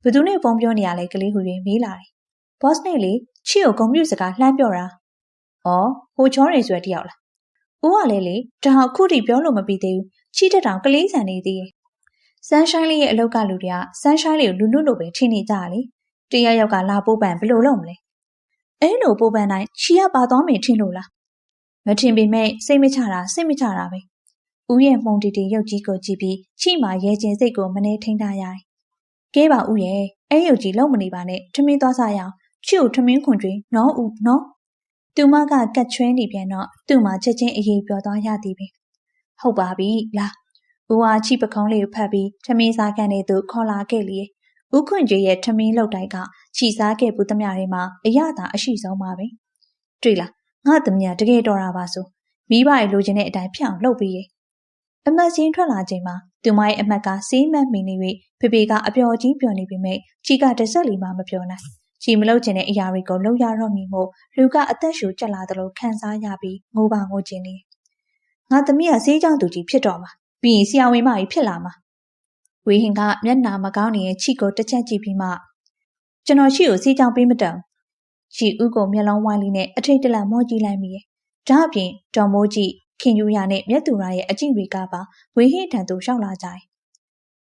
ဘယ်သူနဲ့ဖုန်းပြောနေရလဲကလေးဟူရင်မေးလာတယ် boss နဲ့လေချီကိုကွန်ပျူတာစကားလှမ်းပြောတာဩဟိုချောနေဆွဲတယောက်လားဦးကလည်းလေဒါအခုထိပြောလို့မပြီးသေးဘူးချီတက်တောင်ကလေးဆန်နေသေးရဲ့ဆန်းရှိုင်းလေးရဲ့အလောက်ကလူတွေကဆန်းရှိုင်းလေးကိုလူလို့ပဲထင်နေကြလေတရယောက်ကလာပိုးပန်ဘယ်လိုလုပ်မလဲအဲ့လိုပိုးပန်တိုင်းချီကပါသွားမယ်ထင်လို့လားမထင်ပေမဲ့စိတ်မချတာပဲဦးရဲ့မှုန်တီတီရုပ်ကြီးကိုကြည့်ပြီးချီမှာရဲချင်းစိတ်ကိုမနေထိန်ထားရတယ်ကဲပါဦးရဲ့အဲ့ရုပ်ကြီးလုံးမနေပါနဲ့ထမင်းသွားစားရအောင်ချီကိုထမင်းခွန်ကျွေးနော်ဦးနော်သူမကကတ်ချွဲနေပြန်တော့သူ့မှာချက်ချင်းအေးပြောသွားရသည်ပဲဟုတ်ပါပြီလားဦးဟာချီပခုံးလေးကိုဖတ်ပြီးထမင်းစားကန်နေသူခေါ်လာခဲ့လေဦးခွင့်ကျွေးရဲ့ထမင်းလောက်တိုက်ကချီစားခဲ့ဘူးသမျှတွေမှာအရသာအရှိဆုံးပါပဲတွေ့လားငါသမီးတကယ်တော်တာပါဆိုမိဘရဲ့လိုချင်တဲ့အတိုင်းဖြစ်အောင်လုပ်ပြီးရဲ့အမတ်ချင်းထွက်လာချိန်မှာသူမရဲ့အမတ်ကစေးမတ်မိနေ၍ဖေဖေကအပျော်ကြီးပျော်နေပေမဲ့ချီကတစ်ဆက်လီမှမပြောနိုင်ချီမလုပ်ချင်တဲ့အရာတွေကိုလုပ်ရတော့မည်မို့လူကအသက်ရှူကျက်လာသလိုခံစားရပြီးငိုပါငိုချင်နေငါသမီးကစေးကြောင်သူကြီးဖြစ်တော့မှာပြီးရင်ဆရာဝန်မကြီးဖြစ်လာမှာဝေဟင်ကမျက်နှာမကောင်းနေတဲ့ချီကိုတစ်ချက်ကြည့်ပြီးမှကျွန်တော်ရှိကိုစေးကြောင်ပေးမတန်ချီဦးကိုမျက်လုံးဝိုင်းလေးနဲ့အထိတ်တလန့်မောကြည့်လိုက်မိရဲ့ဒါအပြင်တော်မိုးကြီးခင်ယူရနဲ့မြတ်သူရရဲ့အကြည့်တွေကပါဝေဟင်ထံသို့ရောက်လာကြတယ်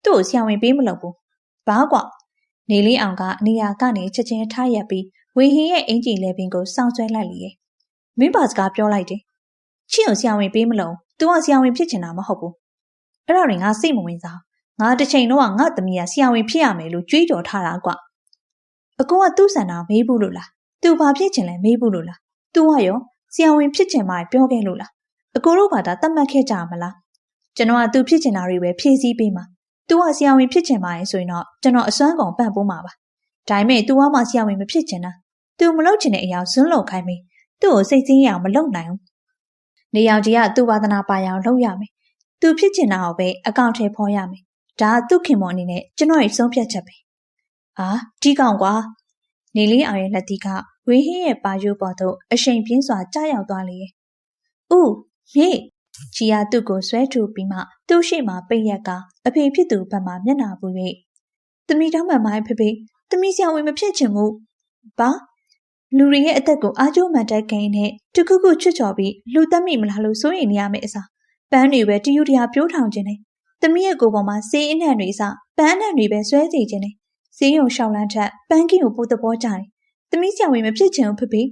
သူ့ကိုဆရာဝန်ပေးမလို့ဘူးဘာကွာနေလေးအောင်ကနေရာကနေချက်ချင်းထားရက်ပြီးဝေဟင်ရဲ့အင်ဂျီလေပင်ကိုစောင့်ဆွဲလိုက်လေရဲ့မင်းပါစကားပြောလိုက်တယ်ချီကိုဆရာဝန်ပေးမလို့သူကဆရာဝန်ဖြစ်ချင်တာမဟုတ်ဘူးအဲ့ဒါတွေငါစိတ်မဝင်စားငါတစ်ချိန်တော့ငါသမီးကဆရာဝန်ဖြစ်ရမယ်လို့ကြွေးကြော်ထားတာကွအကိုကသူ့ဆန္ဒမေးဘူးလို့လားသူဘာဖြစ်ချင်လဲမေးဘူးလို့လားသူကရောဆရာဝန်ဖြစ်ချင်မှပြောခဲ့လို့လားအကိုတို့ဘာသာတတ်မှတ်ခဲ့ကြမလားကျွန်တော်ကသူဖြစ်ချင်တာတွေပဲဖြည့်ဆည်းပေးမှာသူကဆရာဝန်ဖြစ်ချင်ပါရင်ဆိုရင်တော့ကျွန်တော်အစွမ်းကုန်ပံ့ပိုးမှာပါဒါပေမဲ့သူကမှဆရာဝန်မဖြစ်ချင်တာသူမလုပ်ချင်တဲ့အရာဇွန်းလုံခိုင်းပြီးသူ့ကိုစိတ်ဆင်းရအောင်မလုပ်နိုင်ဘူးနေရောင်ကြီးကသူ့ဝါသနာပါရအောင်လုပ်ရမယ်သူဖြစ်ချင်တာကိုပဲအကောင့်ထဲဖော်ရမယ်ဒါကသူ့ခင်မအနေနဲ့ကျွန်တော်ရဲ့ဆုံးဖြတ်ချက်ပဲဟာဒီကောင်ကွာနေလေးအောင်ရဲ့လက်သီးကဝေဟင်းရဲ့ပါရိုးပေါ်သို့အရှိန်ပြင်းစွာကျရောက်သွားလေ။ဦးမြေချီယာသူ့ကိုဆွဲထုတ်ပြီးမှသူ့ရှိမှပိတ်ရက်ကအဖေဖြစ်သူဘက်မှမျက်နှာပူ၍သမီးတောင်းမှန်မိုင်းဖေဖေသမီးဆရာဝန်မဖြစ်ချင်ဘူး။ဘာလူတွေရဲ့အသက်ကိုအားကျိုးမှန်တက်ကိန်းနဲ့တခုခုချွတ်ချော်ပြီးလူသက်မိမလားလို့စိုးရိမ်နေရမယ့်အစားပန်းတွေပဲတယူတရာပြိုးထောင်ခြင်းနဲ့သမီးရဲ့ကိုယ်ပေါ်မှာစေးအနှံ့တွေအစားပန်းအနှံ့တွေပဲဆွဲစီခြင်းနဲ့စေးရုံရှောက်လန်းထက်ပန်းကင်းကိုပိုသဘောကျတယ်။သမီးဆရာဝန်မဖြစ်ချင်ဘူးဖေဖေ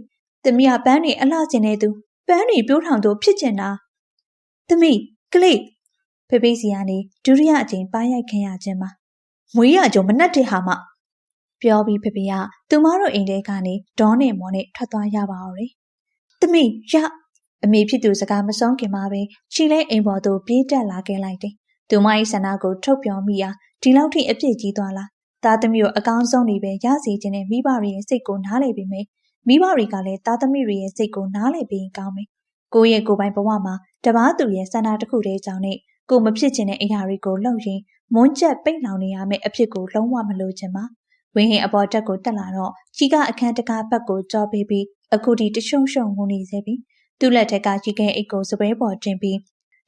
သမီးကပန်းတွေအလှကျင်နေသူပန်းတွေပြိုးထောင်သူဖြစ်ချင်တာသမီးကလေးဖေဖေစီကနေဒုတိယအကြိမ်ပါရိုက်ခင်ရခြင်းမှာမွေးရကြုံမနှက်တဲ့ဟာမှပြောပြီးဖေဖေကသူမတို့အိမ်ထဲကနေဒေါနဲ့မော်နဲ့ထွက်သွားရပါအောင်လေသမီးရအမေဖြစ်သူစကားမဆုံးခင်မှာပဲချီလဲအိမ်ပေါ်သို့ပြေးတက်လာခဲ့လိုက်တယ်သူမ၏ဆန္ဒကိုထုတ်ပြောမိရာဒီလောက်ထိအပြစ်ကြီးသွားလားသားသမီးကိုအကောင်းဆုံးနေပဲရစီခြင်းနဲ့မိဘတွေရဲ့စိတ်ကိုနားလည်ပြီးမိမိဘတွေကလည်းသားသမီးတွေရဲ့စိတ်ကိုနားလည်ပြီးကောင်းမယ်ကိုယ့်ရဲ့ကိုယ်ပိုင်ဘဝမှာတပားသူရဲ့ဆန္ဒတစ်ခုတည်းကြောင့်နဲ့ကိုမဖြစ်ချင်တဲ့အရာတွေကိုလုပ်ရင်မွန်းကျက်ပိတ်လောင်နေရမယ့်အဖြစ်ကိုလုံးဝမလိုချင်ပါဝင်းဟင်အပေါ်တက်ကိုတက်လာတော့ချီကအခန်းတကားဘက်ကိုကြောပေးပြီးအခုဒီတရှုံရှုံငုံနေစေပြီးသူ့လက်ထက်ကချီကဲအိတ်ကိုစပွဲပေါ်တင်ပြီး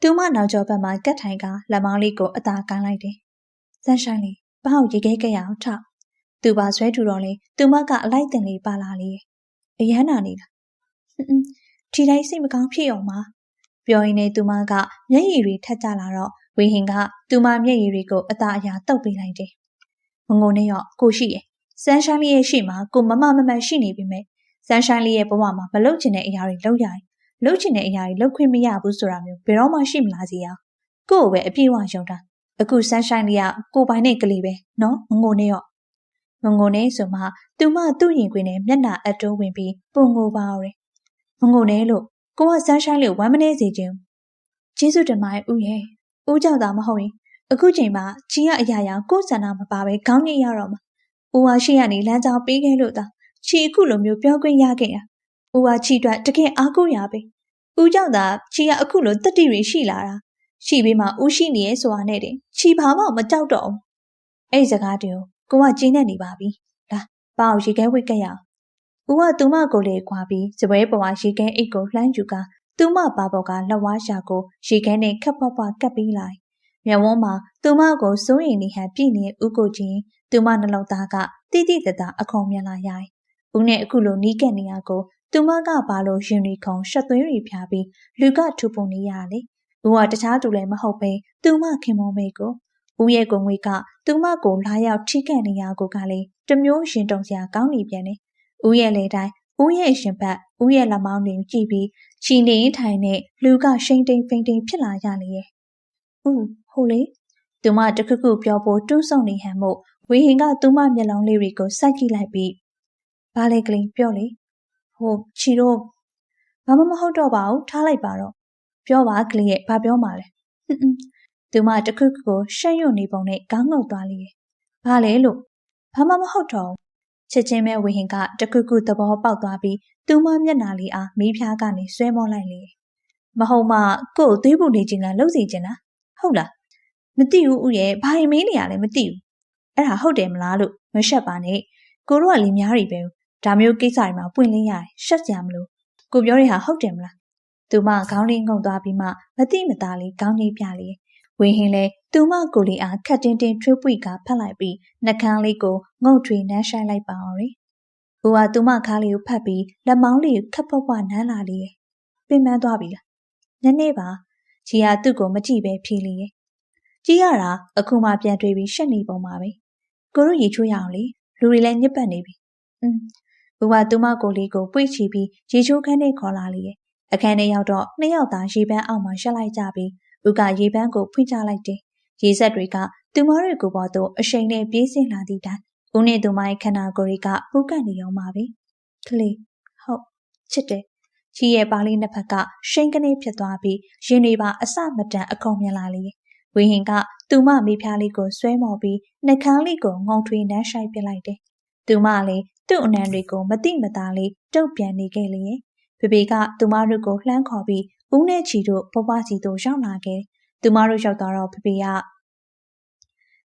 သူမနောက်ကျောဘက်မှာကတ်ထိုင်ကလက်မောင်းလေးကိုအသာကမ်းလိုက်တယ်ဆန်းရှိုင်းလေးဘာ့ကိုရေခဲခဲ့ရအောင်ထ သူပါဆွဲထူတော့လေသူမကအလိုက်တင်လေးပါလာလေအရန်နာနေလားထီတိုင်းစိတ်မကောင်းဖြစ်အောင်ပါပြောရင်းနဲ့သူမကမျက်ရည်တွေထက်ကြလာတော့ဝေဟင်ကသူမမျက်ရည်တွေကိုအသာအရာတုပ်ပေးလိုက်တယ်ငငိုနဲ့ရောကိုရှိရဲ့ဆန်းရှိုင်းလေးရဲ့ရှေ့မှာကိုမမရှိနေပြီမဲ့ဆန်းရှိုင်းလေးရဲ့ဘဝမှာမလုပ်ချင်တဲ့အရာတွေလုပ်ရတယ်လုပ်ချင်တဲ့အရာတွေလုပ်ခွင့်မရဘူးဆိုတာမျိုးဘယ်တော့မှရှိမလားစီရကို့ကိုပဲအပြည့်အဝယုံတာအခုဆန်းရှိုင်းလေးကကိုပိုင်နဲ့ကလေးပဲနော်ငငိုနဲ့ရောငငိုနဲ့ဆိုမှသူမသူ့ရင်ခွင်နဲ့မျက်နှာအတိုးဝင်ပြီးပုံငိုပါအောင်ငငိုနဲ့လို့ကိုကဆန်းရှိုင်းလေးကိုဝမ်းမနေစေချင်ကျေးဇူးတင်ပါတယ်ဦးရဲ့ဦးကြောင့်သာမဟုတ်ရင်အခုချိန်မှာကြီးကအရာရာကိုယ်ဆန္ဒမပါပဲခေါင်းညိတ်ရတော့မှာဦးဟာရှိရနေလမ်းကြောင်းပေးခဲ့လို့သာချီအခုလိုမျိုးပြောခွင့်ရခဲ့တာဦးဟာချီအတွက်တကယ်အားကိုးရပဲဦးကြောင့်သာချီကအခုလိုတတိတွေရှိလာတာရှိပြီးမှဦးရှိနေရဲ့ဆိုတာနဲ့တင်ချီဘာမှမကြောက်တော့ဘူးအဲ့ဒီစကားတွေကိုကကျင်းနေနေပါပြီလာပါအောင်ရေခဲဝိတ်ကရအောင်ဦးကသူမကိုလေခွာပြီးစပွဲပေါ်မှာရေခဲအိတ်ကိုလှမ်းယူကသူမပါပေါ်ကလက်ဝါးရှာကိုရေခဲနဲ့ခပ်ပွားပွားကပ်ပြီးလိုက်မျက်ဝန်းမှာသူမကိုစိုးရိမ်နေဟန်ပြည့်နေဦးကိုချင်းသူမနှလုံးသားကတိတိတတ်အခုံမြင်လာရိုင်းဦးနဲ့အခုလိုနီးကပ်နေရကိုသူမကဘာလို့ရင်ရီခုံရှက်သွင်းရီဖြာပြီးလူကထူပုံနေရလေဦးကတခြားသူလည်းမဟုတ်ပဲသူမခင်မောမေကိုဦးရဲ့ကိုငွေကသူမကိုလာရောက်ထိကန်နေရကိုကလည်းတမျိုးရင်တုံစရာကောင်းနေပြန်တယ်ဦးရဲ့လေတိုင်းဦးရဲ့ရှင်ဘက်ဦးရဲ့လက်မောင်းတွေကြည့်ပြီးချီနေထိုင်နဲ့လူကရှိန်တိမ်ဖိန်တိမ်ဖြစ်လာရလေရဲ့ဦးဟိုလေသူမတခုခုပြောဖို့တွန်းဆုံနေဟန်မို့ဝေဟင်ကသူမမျက်လုံးလေးတွေကိုစိုက်ကြည့်လိုက်ပြီးဘာလဲကလေးပြောလေဟိုချီတော့ဘာမှမဟုတ်တော့ပါဘူးထားလိုက်ပါတော့ပြောပါကလေးရဲ့ဘာပြောမှလဲသူမတခုခုကိုရှက်ရွံ့နေပုံနဲ့ခေါင်းငုံသွားလေဘာလဲလို့ဘာမှမဟုတ်တော့ချက်ချင်းပဲဝေဟင်ကတခုခုသဘောပေါက်သွားပြီးသူမမျက်နှာလေးအားမီးဖြားကနေဆွဲမောလိုက်လေမဟုတ်မှကို့ကိုသွေးပူနေခြင်းလားလှုပ်စီခြင်းလားဟုတ်လားမသိဘူးဦးရဲ့ဘာရင်မင်းနေရလဲမသိဘူးအဲ့ဒါဟုတ်တယ်မလားလို့မရှက်ပါနဲ့ကိုတို့ကလီများတွေပဲဒါမျိုးကိစ္စတွေမှာပွင့်လင်းရတယ်ရှက်ကြမလို့ကိုပြောတဲ့ဟာဟုတ်တယ်မလားသူမခေါင်းလေးငုံသွားပြီးမှမတိမသားလေးခေါင်းကြီးပြလေဝေဟင်လဲသူမကိုလေးအားခက်တင်းတင်းထွေးပွေကဖက်လိုက်ပြီးနှကန်းလေးကိုငုံထွေနှမ်းဆိုင်လိုက်ပါအောင်လေ။ဦးကသူမခါးလေးကိုဖတ်ပြီးလက်မောင်းလေးကိုခပ်ဖွက်ဖွက်နမ်းလာလေ။ပင်ပန်းသွားပြီလား။နည်းနည်းပါ။ကြီးကသူ့ကိုမကြည့်ပဲဖြေလေ။ကြီးရတာအခုမှပြန်တွေ့ပြီးရှက်နေပုံပါပဲ။ကိုတို့ရေချိုးရအောင်လေ။လူတွေလည်းညစ်ပတ်နေပြီ။ဦးကသူမကိုလေးကိုပွေ့ချီပြီးရေချိုးခန်းထဲခေါ်လာလေ။အခန်းထဲရောက်တော့နှစ်ယောက်သာရေပန်းအောက်မှာရှက်လိုက်ကြပြီးဦးကရေပန်းကိုဖွင့်ချလိုက်တယ်။ရေစက်တွေကသူမတွေကိုပေါ်သို့အရှိန်နဲ့ပြေးဆင်းလာသည့်တိုင်ဦးနဲ့သူမရဲ့ခန္ဓာကိုယ်တွေကပူကန့်နေအောင်ပါပဲ။ကလေးဟုတ်ချစ်တယ်။ကြီးရဲ့ပါလေးနှစ်ဖက်ကရှိန်ကနေဖြစ်သွားပြီးရင်တွေပါအစမတန်အကုန်မြင်လာလေ။ဝေဟင်ကသူမမိဖျားလေးကိုဆွဲမော်ပြီးနှကန်းလေးကိုငုံထွေးနှမ်းဆိုင်ပစ်လိုက်တယ်။သူမလည်းသူ့အနံတွေကိုမတိမသားလေးတုတ်ပြန်နေခဲ့လေ။ဖေဖေကသူမတို့ကိုလှမ်းခေါ်ပြီးဦးနဲ့ချီတို့ဘွားစီတို့ရောက်လာခဲ့။သူမတို့ရောက်သွားတော့ဖေဖေက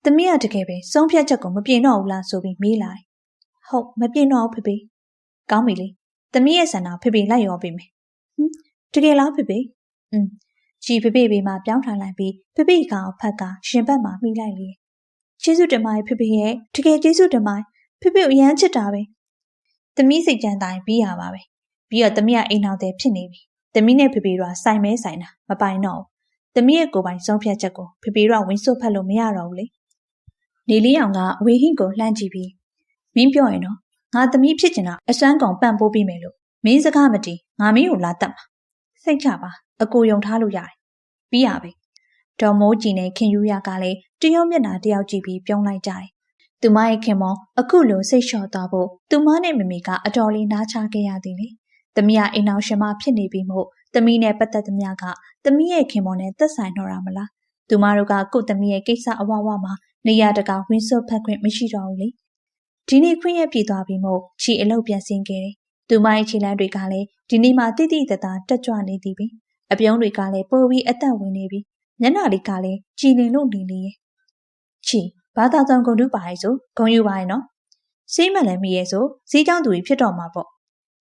သမီးကတကယ်ပဲဆုံးဖြတ်ချက်ကိုမပြင်တော့ဘူးလားဆိုပြီးမေးလာ။ဟုတ်မပြင်တော့ဘူးဖေဖေ။ကောင်းပြီလေ။သမီးရဲ့ဆန္ဒဖေဖေလိုက်ရောပေးမယ်။တကယ်လားဖေဖေ။ကြီးဖေဖေဘေးမှာပြောင်းထိုင်လိုက်ပြီးဖေဖေကောင်ဖက်ကရှင်ဘက်မှာမိလိုက်လေ။ကျေးဇူးတင်ပါတယ်ဖေဖေရဲ့တကယ်ကျေးဇူးတင်ပါတယ်ဖေဖေကိုအရန်ချစ်တာပဲ။သမီးစိတ်ကြမ်းတိုင်းပြီးရပါပဲ။ပြီးတော့သမီးကအိမ်အောင်တဲ့ဖြစ်နေပြီ။သမီးနဲ့ဖေဖေတို့ကဆိုင်မဲဆိုင်တာမပိုင်တော့ဘူး။သမီးရဲ့ကိုယ်ပိုင်ဆုံးဖြတ်ချက်ကိုဖေဖေတို့ကဝင်စွတ်ဖက်လို့မရတော့ဘူးလေ။နေလေးအောင်ကဝေဟင့်ကိုလှမ်းကြည့်ပြီးမင်းပြောရင်တော့ငါသမီးဖြစ်ချင်တာအစွမ်းကုန်ပန့်ပိုးပြီးမယ်လို့မင်းစကားမတည်ငါမင်းကိုလာတတ်မှာစိတ်ချပါအကိုယုံထားလို့ရတယ်ပြီးရပဲဒေါ်မိုးကြည်နဲ့ခင်ယူရကလည်းတယောက်မျက်နှာတယောက်ကြည့်ပြီးပြုံးလိုက်ကြတယ်သူမရဲ့ခင်မောအခုလိုစိတ်လျှော့သွားဖို့သူမနဲ့မမေကအတော်လေးနားချခဲ့ရသည်လေသမီးကအိမ်အောင်ရှင်မဖြစ်နေပြီမို့သမီးနဲ့ပတ်သက်သမျှကသမီးရဲ့ခင်မောနဲ့သက်ဆိုင်တော့တာမလားသူမတို့ကကို့သမီးရဲ့ကိစ္စအဝဝမှာနေရတကာဝင်းစွတ်ဖက်ခွင့်မရှိတော့ဘူးလေဒီနေ့ခွင့်ရပြည်သွားပြီးမို့ခြေအလုပ်ပြန်ဆင်းခဲ့တယ်သူမရဲ့ခြေလမ်းတွေကလည်းဒီနေ့မှတိတိတသားတက်ကြွနေသည်ပဲအပြုံးတွေကလည်းပိုပြီးအသက်ဝင်နေပြီမျက်နှာလေးကလည်းကြည်လင်လို့နေလေရဲ့ချီဘာသာဆောင်ဂုံတူးပါရဲ့ဆိုဂုံယူပါရဲ့နော်စိတ်မလည်းမိရဲ့ဆိုဈေးကြောင်းသူကြီးဖြစ်တော့မှာပေါ့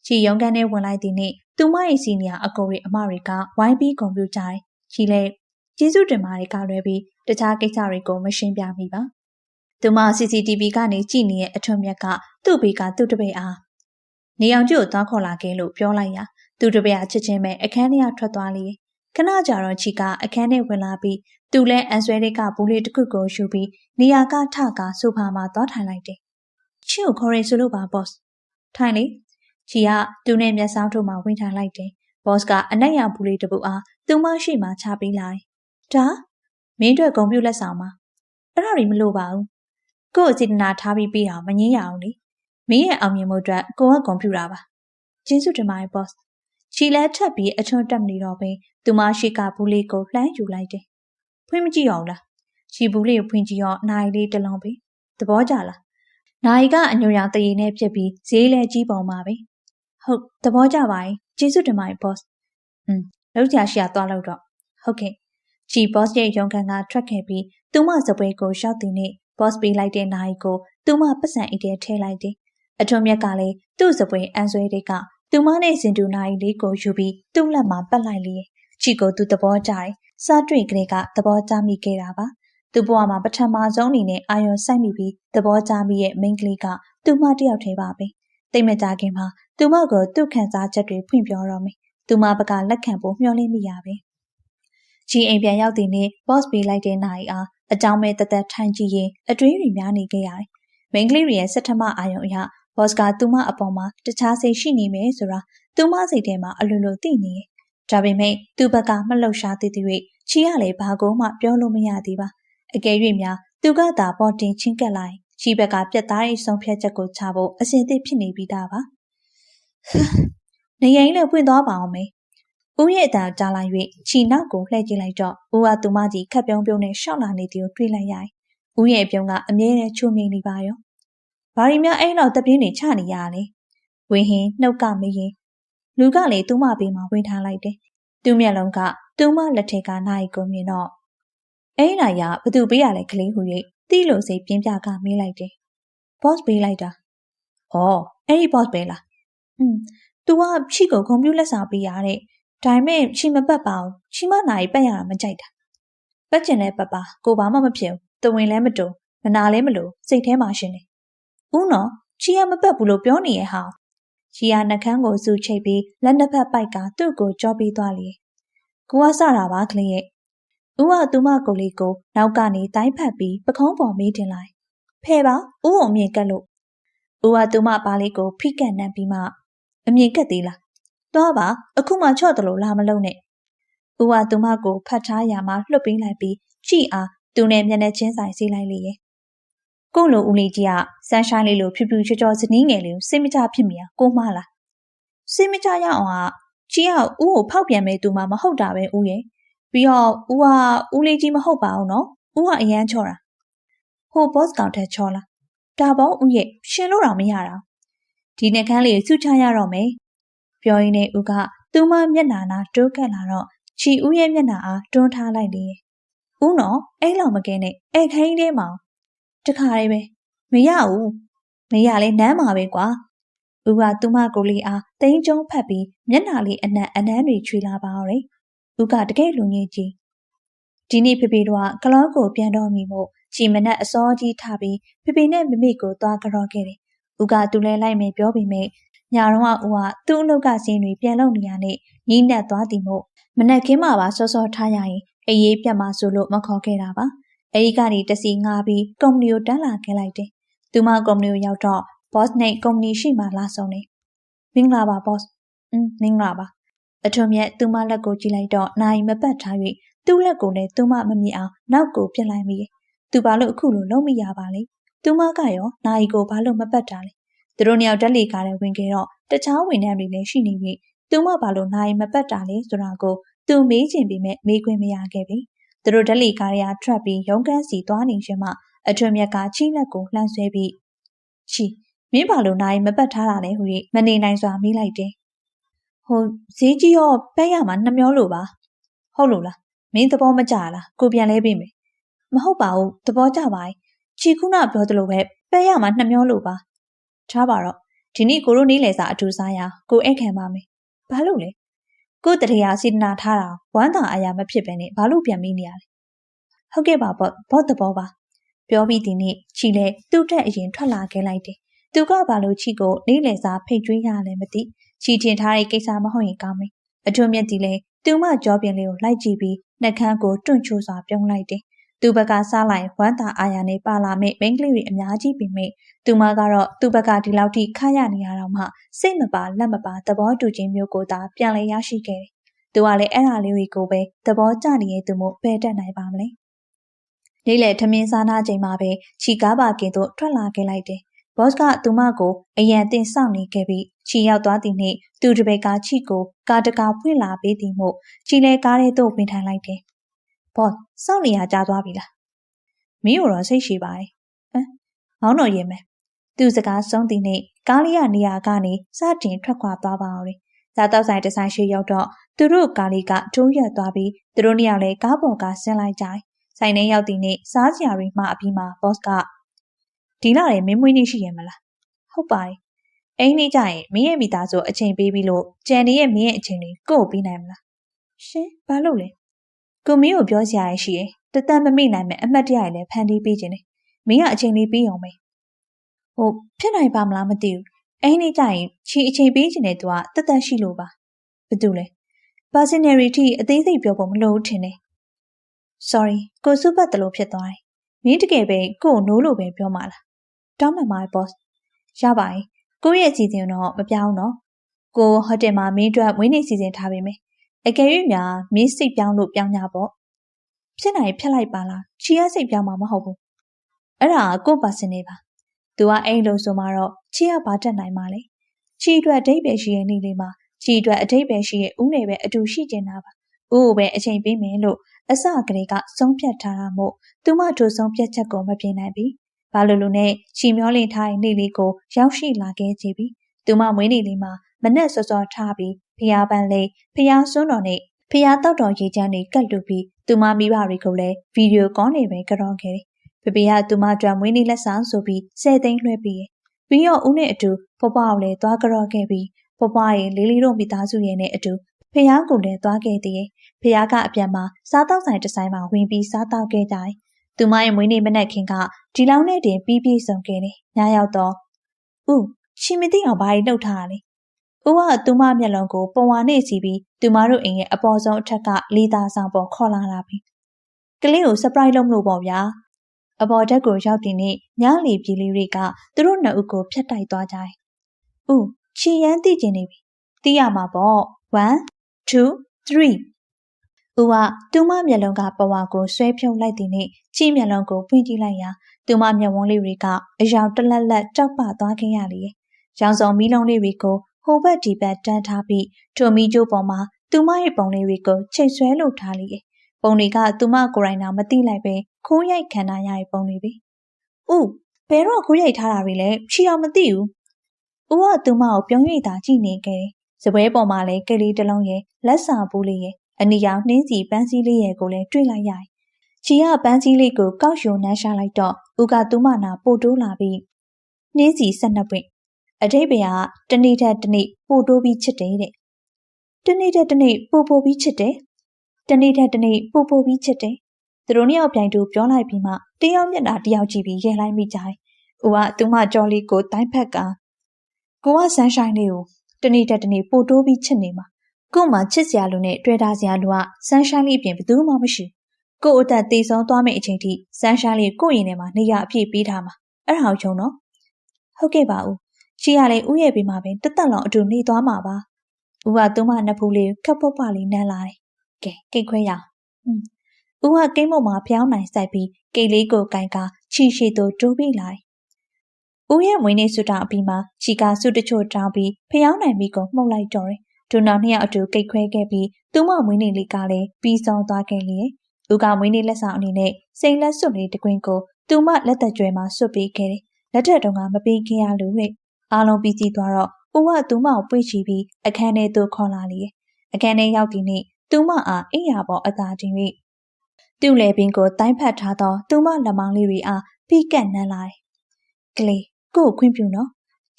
ချီရုံကန်နဲ့ဝင်လိုက်သည်နေ့သူမရဲ့စီနီယာအကိုတွေအမတွေကဝိုင်းပြီးဂုံပြူကြတယ်ချီလည်းကျေးဇူးတင်ပါတယ်ကလွဲပြီးတခြားကိစ္စတွေကိုမရှင်းပြမိပါ သူမ CCTV ကနေကြည့်နေတဲ့အထွန်းမြတ်ကသူ့ဘေးကသူ့တပည့်အားနေအောင်ကျို့သွားခေါ်လာခဲ့လို့ပြောလိုက်ရာသူ့တပည့်ချက်ချင်းပဲအခန်းထဲကထွက်သွားလေခဏကြာတော့ချီကအခန်းထဲဝင်လာပြီးသူလည်းအန်ဆွဲတွေကဘူးလေးတစ်ခုကိုယူပြီးနေရာကထကဆိုဖာမှာသွားထိုင်လိုက်တယ်ချီကိုခေါ်ရဲဆိုလို့ပါ boss ထိုင်လေချီကသူနဲ့မျက်စောင်းထိုးမှဝင်ထိုင်လိုက်တယ် boss ကအနက်ရောင်ဘူးလေးတစ်ပုဒ်အားသူမရှိမှချပေးလာတယ်ဒါမင်းတို့ဂုံပြုတ်လက်ဆောင်မှာအဲ့ဒါတွေမလို့ပါဘူးကို့အစီဒနာထားပြီးပြီးတော့မငင်းရအောင်လေမင်းရဲ့အောင်မြင်မှုအတွက်ကိုကဂုံပြုတာပါကျေးဇူးတင်ပါတယ် boss ချီလဲထပ်ပြီးအချွန်းတက်မနေတော့ပဲသူမရှိကဘူးလေးကိုလှမ်းယူလိုက်တယ်ဖွင့်မကြည့်အောင်လားချီဘူးလေးကိုဖွင့်ကြည့်တော့နိုင်လေးတစ်လုံးပဲသဘောကျလားနိုင်ကအညိုရောင်တရေနဲ့ဖြစ်ပြီးဈေးလဲကြီးပုံပါပဲဟုတ်သဘောကျပါရဲ့ကျေးဇူးတင်ပါတယ် boss လောက်ချာရှိရသွားလို့တော့ဟုတ်ကဲ့ချီ boss ရဲ့ရုံခံကထွက်ခဲ့ပြီးသူမစပွဲကိုရောက်တဲ့နေ့ boss ပေးလိုက်တဲ့နိုင်ကိုသူမပတ်စံအိတ်ထဲထည့်လိုက်တယ်အထွန်းမြတ်ကလည်းသူ့စပွဲအန်ဆွဲတွေကသူမနဲ့စင်တူနိုင်လေးကိုယူပြီးသူ့လက်မှာပတ်လိုက်လေချီကိုသူသဘောကျတယ်စားတွေ့ကလေးကသဘောကျမိခဲ့တာပါသူ့ဘဝမှာပထမဆုံးအနေနဲ့အာရုံစိုက်မိပြီးသဘောကျမိရဲ့မိန်းကလေးကသူမတယောက်တည်းပါပဲတိတ်မကြခင်မှာသူမကိုသူ့ခံစားချက်တွေဖွင့်ပြောတော့မယ်သူမဘကလက်ခံဖို့မျှော်လင့်မိရပဲချီအိမ်ပြန်ရောက်တဲ့နေ့ boss ပေးလိုက်တဲ့နိုင်အားအကြောင်းမဲ့တသက်ထိုင်ကြည့်ရင်အတွေးတွေများနေခဲ့ရတယ်မိန်းကလေးတွေရဲ့စက်ထမအာရုံအရ boss ကသူမအပေါ်မှာတခြားစိတ်ရှိနေမယ်ဆိုတာသူမစိတ်ထဲမှာအလိုလိုသိနေဒါပေမဲ့သူ့ဘက်ကမလှုပ်ရှားသေးသေး၍ချီရလေဘာကိုမှပြောလို့မရသေးပါအကယ်၍များသူကသာပေါ်တင်ချင်းကက်လိုက်ချီဘက်ကပြတ်သားရေးဆုံးဖြတ်ချက်ကိုချဖို့အစဉ်သစ်ဖြစ်နေပြီးသားပါနေရင်လည်းပွင့်သွားပါအောင်မေဦးရဲ့အတန်ကြားလိုက်၍ချီနောက်ကိုလှည့်ကြည့်လိုက်တော့ဦးကသူမကြီးခက်ပြုံးပြုံးနဲ့ရှောက်လာနေသည်ကိုတွေ့လိုက်ရတယ်ဦးရဲ့အပြုံးကအမြဲတမ်းချိုးမိနေပါရောဘာရီများအဲ့လောက်တပြင်းနေချနေရလဲဝင်းဟင်းနှုတ်ကမေးရင်လူကလေသူမဘေးမှာဝင်ထားလိုက်တယ်သူ့မျက်လုံးကသူမလက်ထက်ကနိုင်ကိုမြင်တော့အဲ့ဒါရဘသူပေးရလဲကလေးဟူ၍တီးလို့စိတ်ပြင်းပြကမေးလိုက်တယ် boss ပေးလိုက်တာဩအဲ့ဒီ boss ပဲလားသူကချီကိုဂုံပြူလက်ဆောင်ပေးရတဲ့ဒါပေမဲ့ချီမပတ်ပါဘူးချီမနိုင်ပတ်ရတာမကြိုက်တာပတ်ကျင်လဲပတ်ပါကိုဘာမှမဖြစ်ဘူးတဝင်လဲမတုံမနာလဲမလို့စိတ်ထဲမှာရှင်နေဦးနော်ချီကမပတ်ဘူးလို့ပြောနေရဲ့ဟာချီကနှကန်းကိုစူချိတ်ပြီးလက်နှစ်ဖက်ပိုက်ကသူ့ကိုကြောပေးသွားလေကိုကစတာပါကလေးရဲ့ဦးကသူမကိုလေးကိုနောက်ကနေတိုင်းဖက်ပြီးပခုံးပေါ်မေးတင်လိုက်ဖဲပါဦးကိုအမြင်ကက်လို့ဦးကသူမပါလေးကိုဖိကက်နှံပြီးမှအမြင်ကက်သေးလားသွားပါအခုမှချော့တယ်လို့လာမလုံးနဲ့ဦးကသူမကိုဖတ်ထားရမှာလွတ်ပေးလိုက်ပြီးကြည်အားသူနဲ့မျက်နှာချင်းဆိုင်စေးလိုက်လေရဲ့ကို့လိုဦးလေးကြီးကဆန်းရှိုင်းလေးလိုဖြူဖြူချောချောစနီးငယ်လေးကိုစိတ်မချဖြစ်မိကိုမှားလားစိတ်မချရအောင်ကကြီးကဦးကိုဖောက်ပြန်မဲ့သူမှမဟုတ်တာပဲဦးရဲ့ပြီးတော့ဦးကဦးလေးကြီးမဟုတ်ပါဘူးနော်ဦးကအရန်ချောတာဟို boss ကောင်ထက်ချောလားဒါပေါ့ဦးရဲ့ရှင်လို့တော့မရတာဒီနှကန်းလေးစုချရတော့မယ်ပြောရင်းနဲ့ဦးကသူမမျက်နှာနာတိုးကပ်လာတော့ချီဦးရဲ့မျက်နှာအားတွန်းထားလိုက်လေဦးနော်အဲ့လောက်မကင်းနဲ့အဲ့ခိုင်းလေးမောင်တခါလေးပဲမရဘူးမရလဲနမ်းမှာပဲကွာဦးကသူမကိုလေးအားတိန်ကျုံဖတ်ပြီးမျက်နှာလေးအနံ့တွေချွေလာပါတော့ဦးကတကယ်လူငယ်ကြီးဒီနေ့ဖေဖေတို့ကကလောကိုပြန်တော်မီမို့ချီမနဲ့အစောကြီးထားပြီးဖေဖေနဲ့မမေကိုသွားကြော်ခဲ့တယ်ဦးကသူလဲလိုက်မယ်ပြောပေမဲ့ညတော့ဦးကသူ့အလုပ်ကစင်းတွေပြန်လုပ်နေရနဲ့ညီးနက်သွားသည်မို့မနက်ခင်းမှာပါစောစောထားရရင်အေးရေးပြတ်မှဆိုလို့မခေါ်ခဲ့တာပါအဲဒီကနေတစီငါပြီးကုမ္ပဏီကိုတန်းလာခဲ့လိုက်တယ်သူမကုမ္ပဏီကိုရောက်တော့ boss နဲ့ကုမ္ပဏီရှိမှလာဆုံးနေမင်္ဂလာပါ boss မင်္ဂလာပါအထွန်းမြတ်သူမလက်ကိုကြည့်လိုက်တော့နိုင်မပတ်ထား၍သူ့လက်ကိုလည်းသူမမမြင်အောင်နောက်ကိုပြစ်လိုက်မိတယ်သူဘာလို့အခုလိုလုံးမရပါလဲသူမကရောနိုင်ကိုဘာလို့မပတ်တာလဲသူတို့နှစ်ယောက်တက်လီကားနဲ့ဝင်ခဲ့တော့တခြားဝန်ထမ်းတွေလည်းရှိနေပြီသူမဘာလို့နိုင်မပတ်တာလဲဆိုတာကိုသူမေးချင်ပေမဲ့မေးခွင့်မရခဲ့ပြီသူတို့တက်လီကားရထွက်ပြီးရုံးခန်းစီသွားနေရင်မှအထွန်းမြတ်ကချီလက်ကိုလှမ်းဆွဲပြီးချီမင်းဘာလို့နိုင်မပတ်ထားတာလဲဟူ၍မနေနိုင်စွာမေးလိုက်တယ်ဟိုဈေးကြီးရောပဲရမှာနှမျောလို့ပါဟုတ်လို့လားမင်းသဘောမကျလားကိုပြန်လဲပေးမယ်မဟုတ်ပါဘူးသဘောကျပါ යි ချီခုနပြောသလိုပဲရမှာနှမျောလို့ပါထားပါတော့ဒီနေ့ကိုတို့နေလေစာအထူးစားရကိုအိတ်ခံပါမယ်ဘာလို့လဲကိုတရေဟာစေတနာထားတာဝမ်းသာအားရမဖြစ်ပဲနဲ့ဘာလို့ပြန်မေးနေရလဲဟုတ်ကဲ့ပါဘော့သဘောပါ ပြောပြီးဒီနေ့ချီလဲသူ့တက်အရင်ထွက်လာခဲ့လိုက်တယ်သူကဘာလို့ချီကိုနေလေစာဖိတ်ကျွေးရလဲမသိချီတင်ထားတဲ့ကိစ္စမဟုတ်ရင်ကောင်းမယ်အထွတ်မြတ်ဒီလဲသူမကြောပြင်လေးကိုလိုက်ကြည့်ပြီးနှက်ခမ်းကိုတွန့်ချိုးစွာပြုံးလိုက်တယ်သူဘက်ကစားလိုက်ဝမ်းသာအာရနဲ့ပါလာမဲ့မိန်းကလေးတွေအများကြီးပြင်မဲ့သူမကတော့သူ့ဘက်ကဒီလောက်ထိခါရနေရတော့မှစိတ်မပါလက်မပါသဘောတူခြင်းမျိုးကိုသာပြန်လဲရရှိခဲ့တယ်သူကလည်းအဲ့ဒါလေးတွေကိုပဲသဘောကျနေတဲ့သူမို့ပယ်တတ်နိုင်ပါမလဲနေ့လေထမင်းစားနာချိန်မှာပဲချီကားပါကင်သို့ထွက်လာခဲ့လိုက်တယ်ဘော့စ်ကသူမကိုအရန်တင်စောင့်နေခဲ့ပြီးချီရောက်သွားသည်နှင့်သူတပည့်ကချီကိုကားတကာဖွင့်လာပေးသည်မို့ချီလဲကားထဲသို့ဝင်ထိုင်လိုက်တယ်ဘော့စောင့်နေရကြာသွားပြီလားမင်းတို့တော့စိတ်ရှိပါရဲ့မောင်းတော်ရင်မယ်သူစကားဆုံးသည်နှင့်ကားလေးရနေရာကနေစတင်ထွက်ခွာသွားပါအောင်စားတောက်ဆိုင်တဆိုင်ရှိရောက်တော့သူတို့ကားလေးကထိုးရက်သွားပြီးသူတို့နှစ်ယောက်လည်းကားပေါ်ကဆင်းလိုက်ကြတယ်ဆိုင်ထဲရောက်သည်နှင့်စားစရာတွေမှအပြီးမှာဘော့စ်ကဒီလာရဲ့မင်းမွေးနေ့ရှိရမလားဟုတ်ပါတယ်အိမ်နေ့ကျရင်မင်းရဲ့မိသားစုအချိန်ပေးပြီးလို့ကြံနေရဲ့မင်းရဲ့အချိန်တွေကိုပြီးနိုင်မလားရှင်ဘာလို့လဲကိုမင်းကိုပြောစရာရှိရဲ့တသက်မမိနိုင်မဲ့အမှတ်တရလည်းဖန်တီးပေးခြင်းနဲ့မင်းကအချိန်လေးပြီးအောင်ပဲဖြစ်နိုင်ပါမလားမသိဘူးအိမ်နေ့ကျရင်ချီအချိန်ပေးခြင်းနဲ့သူကတသက်ရှိလို့ပါဘာတူလဲ personality အသေးစိတ်ပြောဖို့မလိုဘူးထင်တယ် sorry ကိုစုပတ်တလို့ဖြစ်သွားတယ်မင်းတကယ်ပဲကို့နိုးလို့ပဲပြောမှာလားတောင်းမှန်ပါ boss ရပါတယ်ကိုရဲ့အစီအစဉ်တော့မပြောင်းတော့ကိုဟိုတယ်မှာမင်းအတွက်ဝင်းနေစီစဉ်ထားပေးမယ်အကယ်၍များမင်းစိတ်ပြောင်းလို့ပြောင်းကြပေါ့ဖြစ်နိုင်ဖြတ်လိုက်ပါလားချီရစိတ်ပြောင်းမှာမဟုတ်ဘူးအဲ့ဒါကို့ personal ပါသူကအဲ့လိုဆိုမှတော့ချီရဘာတက်နိုင်မှာလဲချီအတွက်အဓိပ္ပာယ်ရှိရဲ့နေ့လေးမှာချီအတွက်အဓိပ္ပာယ်ရှိရဲ့ဦးနယ်ပဲအတူရှိကျင်တာပါဦးကိုပဲအချိန်ပေးမယ်လို့အစကလေးကဆုံးဖြတ်ထားတာမို့သူမတို့ဆုံးဖြတ်ချက်ကိုမပြင်နိုင်ပြီဘာလို့လို့နဲ့ချီမျောလင့်ထားတဲ့နေ့လေးကိုရောက်ရှိလာခဲ့ကြပြီသူမမွေးနေ့လေးမှာမနဲ့စောစောထားပြီးဖျားပန်းလေးဖျားစွန်းတော်နဲ့ဖျားတောက်တော်ရေချမ်းတွေကတ်လူပြီးသူမမိဘတွေကိုလည်းဗီဒီယိုကောနဲ့ပဲကြောခဲ့တယ်ဖေဖေကသူမအတွက်မွေးနေ့လက်ဆောင်ဆိုပြီး10 သိန်းလွှဲပြီးပြီးတော့ဦးနဲ့အတူဖွားဖွားကိုလည်းသွားကြောခဲ့ပြီးဖွားဖွားရဲ့လေးလေးတို့မိသားစုရဲ့နဲ့အတူဖျားကိုလည်းသွားခဲ့သေးဖျားကအပြန်မှာစားတောက်ဆိုင်တစ်ဆိုင်မှာဝင်ပြီးစားတောက်ခဲ့ကြတယ်သူမရဲ့မွေးနေ့မနက်ခင်းကဒီလောက်နဲ့တင်ပြီးပြည့်စုံခဲ့တယ်ညရောက်တော့ချီမသိအောင်ဘာကြီးလှုပ်ထားတာလဲဦးကသူမမျက်လုံးကိုပုံဝါနဲ့စီပြီးသူမတို့အိမ်ရဲ့အပေါ်ဆုံးအထက်ကလေးသားဆောင်ပေါ်ခေါ်လာတာပြီကလေးကို surprise လုပ်လို့ပေါ့ဗျာအပေါ်တက်ကိုရောက်တင်နဲ့ညလီပြည်လေးတွေကသူတို့နှစ်ဦးကိုဖျက်တိုက်သွားကြတယ်ချီရန်သိကျင်နေပြီသိရမှာပေါ့1 2 3ဦးကသူမမျက်လုံးကပဝါကိုဆွဲဖြုံလိုက်တဲ့နဲ့ချီမျက်လုံးကိုဖွင့်ကြည့်လိုက်ရာသူမမျက်ဝန်းလေးတွေကအယောင်တလက်လက်တောက်ပသွားခဲ့ရလေရောင်စုံမီးလုံးလေးတွေကိုဟိုဘက်ဒီဘက်တန်းထားပြီးထိုမီးကြိုးပေါ်မှာသူမရဲ့ပုံလေးတွေကိုချိတ်ဆွဲလုပ်ထားလေပုံတွေကသူမကိုယ်တိုင်တော့မသိလိုက်ပဲခိုးရိုက်ခံထားရတဲ့ပုံတွေပဲဘယ်တော့ခိုးရိုက်ထားတာတွေလဲချီအောင်မသိဘူးဦးကသူမကိုပြုံးရိပ်သာကြည့်နေခဲ့တယ်စပွဲပေါ်မှာလည်းကလေးတစ်လုံးရဲ့လက်စာဘူးလေးရဲ့အနီရောင်နှင်းစီပန်းစည်းလေးရဲ့ကိုလည်းတွေ့လိုက်ရတယ်ချီကပန်းစည်းလေးကိုကောက်ယူနှမ်းရှာလိုက်တော့ဦးကသူမနာပို့တိုးလာပြီးနှင်းစီ12ပွင့်အတိတ်ဘယ်ကတနေ့ထက်တနေ့ပို့တိုးပြီးချစ်တယ်တဲ့တနေ့ထက်တနေ့ပို့ပြီးချစ်တယ်တနေ့ထက်တနေ့ပို့ပြီးချစ်တယ်သူတို့နှစ်ယောက်ပြိုင်တူပြောလိုက်ပြီးမှတယောက်မျက်နှာတယောက်ကြည့်ပြီးရဲလိုက်မိကြတယ်ဦးကသူမကြော်လေးကိုတိုင်းဖက်ကကိုကဆန်းရှိုင်းလေးကိုတနေ့ထက်တနေ့ပို့တိုးပြီးချစ်နေမှာကို့မှာချစ်စရာလူနဲ့တွေ့တာစရာလူကဆန်းရှိုင်းလေးအပြင်ဘယ်သူမှမရှိကို့အသက်တည်ဆုံးသွားမယ့်အချိန်ထိဆန်းရှိုင်းလေးကို့ရင်ထဲမှာနေရအပြည့်ပေးထားမှာအဲ့ဒါကိုချုံနော်ဟုတ်ကဲ့ပါဦးချီရလည်းဦးရဲ့ဘေးမှာပဲတက်တက်လောင်အတူနေသွားမှာပါဦးကသူမနှစ်ဖူးလေးခပ်ပွားပွားလေးနမ်းလာတယ်ကဲကိတ်ခွဲရဦးကကိတ်မုံမှာဖျောင်းနိုင်စိုက်ပြီးကိတ်လေးကိုကင်ကာချီရှိသူတိုးပြီးလာတယ်ဦးရဲ့မွေးနေ့ဆုတောင်းအပြီးမှာချီကဆုတချို့တောင်းပြီးဖျောင်းနိုင်ပြီးကိုမှုတ်လိုက်တော့တယ်ဒူနောင်နှစ်ယောက်အတူကိတ်ခွဲခဲ့ပြီးသူမမွေးနေ့လေးကလည်းပြီးဆုံးသွားခဲ့လေဦးကမွေးနေ့လက်ဆောင်အနေနဲ့စိန်လက်စွပ်လေးတစ်ကွင်းကိုသူမလက်သက်ကျွဲမှာစွပ်ပေးခဲ့တယ်လက်ထက်တုန်းကမပေးခဲ့ရလို့တဲ့အားလုံးပြီးစီးသွားတော့ဦးကသူမကိုပွေ့ချီပြီးအခန်းထဲသို့ခေါ်လာလေအခန်းထဲရောက်ပြီးနေ့သူမအားအိယာပေါ်အသာတင်၍သူ့လေပင်ကိုတိုင်းဖက်ထားသောသူမလက်မောင်းလေးတွေအားဖိကက်နှမ်းလာတယ်ကလေးကို့ခွင့်ပြုနော်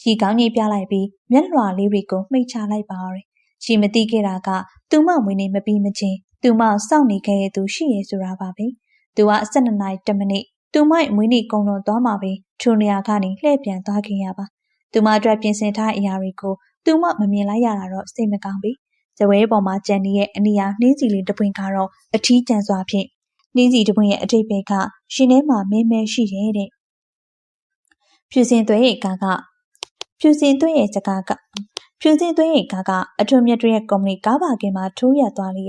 ချီကောင်းကြီးပြလိုက်ပြီးမျက်လွှာလေးတွေကိုမှိတ်ချလိုက်ပါရယ်ချီမသိခဲ့တာကသူမမွေးနေမပြီးမချင်းသူမစောင့်နေခဲ့တဲ့သူရှိရဲဆိုတာပါပဲသူက12 နာရီ10 မိနစ် သူမိုက်မွေးနေ့ကုန်လွန်သွားမှာပဲထိုနေရာကနေလှည့်ပြန်သွားခင်ရပါသူမအတွက်ပြင်ဆင်ထားတဲ့အရာတွေကိုသူမမမြင်လိုက်ရတာတော့စိတ်မကောင်းပြီဇပွဲပေါ်မှာကြံနေတဲ့အနီးနှင်းစီလေးတစ်ပွင့်ကတော့အထီးကျန်စွာဖြင့်နှင်းစီတစ်ပွင့်ရဲ့အထိပ်ပဲကရှင်ထဲမှာမဲမဲရှိတယ်တဲ့ဖြူစင်သွဲရဲ့ကားကအထွတ်မြတ်တွေရဲ့ကုမ္ပဏီကားပါကင်မှာထိုးရသွားလေ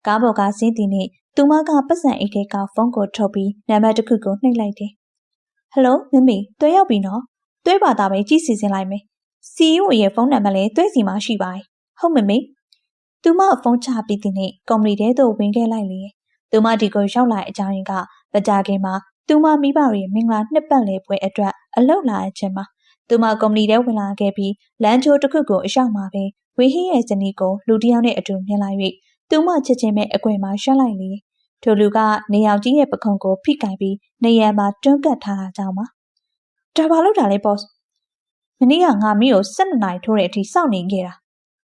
ကားပေါ်ကဆင်းသည်နဲ့သူမကပတ်စံအိတ်ထဲကဖုန်းကိုထုတ်ပြီးနံပါတ်တစ်ခုကိုနှိပ်လိုက်တယ်ဟယ်လိုမမီတွဲရောက်ပြီနော်တွဲပါတာပဲကြည့်စီစဉ်လိုက်မယ် CEO ရဲ့ဖုန်းနံပါတ်လည်းတွဲစီမှာရှိပါတယ်ဟုတ်မမေသူမဖုန်းချပြီးသည်နဲ့ကုမ္ပဏီထဲသို့ဝင်ခဲ့လိုက်လေသူမဒီကိုရောက်လာအကြောင်းရင်းကဗတာကင်မှာသူမမိဘရဲ့မင်္ဂလာနှစ်ပတ်လည်ပွဲအတွက်အလုပ်လာအချင်းမှာသူမကုမ္ပဏီထဲဝင်လာခဲ့ပြီးလမ်းချိုးတစ်ခုကိုအရောက်မှာပဲဝေဟင်းရဲ့ဇနီးကိုလူတစ်ယောက်နဲ့အတူမြင်လိုက်၍သူမချစ်ချင်းမဲ့အကွယ်မှာရှက်လိုက်လေထိုလူကနေအောင်ကြီးရဲ့ပခုံးကိုဖိကင်ပြီးနေရံမှာတွန်းကတ်ထားတာကြောင့်ပါဒါဘာလို့တာလဲ boss မနေ့ကငါမင်းကို12နာရီထိုးတဲ့အထိစောင့်နေခဲ့တာ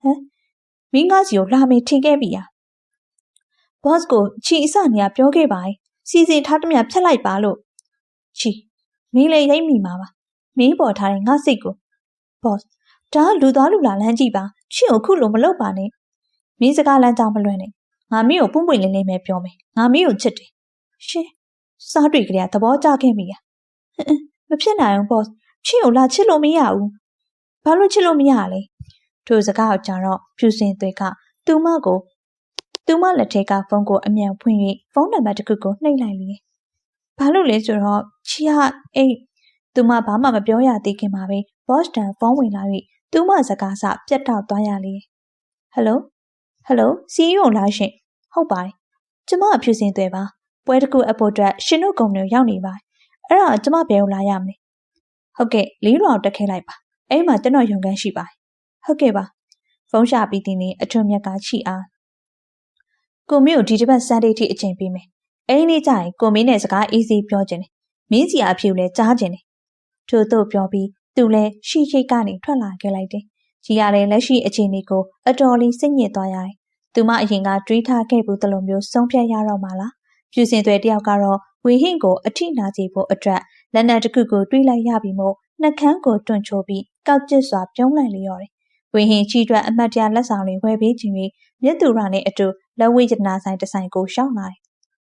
ဟမ်မင်းကစီကိုလာမေးထင်ခဲ့ပြီလား boss ကိုချီအစနေရပြောခဲ့ပါရဲ့စီစဉ်ထားသမျှဖြတ်လိုက်ပါလို့ချီမင်းလည်းရိပ်မိမှာပါမင်းပေါ်ထားတဲ့ငါစိတ်ကို boss ဒါလူသွားလူလာလမ်းကြည့်ပါချစ်ကိုခုလိုမလုပ်ပါနဲ့မင်းစကားလမ်းကြောင်းမလွှဲနဲ့ငါမင်းကိုပွင့်ပွင့်လင်းလင်းပဲပြောမယ်ငါမင်းကိုချစ်တယ်ရှင်စားတွေ့ကြတဲ့သဘောကျခဲ့မိရမဖြစ်နိုင်ဘူး boss ချစ်ကိုလာချစ်လို့မရဘူးဘာလို့ချစ်လို့မရလဲထိုစကားကိုကြာတော့ဖြူစင်သွေးကသူမလက်ထဲကဖုန်းကိုအမြန်ဖွင့်၍ဖုန်းနံပါတ်တစ်ခုကိုနှိပ်လိုက်လေဘာလို့လဲဆိုတော့ချီကသူမဘာမှမပြောရသေးခင်မှာပဲ boss တန်ဖုန်းဝင်လာ၍သူမစကားစပြတ်တောက်သွားရလေဟယ်လို CEO လားရှင်ဟုတ်ပါတယ်ကျမဖြူစင်သွေးပါပွဲတစ်ခုအဖို့အတွက်ရှင်တို့ကုမ္ပဏီရောက်နေပါအဲ့ဒါကျမဘယ်ကိုလာရမလဲဟုတ်ကဲ့လေးရွာတက်ခဲလိုက်ပါအဲ့မှာကျွန်တော်ရုံခန်းရှိပါတယ်ဟုတ်ကဲ့ပါဖုန်းရှာပြီးတင်းနေအထွတ်မြတ်ကချီအားကိုမင်းကိုဒီတစ်ပတ်စမ်းဒေးထိအချိန်ပေးမယ်အဲ့ဒီနေ့ကျရင်ကိုမင်းနဲ့စကားအေးစေးပြောချင်တယ်မင်းစီအဖြူလည်းကြားချင်တယ်ထို့သို့ပြောပြီးသူလည်းရှိရှိကနေထွက်လာခဲ့လိုက်တယ်ကြီးရတဲ့လက်ရှိအခြေအနေကိုအတော်လေးစိတ်ညစ်သွားရတယ်သူမအရင်ကတွေးထားခဲ့ဘူးတလို့မျိုးဆုံးဖြတ်ရတော့မှလားဖြူစင်သွဲတယောက်ကတော့ဝေဟင့်ကိုအထိနာစေဖို့အတွက်လက်နက်တစ်ခုကိုတွေးလိုက်ရပြီးမို့နှကန်းကိုတွန့်ချိုးပြီးကောက်ကျစ်စွာပြုံးလိုက်လျော်တယ်ဝေဟင့်ချီတွက်အမတ်တရားလက်ဆောင်တွေဝယ်ပေးခြင်းပြီးမြတ်သူရနဲ့အတူလက်ဝဲရတနာဆိုင်တစ်ဆိုင်ကိုရှောင်းလာတယ်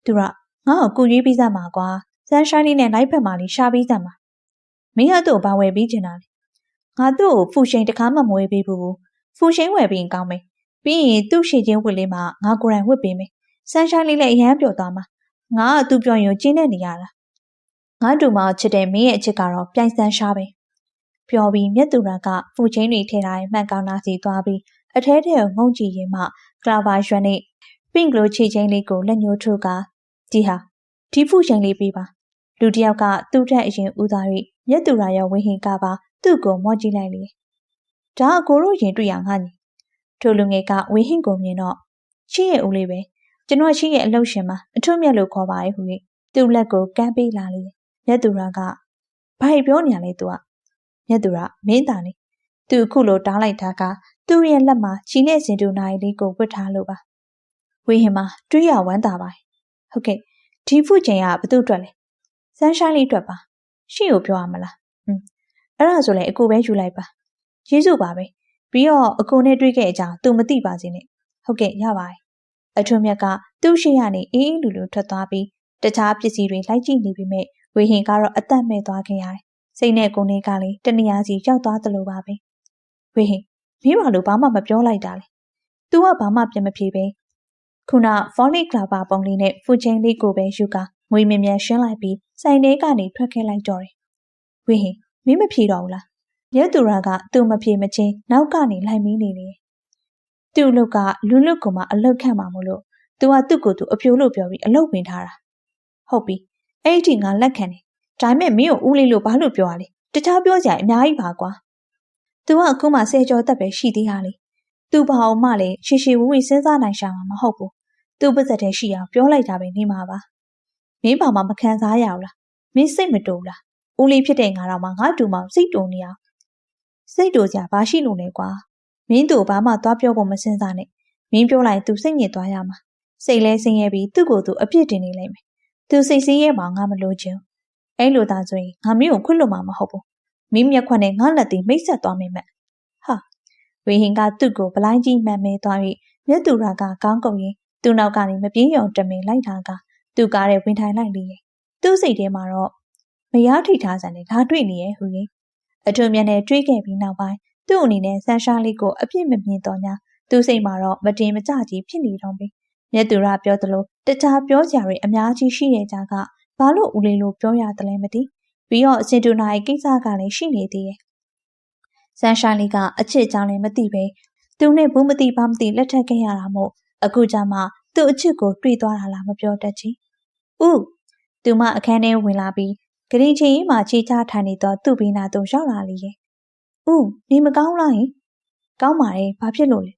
သူကငါ့ကိုကူရွေးပြီးစမ်းပါကွာဆန်းရှိုင်းလေးနဲ့လိုက်ဖက်မှလေးရှာပြီးစမ်းပါမင်းကသူ့ကိုဘာဝယ်ပြီးချင်တာလဲငါသူ့ကိုဖူရှိန်တကားမှမဝယ်ပေးဘူးဖူရှိန်ဝယ်ပြီးရင်ကောင်းမယ်ပြီးရင်သူ့ရှည်ချင်းဝတ်လေးမှာငါကိုယ်တိုင်ဝတ်ပေးမယ်ဆန်းရှိုင်းလေးလည်းအရန်ပျော်သွားမှာငါကသူ့ပြောရင်ကျင်းနေနေရတာငါတူမချစ်တဲ့မင်းရဲ့အချစ်ကတော့ပြိုင်ဆန်းရှားပဲပြောပြီးမြတ်သူရကဖူချင်းတွေထည့်ထားတဲ့မှန်ကောင်းနာစီသွားပြီးအထဲထဲကိုငုံကြည့်ရင်မှကလာဘာရွှန်နဲ့ပင့်ကလိုချီချင်းလေးကိုလက်ညှိုးထိုးကဒီဖူချင်းလေးပေးပါလူတစ်ယောက်ကသူ့ထက်အရင်ဦးသား၍မြတ်သူရရောဝင်းဟင်ကပါသူ့ကိုမော့ကြည့်လိုက်လေဒါအကိုတို့ရင်တွေ့ရငါညီထိုလူငယ်ကဝင်းဟင်ကိုမြင်တော့ချစ်ရဲ့ဦးလေးပဲကျွန်တော်ရှိရဲ့အလုပ်ရှင်မှာအထွတ်မြတ်လို့ခေါ်ပါရဲ့ဟူ၍သူ့လက်ကိုကမ်းပေးလာလေမြတ်သူရကဘာပြောနေရလဲသူကမြတ်သူရမင်းသားနေသူအခုလိုတောင်းလိုက်တာကသူ့ရဲ့လက်မှာချီနဲ့စင်တူနိုင်လေးကိုဝတ်ထားလို့ပါဝင်းဟင်မှာတွေးရဝမ်းသာပါဟုတ်ကဲ့ဒီဖူချင်းကဘသူ့အတွက်လဲဆန်းရှိုင်းလေးအတွက်ပါရှင့်ကိုပြောရမလားအဲ့ဒါဆိုလည်းအကိုပဲယူလိုက်ပါကျေးဇူးပါပဲပြီးတော့အကိုနဲ့တွေ့ခဲ့အကြောင်းသူမသိပါစေနဲ့ဟုတ်ကဲ့ရပါတယ်အထွတ်မြတ်ကသူ့ရှိရနေအေးအေးလူလူထွက်သွားပြီးတခြားပစ္စည်းတွေလိုက်ကြည့်နေပြီမဲ့ဝေဟင်ကတော့အသက်မဲ့သွားခဲ့ရတယ်စိတ်နဲ့ကိုယ်နဲ့ကလည်းတနေရာစီရောက်သွားသလိုပါပဲဝေဟင်မင်းဘာလို့ဘာမှမပြောလိုက်တာလဲ तू ကဘာမှပြန်မဖြေပဲခုနဖောလီကလာပါပုံလေးနဲ့ဖူချင်းလေးကိုပဲယူကငွေမြင်မြန်ရှင်းလိုက်ပြီးဆိုင်ထဲကနေထွက်ခဲ့လိုက်တော့တယ်ဝေဟင်မင်းမဖြေတော့ဘူးလားမြတ်သူရကသူ့မဖြေမချင်းနောက်ကနေလိုက်မင်းနေလေသူ့အလုပ်ကလူလွတ်ကိုမှအလုပ်ခန့်မှာမို့လို့ तू ကသူ့ကိုယ်သူအပြိုလို့ပြောပြီးအလုပ်ဝင်ထားတာဟုတ်ပြီအဲ့ဒီငါလက်ခံတယ်ဒါပေမဲ့မင်းကိုဦးလေးလို့ဘာလို့ပြောရလဲတခြားပြောစရာအများကြီးပါကွာ तू ကအခုမှ10ကျော်သက်ပဲရှိသေးတာလေ तू ဘာအောင်မှလည်းရှည်ရှည်ဝေးဝေးစဉ်းစားနိုင်ရှာမှာမဟုတ်ဘူး तू ပါစက်တည်းရှိအောင်ပြောလိုက်တာပဲနေမှာပါမင်းဘာမှမခံစားရဘူးလားမင်းစိတ်မတူဘူးလားဦးလေးဖြစ်တဲ့ငါတော့မှငါတူမစိတ်တူနေအောင်စိတ်တူစရာဘာရှိလို့လဲကွာမင်းတို့ဘာမှသွားပြောဖို့မစင်စားနဲ့မင်းပြောလိုက် तू စိတ်ညစ်သွားရမှာစိတ်လဲဆင်းရဲပြီးသူ့ကိုယ်သူအပြစ်တင်နေလိမ့်မယ် तू စိတ်ဆင်းရဲမှငါမလို့ချင် အဲ့လိုသာဆိုရင်ငါမင်းကိုခွင့်လွှတ်မှာမဟုတ်ဘူးမင်းမျက်ခွက်နဲ့ငါလက်သေးမိတ်ဆက်သွားမိမယ်ဟာဝေဟင်ကသူ့ကိုဗလိုင်းကြီးမှန်မဲသွား၍မြတ်သူရာကကောင်းကုန်ရင်သူ့နောက်ကနေမပြေးရုံတမင်လိုက်လာကသူ့ကားတဲ့ဝင်ထိုင်လိုက်လေသူ့စိတ်ထဲမှာတော့မရထိထားစံနဲ့ငါတွေ့နေရဲ့ဟူ၍အထုံမျက်နဲ့တွေးခဲ့ပြီးနောက်ပိုင်းသူ့အနေနဲ့ဆန်းရှားလေးကိုအပြစ်မမြင်တော့ညာသူ့စိတ်မှာတော့မတင်မကြကြီးဖြစ်နေတော့ပြီမြတ်သူရပြောသလိုတခြားပြောစရာတွေအများကြီးရှိတဲ့ကြားကဘာလို့ဦးလေးလိုပြောရတယ်မသိပြီးတော့အစင်တူနာရဲ့ကိစ္စကလည်းရှိနေသေးရဲ့ဆန်းရှားလေးကအချစ်ကြောင့်လည်းမသိပဲသူနဲ့ဘူးမသိဘာမသိလက်ထပ်ခဲ့ရတာမို့အခုကြမှာသူ့အချစ်ကိုတွေ့သွားတာလားမပြောတတ်ချီဦးသူမအခန်းထဲဝင်လာပြီးဂရီချင်းကြီးမှခြေချထိုင်နေတော့သူ့ဘေးနာသို့ရောက်လာလေရဲ့ဦးနေမကောင်းလားဟင်ကောင်းပါရဲ့ဘာဖြစ်လို့လဲ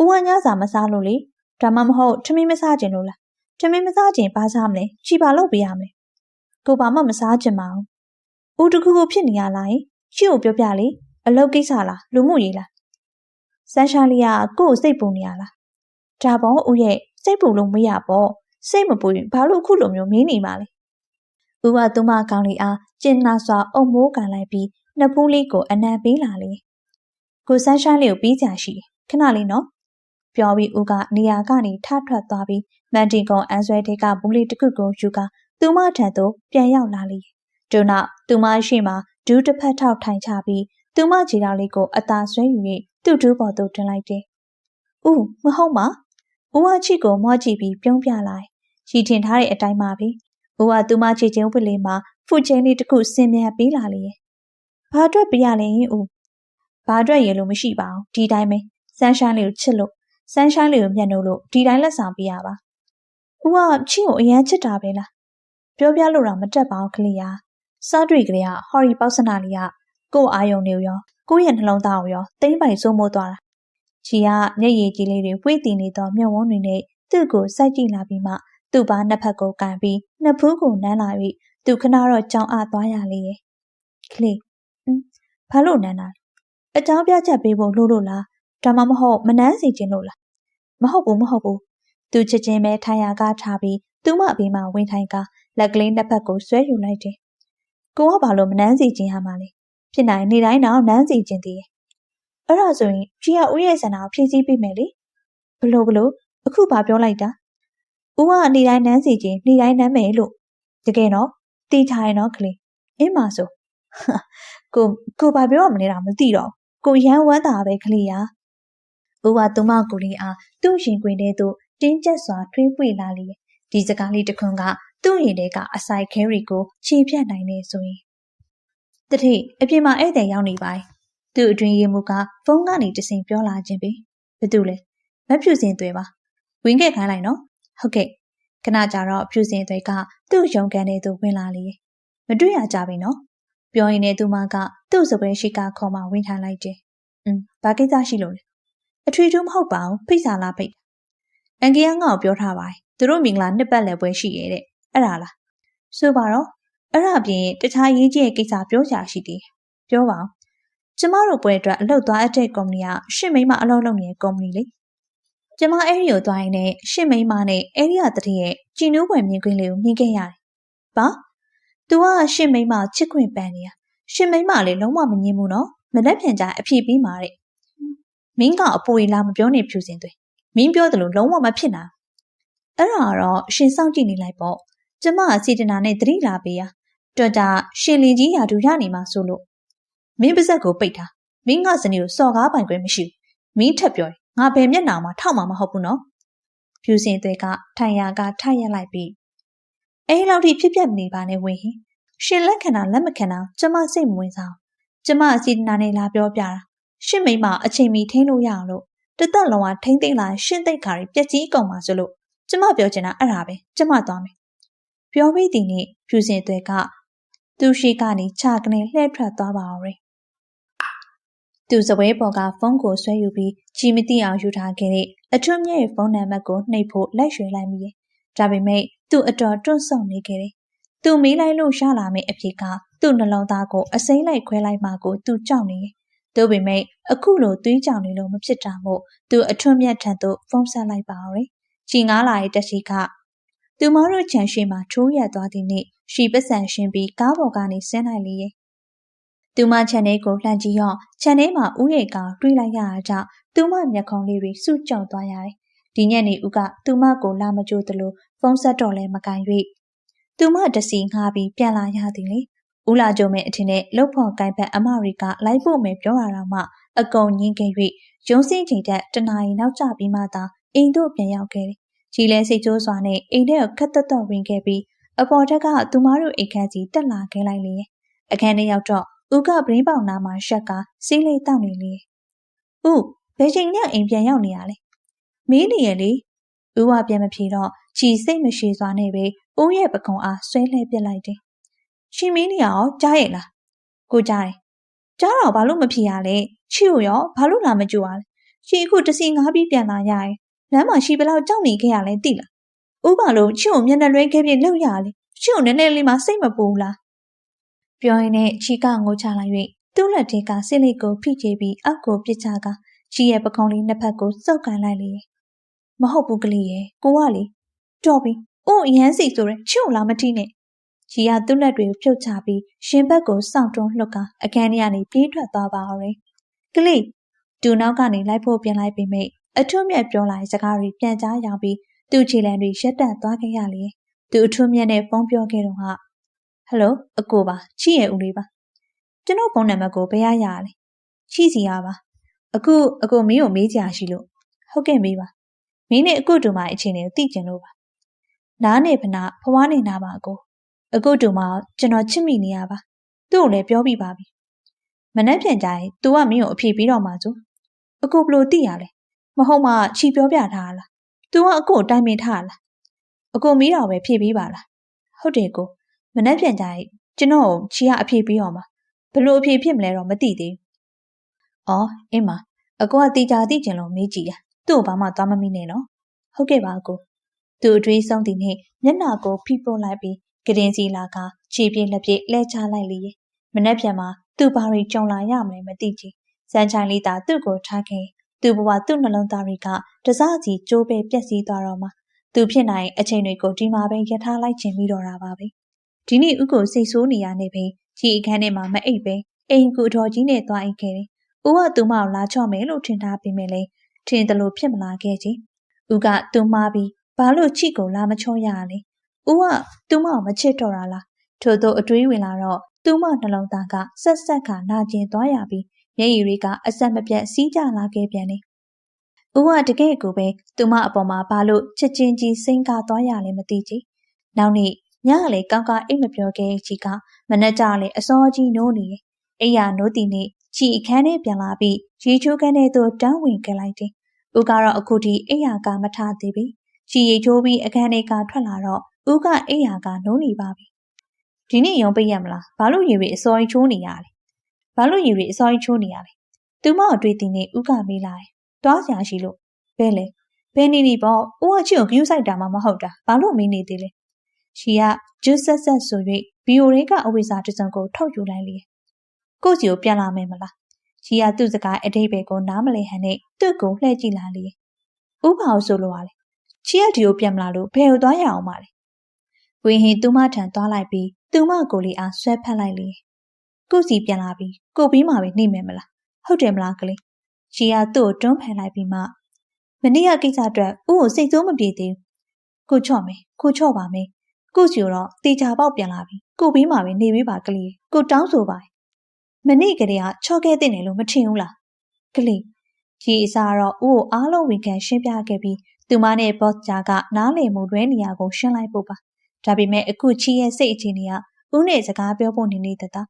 ဦးဝမ်းညစာမစားလို့လေဒါမှမဟုတ်ထမင်းမစားခြင်းလို့လားထမင်းမစားခြင်းဘာစားမလဲချီပါလို့ပေးရမလဲကိုဘာမှမစားခြင်းမအောင်ဦးတခုခုဖြစ်နေရလားဟင်ရှင့်ကိုပြောပြလေအလုပ်ကိစ္စလားလူမှုရေးလားဆန်းရှားလေးကကို့ကိုစိတ်ပူနေရလားဒါပေါ့ဦးရဲ့စိတ်ပူလို့မရပေါ့စိတ်မပူရင်ဘာလို့အခုလိုမျိုးမင်းနေမှာလဲဦးကသူမကောင်းလေးအားကျင်နာစွာအုံမိုးကန်လိုက်ပြီးနှစ်ဖူးလေးကိုအနံပေးလာလေကိုဆန်းရှားလေးကိုပြီးကြရှိတယ်ခဏလေးနော်ပြောပြီးဦးကနေရာကနေထထွက်သွားပြီးမန်တင်ကွန်အန်ဆွဲတေကဘူးလေးတစ်ခုကိုယူကသူမထံသို့ပြန်ရောက်လာလေဒုနောက်သူမရှိမှဒူးတစ်ဖက်ထောက်ထိုင်ချပြီးသူမခြေထောက်လေးကိုအသာဆွဲယူ၍သူ့ဒူးပေါ်သို့တင်လိုက်တယ်ဦးမဟုတ်ပါဦးအချစ်ကိုမော့ကြည့်ပြီးပြုံးပြလိုက်ရည်ထင်ထားတဲ့အတိုင်းပါပဲဦးကသူမခြေချင်းဝစ်လေးမှာဖူချင်းလေးတစ်ခုဆင်းမြန်ပေးလာလေဘာအတွက်ပြရလဲဦးဘာအတွက်ရေလို့မရှိပါဘူးဒီတိုင်းပဲဆန်းရှိုင်းလေးကိုချစ်လို့ဆန်းရှိုင်းလေးကိုမျက်နှာလို့ဒီတိုင်းလက်ဆောင်ပေးရပါဦးကချစ်ကိုအရန်ချစ်တာပဲလားပြောပြလို့တော့မတက်ပါဘူးကလေးယာစားတွေ့ကလေးကဟော်ရီပေါက်စနာလေးကကို့အာယုံနေရောကိုယ့်ရဲ့နှလုံးသားကိုရောတိမ့်ပိုင်စိုးမိုးသွားတာချီကမျက်ရည်ကြီးလေးတွေဝှေ့တည်နေသောမျက်ဝန်းတွေနဲ့သူ့ကိုစိုက်ကြည့်လာပြီးမှသူ့ဘာနှစ်ဖက်ကိုကန်ပြီးနှစ်ဖူးကိုနမ်းလာ၍သူခဏတော့ကြောင်အသွားရလေရဲ့ကလေးဘာလို့နမ်းတာလဲအကြောင်းပြချက်ပေးဖို့လို့လားဒါမှမဟုတ်မနမ်းစီခြင်းလို့လားမဟုတ်ဘူးသူချစ်ချင်းပဲထိုင်ရကားထားပြီးသူမအဘေးမှာဝင်ထိုင်ကားလက်ကလေးနှစ်ဖက်ကိုဆွဲယူလိုက်တယ်ကိုကဘာလို့မနမ်းစီခြင်းရမှာလဲဖြစ်နိုင်နေတိုင်းတော့နမ်းစီခြင်းတည်းအဲ့ဒါဆိုရင်ကြီးကဦးရဲ့ဆန္ဒကိုဖြည့်ဆည်းပေးမယ်လေဘလို့အခုဘာပြောလိုက်တာဦးကနေတိုင်းနမ်းစီခြင်းနေတိုင်းနမ်းမယ်လို့တကယ်တော့တီးထားရင်တော့ကလေးအင်းပါဆိုကိုဘာပြောရမလဲတော့မသိတော့ကိုရမ်းဝမ်းတာပဲကလေးရာဦးကသူမကိုလေးအားသူ့ရင်ခွင်ထဲသို့တင်းကျပ်စွာထွေးပွေလာလေဒီစကားလေးတစ်ခွန်းကသူ့ရင်ထဲကအဆိုင်ခဲတွေကိုခြေဖြတ်နိုင်နေဆိုရင်တတိအပြင်မှာဧည့်သည်ရောက်နေပါသူ့အတွင်ရေးမှုကဖုန်းကနေတဆင်ပြောလာခြင်းပဲဘာတူလဲမဖြူစင်သွဲပါဝင်ခဲ့ခိုင်းလိုက်နော်ဟုတ်ကဲ့ခဏကြာတော့ဖြူစင်သွဲကသူ့ရုံကန်ထဲသို့ဝင်လာလေမတွေ့ရကြပြီနော်ပြောရင်လည်းသူမကသူ့စပွဲရှိကခေါ်မှဝင်ထိုင်လိုက်တယ်ဘာကိစ္စရှိလို့လဲအထွေထူးမဟုတ်ပါဘူးဖိတ်စာလားဖိတ်အန်ကီကငါ့ကိုပြောထားပါတယ်သူတို့မင်္ဂလာနှစ်ပတ်လည်ပွဲရှိရဲ့တဲ့အဲ့ဒါလားဆိုပါတော့အဲ့ဒါပြင်တခြားရေးကြီးတဲ့ကိစ္စပြောကြရှိသေးတယ်ပြောပါဦးကျမတို့ပွဲအတွက်အလုပ်သွားအပ်တဲ့ကုမ္ပဏီကရှင့်မိန်းမအလုပ်လုပ်နေတဲ့ကုမ္ပဏီလေကျမအဲ့ဒီကိုသွားရင်လည်းရှင့်မိန်းမနဲ့အဲ့ဒီကတတိရဲ့ကြည်နူးပွဲမြင်ကွင်းလေးကိုမြင်ခဲ့ရတယ်ဘာသူကရှင့်မိန်းမချစ်ခွင့်ပန်နေတာရှင့်မိန်းမလည်းလုံးဝမငြင်းဘူးနော်မလက်ဖြန်ကြအဖြစ်ပြီးမှာတဲ့မင်းကအပူရီလာမပြောနေဖြူစင်သွေးမင်းပြောတယ်လို့လုံးဝမဖြစ်နိုင်အဲ့ဒါတော့ရှင်စောင့်ကြည့်နေလိုက်ပေါ့ကျမကစေတနာနဲ့သတိလာပေးရတော်တာရှင်လင်ကြီးရာထူရနေမှာဆိုလို့မင်းပါဇက်ကိုပိတ်ထားမင်းကစနေကိုစော်ကားပိုင်ခွင့်မရှိဘူးမင်းထက်ပြောရင်ငါဘယ်မျက်နှာမှာထောက်မှာမဟုတ်ဘူးနော်ဖြူစင်သွေးကထိုင်ရကထိုက်ရလိုက်ပြီးအဲ့လောက်ထိဖြစ်ပြမနေပါနဲ့ဝင်ဟင်ရှင်လက်ခံတာလက်မခံတာကျမစိတ်မဝင်စားကျမစေတနာနဲ့လာပြောပြတာရှင့်မိမအချိန်မီထိန်းလို့ရအောင်လို့တသက်လုံးကထိန်းသိမ်းလာရှင့်သိက္ခာတွေပြက်ကြီးကုန်ပါဆိုလို့ကျမပြောချင်တာအဲ့ဒါပဲကျမသွားမယ်ပြောပြီးဒီနေ့ဖြူစင်သွဲကသူရှိကနေခြာကနေလှည့်ထွက်သွားပါအောင်ရယ်သူစပွဲပေါ်ကဖုန်းကိုဆွဲယူပြီးကြီးမသိအောင်ယူထားခဲ့တဲ့အထွတ်မြတ်ရဲ့ဖုန်းနံပါတ်ကိုနှိပ်ဖို့လက်ရွှေလိုက်မိတယ်ဒါပေမဲ့သူအတော်တွန့်ဆုတ်နေခဲ့တယ်သူမေးလိုက်လို့ရလာမယ့်အဖြစ်ကသူ့နှလုံးသားကိုအစိမ့်လိုက်ခွဲလိုက်မှကိုသူကြောက်နေတယ်ဒါပေမဲ့အခုလိုသွေးကြောင်နေလို့မဖြစ်တာမို့သူအထွတ်မြတ်ထံသို့ဖုန်းဆက်လိုက်ပါအောင်ရယ်ချီငားလာတဲ့တက်ရှိက သူမတို့ခြံရှိမှထိုးရက်သွားသည့်နေ့ရွှေပတ်စံရှင်းပြီးကားပေါ်ကနေဆင်းလိုက်လေရဲ့သူမခြံထဲကိုလှမ်းကြည့်ရောခြံထဲမှာဥရိတ်ကောင်တွေးလိုက်ရတာကြောင့်သူမမျက်ခုံးလေးတွေစုကျုံသွားရတယ်ဒီညနေဦးကသူမကိုလာမကြိုးသလိုဖုန်းဆက်တော့လဲမကန်၍သူမတစီငှားပြီးပြန်လာရသည်လေဦးလာကြုံမဲ့အထင်နဲ့လှုပ်ဖို့ကိုင်ပတ်အမရီကလိုက်ဖို့မယ်ပြောတာတော့မှအကုန်ညင်းခဲ့၍ရုံးစင်းချိန်တက်တနာရီနောက်ကျပြီးမှသာအိမ်တို့ပြန်ရောက်ခဲ့တယ်ကြီးလဲစိတ်ကြိုးစွာနဲ့အိမ်ထဲကိုခက်တက်ဝင်ခဲ့ပြီးအပေါ်ထက်ကသူမတို့အိမ်ခန်းစီတက်လာခဲ့လိုက်လေအခန်းထဲရောက်တော့ဦးကပရင်းပေါင်နာမှာရှက်ကစီးလေးတောက်နေလေဦးဘယ်ချိန်ညအိမ်ပြန်ရောက်နေရလဲမေးနေရလေဦးကပြန်မဖြေတော့ချီစိတ်မရှိစွာနဲ့ပဲဦးရဲ့ပကုံအားဆွဲလှဲပစ်လိုက်တယ်ချီမင်းနေရောကြားရဲ့လားကိုကြားတယ်ကြားတော့ဘာလို့မဖြေရလဲချီကိုရောဘာလို့လာမကြိုရလဲချီအခုတစီငါးပြီးပြန်လာရရင်လမ်းမှာရှိဘလောက်ကြောက်နေခဲ့ရလဲသိလားဦးဘာလို့ချီကိုမျက်နှာလွှဲခဲ့ပြလောက်ရလဲချီကိုနည်းနည်းလေးမှစိတ်မပူလားပြောရင်းနဲ့ချီကငိုချလိုက်၍သူ့လက်ထဲကစစ်လေးကိုဖိချေပြီးအောက်ကိုပစ်ချကချီရဲ့ပကုံးလေးနှစ်ဖက်ကိုစုပ်ကန်လိုက်လေမဟုတ်ဘူးကလေးရဲ့ကိုကလေတော်ပြီအိုးအရန်စီဆိုရဲချီကိုလာမထီးနဲ့ချီကသူ့လက်တွေကိုဖြုတ်ချပြီးရှင်ဘက်ကိုစောင့်တွန်းလှုပ်ကအခန်းထဲကနေပြေးထွက်သွားပါအောင်တယ်ကလေးသူနောက်ကနေလိုက်ဖို့ပြင်လိုက်ပြီးမိအထွတ်မြတ်ပြောလိုက်စကားတွေပြန်ကြားရောက်ပြီးသူ့ခြေလမ်းတွေရက်တန့်သွားခဲ့ရလေသူအထွတ်မြတ်နဲ့ဖုန်းပြောခဲ့တော့ဟယ်လိုအကိုပါချီရဲ့ဦးလေးပါကျွန်တော်ဖုန်းနံပါတ်ကိုဘယ်ရရလဲချီစီရပါအခုအကိုမင်းကိုမေးကြရှိလို့ဟုတ်ကဲ့မေးပါမင်းနဲ့အကိုတူမအချင်းတွေကိုသိကျင်လို့ပါနားနေဖနာဖွားနေနာပါအကိုတူမကျွန်တော်ချစ်မိနေရပါသူ့ကိုလည်းပြောပြပါပြီမနှက်ပြန်ကြရင် तू ကမင်းကိုအဖြေပြီးတော့မှဆိုအကိုဘလို့သိရလဲမဟုတ်မှချီပြောပြထားလား तू ကအကိုတိုင်ပင်ထားလားအကိုမီးတော်ပဲဖြေပြီးပါလားဟုတ်တယ်ကိုမနှက်ပြန်ကြရင်ကျွန်တော်ချီကအဖြေပြီးတော့မှဘလို့အဖြေဖြစ်မလဲတော့မသိသေးဘူးအော်အင်းမအကိုကတေချာသိကျင်လို့မေးကြည့်တာသူ့ကိုဘာမှသွားမမိနဲ့နော်ဟုတ်ကဲ့ပါအကိုသူ့အတွေးဆုံးသည်နဲ့မျက်နှာကိုဖိပို့လိုက်ပြီးကရင်စီလာကခြေပြေးလက်ပြေးလဲချလိုက်လေမနှက်ပြန်မှာသူ့ဘာတွေကြုံလာရမလဲမသိချင်စမ်းချိုင်လေးသာသူ့ကိုထားခဲ့သူ့ဘဝသူ့နှလုံးသားတွေကတစားစီကျိုးပဲပြက်စီးသွားတော့မှသူဖြစ်နိုင်အချိန်တွေကိုဒီမှာပဲရထားလိုက်ခြင်းပြီးတော့တာပါပဲဒီနေ့ဥကိုစိတ်ဆိုးနေရနေပြီခြေအခန်းထဲမှာမအိပ်ပဲအိမ်ကူတော်ကြီးနဲ့သွားအိပ်ခဲ့တယ်ဦးကသူမကိုလာချော့မယ်လို့ထင်ထားပြီးမြဲလေထင်တယ်လို့ဖြစ်မလာခဲ့ချင်ဦးကသူမှားပြီးဘာလို့ချီကိုလာမချော့ရလဲဦးကသူမကိုမချစ်တော့တာလားထို့သောအတွေးဝင်လာတော့သူမနှလုံးသားကဆက်ဆက်ခါနာကျင်သွားရပြီးမျက်ရည်တွေကအဆက်မပြတ်စီးကျလာခဲ့ပြန်တယ်။ဦးကတကယ်ကိုပဲသူမအပေါ်မှာဘာလို့ချစ်ချင်းကြီးစိမ့်ကားသွားရလဲမသိချင်။နောက်နေ့ညကလေကောင်းကောင်းအိတ်မပြောခဲ့ကြီးကမနှက်ကြလေအစောကြီးနိုးနေတယ်။အိယာနိုးတီနေချီအခန်းထဲပြန်လာပြီးရေချိုးခန်းထဲသို့တန်းဝင်ခဲ့လိုက်တယ်။ဦးကတော့အခုထိအိယာကမထသေးပြီ။ချီရေချိုးပြီးအခန်းထဲကထွက်လာတော့ဦးကအိယာကနိုးနေပါပြီ။ဒီနေ့ရုံးပိတ်ရမလားဘာလို့ရေတွေအစောကြီးချိုးနေရလဲဘာလို့ရေတွေအစောကြီးချိုးနေရလဲသူမအတွေ့အထိနဲ့ဥကမေးလာတယ်တွားစရာရှိလို့ဘဲလေဘဲနေနေပေါ့ဦးကချစ်ကိုဂယူးဆိုင်တာမှမဟုတ်တာဘာလို့မေးနေသေးလဲရှီကဂျူးဆက်ဆက်ဆို၍ဘီယိုရဲကအဝိဇ္ဇာတစ်စုံကိုထုတ်ယူလိုက်လေကိုစီကိုပြန်လာမယ်မလားရှီကသူ့စကားအတိတ်ပဲကိုနားမလဲဟန်နဲ့သူ့ကိုလှည့်ကြည့်လာလေဥပါကိုဆိုလိုရလေချီကဒီကိုပြန်မလာလို့ဘယ်ကိုသွားရအောင်မလဲဝင်းဟင်သူမထံသွားလိုက်ပြီးသူမကိုလေးအားဆွဲဖက်လိုက်လေကိုစီပြန်လာပြီးကိုပြီးမှပဲနေမယ်မလားဟုတ်တယ်မလားကလေးရှီကသူ့ကိုတွန်းဖန်လိုက်ပြီးမှမနေ့ကကိစ္စအတွက်ဦးကိုစိတ်ဆိုးမပြေသေးဘူးကိုချော့မယ်ကိုချော့ပါမယ်ကိုစီတော့တေချာပေါက်ပြန်လာပြီးကိုပြီးမှပဲနေပေးပါကလေးကိုတောင်းဆိုပါမနေ့ကတည်းကချော့ခဲ့တဲ့နယ်လို့မထင်ဘူးလားကလေးရှီအစားတော့ဦးကိုအားလုံးဝန်ခံရှင်းပြခဲ့ပြီးသူမနဲ့ဘော့ဂျာကနားလည်မှုတွဲနေရကိုရှင်းလိုက်ဖို့ပါဒါပေမဲ့အခုချီရဲ့စိတ်အခြေအနေကဦးနဲ့စကားပြောဖို့နေနေတာ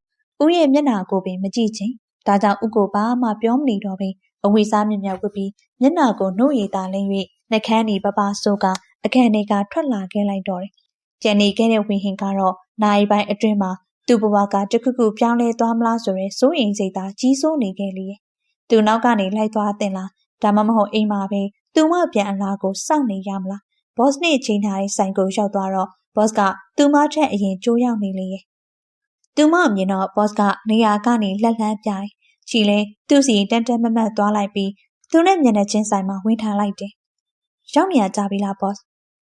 ဦးရဲ့မျက်နှာကိုပင်မကြည့်ချင်ဒါကြောင့်ဦးကိုဘာမှပြောမနေတော့ဘဲအဝိစားမြမြဝတ်ပြီးမျက်နှာကိုနှုတ်ရည်သာလင်း၍နှကန်းဒီပပဆိုးကအခန်းထဲကထွက်လာခဲ့လိုက်တော့တယ်။ကြံနေခဲ့တဲ့ဝင်းဟင်ကတော့နိုင်ပိုင်းအတွင်းမှာသူ့ဘဝကတခုခုပြောင်းလဲသွားမလားဆိုရဲစိုးရိမ်စိတ်သာကြီးစိုးနေခဲ့လေ။သူနောက်ကနေလိုက်သွားတင်လားဒါမှမဟုတ်အိမ်မှာပဲသူမပြန်အလားကိုစောင့်နေရမလား။ဘော့စ်နဲ့ချိန်ထားတဲ့ဆိုင်ကိုရောက်သွားတော့ဘော့စ်ကသူမထက်အရင်ကြိုးရောက်နေလေရဲ့။သူမမြင်တော့ဘော့စ်ကနေရာကနေလက်လန်းပြိုင်ချီလဲသူ့စီတန်တန်မမတ်သွားလိုက်ပြီးသူနဲ့မျက်နှာချင်းဆိုင်မှာဝင်ထားလိုက်တယ်။ရောက်နေရကြပြီလားဘော့စ်